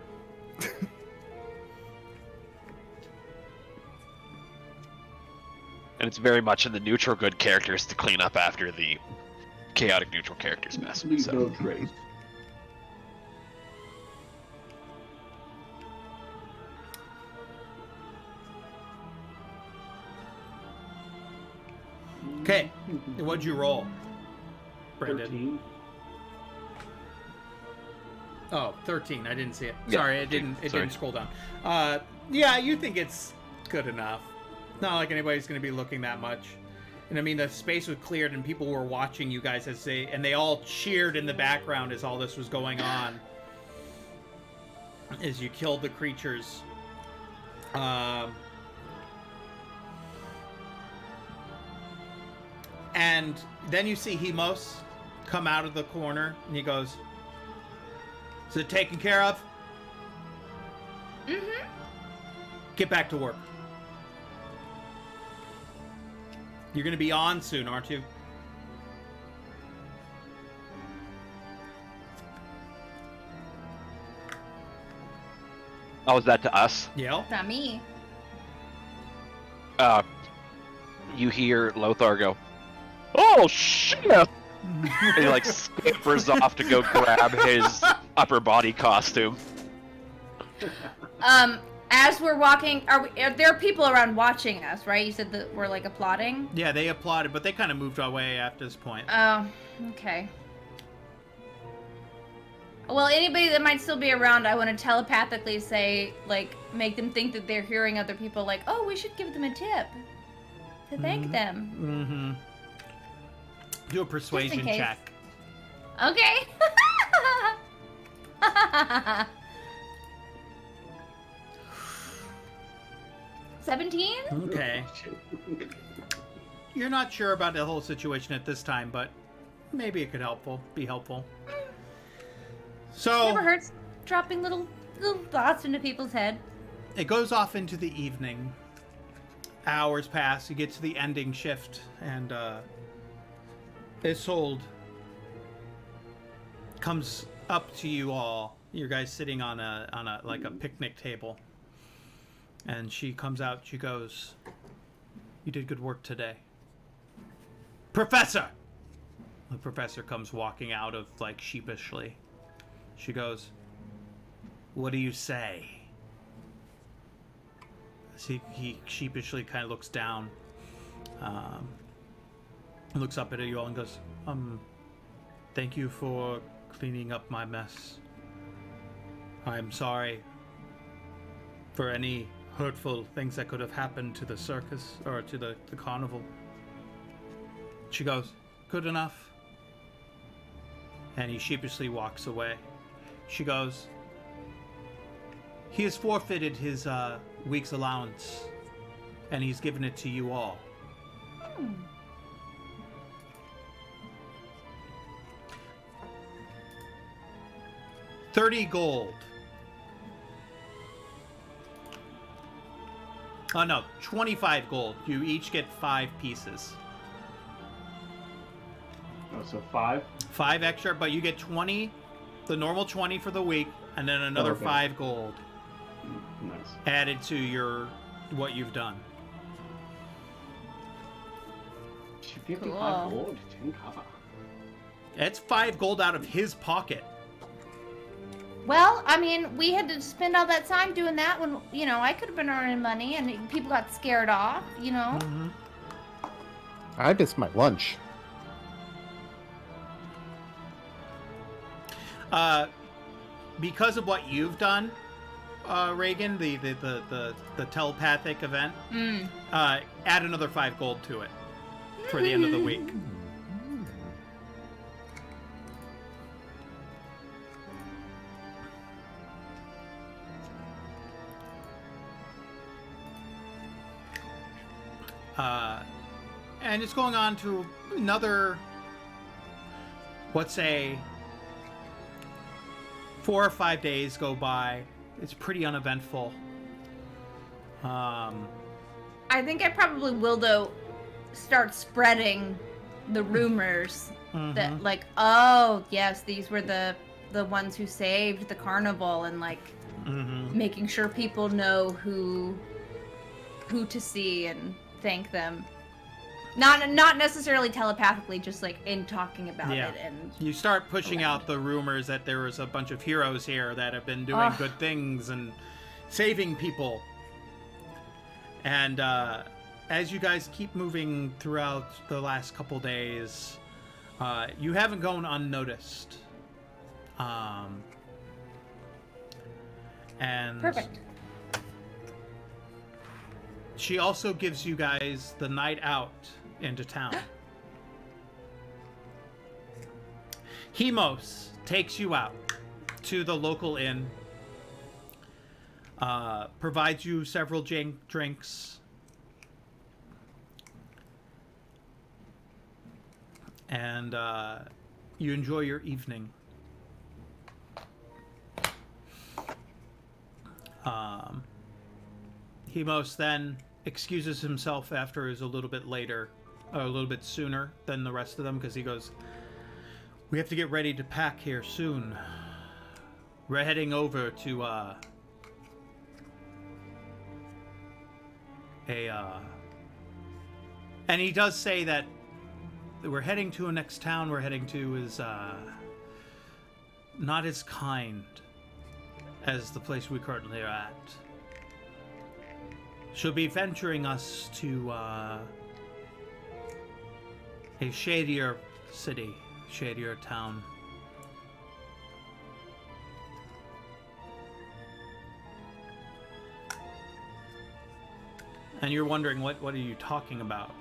And it's very much in the neutral good characters to clean up after the chaotic neutral characters mess. Leave So. no trace. Okay. What'd you roll, Brendan? 13. Oh, 13. I didn't see it. Yeah, Sorry, it didn't. It sorry. didn't scroll down. Yeah, you think it's good enough. Not like anybody's going to be looking that much. And I mean, the space was cleared, and people were watching you guys and they all cheered in the background as all this was going on. As you killed the creatures. And then you see Hemos come out of the corner, and he goes, "Is it taken care of? Mm-hmm. Get back to work. You're going to be on soon, aren't you?" Oh, is that to us? Yeah. Not me. You hear Lothar go, "Oh shit!" And he like scampers off to go grab his upper body costume. As we're walking, are there people around watching us, right? You said that we're like applauding. Yeah, they applauded, but they kind of moved away after this point. Oh, okay. Well, anybody that might still be around, I want to telepathically say, like, make them think that they're hearing other people, like, oh, we should give them a tip to thank them. Mm-hmm. Do a persuasion case. check. Okay. 17? Okay. you're not sure about the whole situation at this time, but maybe it could be helpful. So Never hurts dropping little thoughts into people's head. it goes off into the evening. Hours pass. You get to the ending shift, and Isolde comes up to you all. You guys sitting on a like a picnic table, and she comes out. She goes, "You did good work today, Professor." The professor comes walking out of like sheepishly. She goes, "What do you say?" He sheepishly kind of looks down, looks up at you all and goes, thank you for cleaning up my mess. I'm sorry for any hurtful things that could have happened to the circus or to the carnival. She goes, good enough. And he sheepishly walks away. She goes, he has forfeited his week's allowance, and he's given it to you all. 30 gold. Oh no, 25 gold. You each get 5 pieces. Oh, so 5? 5 extra, but you get 20, the normal 20 for the week, and then another 5 gold. Nice. Added to your what you've done. 55 gold, 10 copper. It's 5 gold out of his pocket. Well, I mean, we had to spend all that time doing that when, you know, I could have been earning money and people got scared off, you know? Mm-hmm. I missed my lunch. Because of what you've done, Reagan, the telepathic event, add another 5 gold to it for the end of the week. And it's going on to another, let's say, 4 or 5 days go by. It's pretty uneventful. I think I probably will, though, start spreading the rumors that, like, oh, yes, these were the ones who saved the carnival, and, like, making sure people know who to see and thank them. Not necessarily telepathically, just like in talking about it. And you start pushing out the rumors that there was a bunch of heroes here that have been doing good things and saving people. And as you guys keep moving throughout the last couple days, you haven't gone unnoticed. And perfect. She also gives you guys the night out into town. Hemos takes you out to the local inn, provides you several drinks, and you enjoy your evening. Hemos then excuses himself after is a little bit later, or a little bit sooner than the rest of them, because he goes, we have to get ready to pack here soon. We're heading over to and he does say that we're heading to a next town we're heading to is not as kind as the place we currently are at. She'll be venturing us to a shadier city, shadier town. And you're wondering, what are you talking about?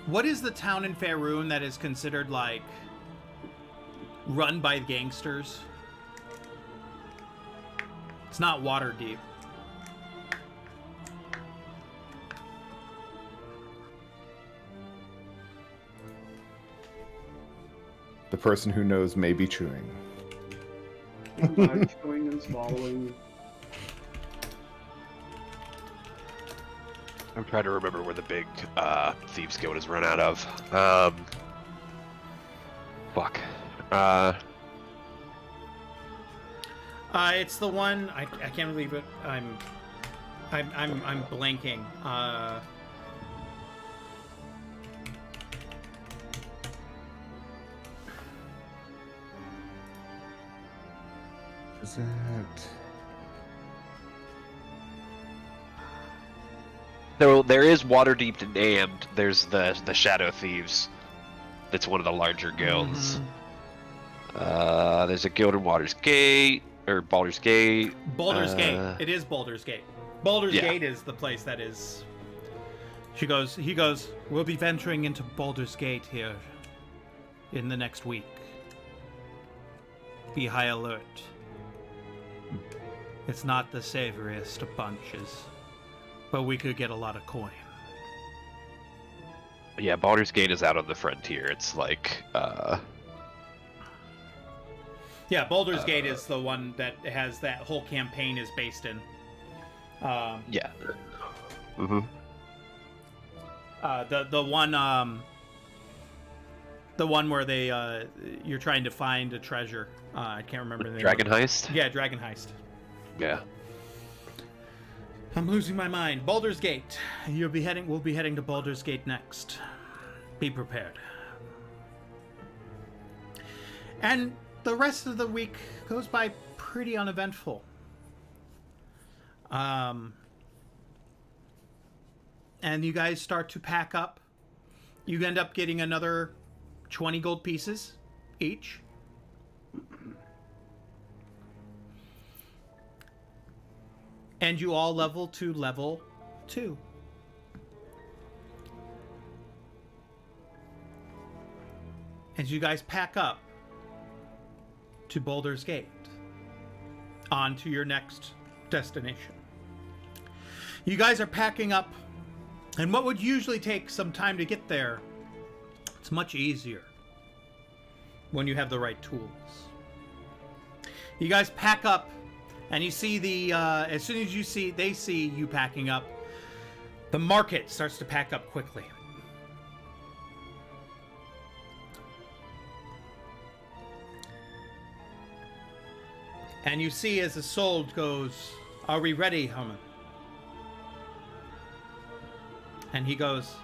What is the town in Faerun that is considered, like, run by gangsters? It's not Waterdeep. The person who knows may be chewing. I'm chewing and swallowing. I'm trying to remember where the big thieves guild is run out of. Fuck. It's the one I can't believe it. I'm blanking. Is it? There is Waterdeep and Damned. There's the Shadow Thieves. That's one of the larger guilds. There's a guild in Baldur's Gate. Baldur's Gate. It is Baldur's Gate. Baldur's Gate is the place that is. He goes, we'll be venturing into Baldur's Gate here in the next week. Be high alert. It's not the savoriest of bunches, but we could get a lot of coin. Yeah, Baldur's Gate is out on the frontier. It's like, Yeah, Baldur's Gate is the one that has that whole campaign is based in. yeah. The one where they you're trying to find a treasure. I can't remember the name. Dragon Heist? Yeah, Dragon Heist. Yeah. I'm losing my mind. Baldur's Gate. We'll be heading to Baldur's Gate next. Be prepared. And the rest of the week goes by pretty uneventful. And you guys start to pack up. You end up getting another 20 gold pieces each. And you all level to level 2. As you guys pack up to Baldur's Gate, on to your next destination. You guys are packing up, and what would usually take some time to get there, it's much easier when you have the right tools. You guys pack up, and you see as soon as they see you packing up, the market starts to pack up quickly. And you see as the sold goes, "Are we ready, Herman?" And he goes,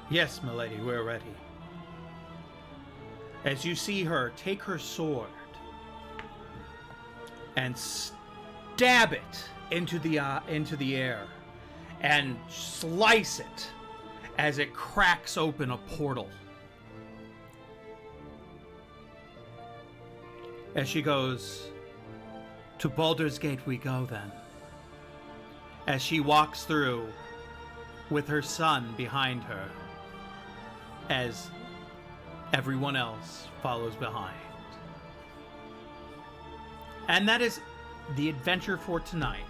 "Yes, milady, we're ready." As you see her take her sword and stab it into the air and slice it as it cracks open a portal. As she goes, "To Baldur's Gate we go then." As she walks through with her son behind her, as everyone else follows behind. And that is the adventure for tonight,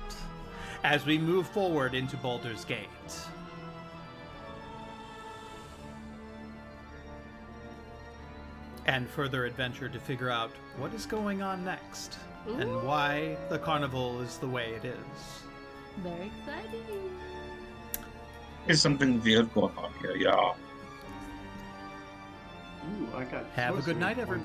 as we move forward into Baldur's Gate. And further adventure to figure out what is going on next, and why the carnival is the way it is. Very exciting. There's something weird going on here, yeah. Ooh, I got Have a good grocery night, for everybody.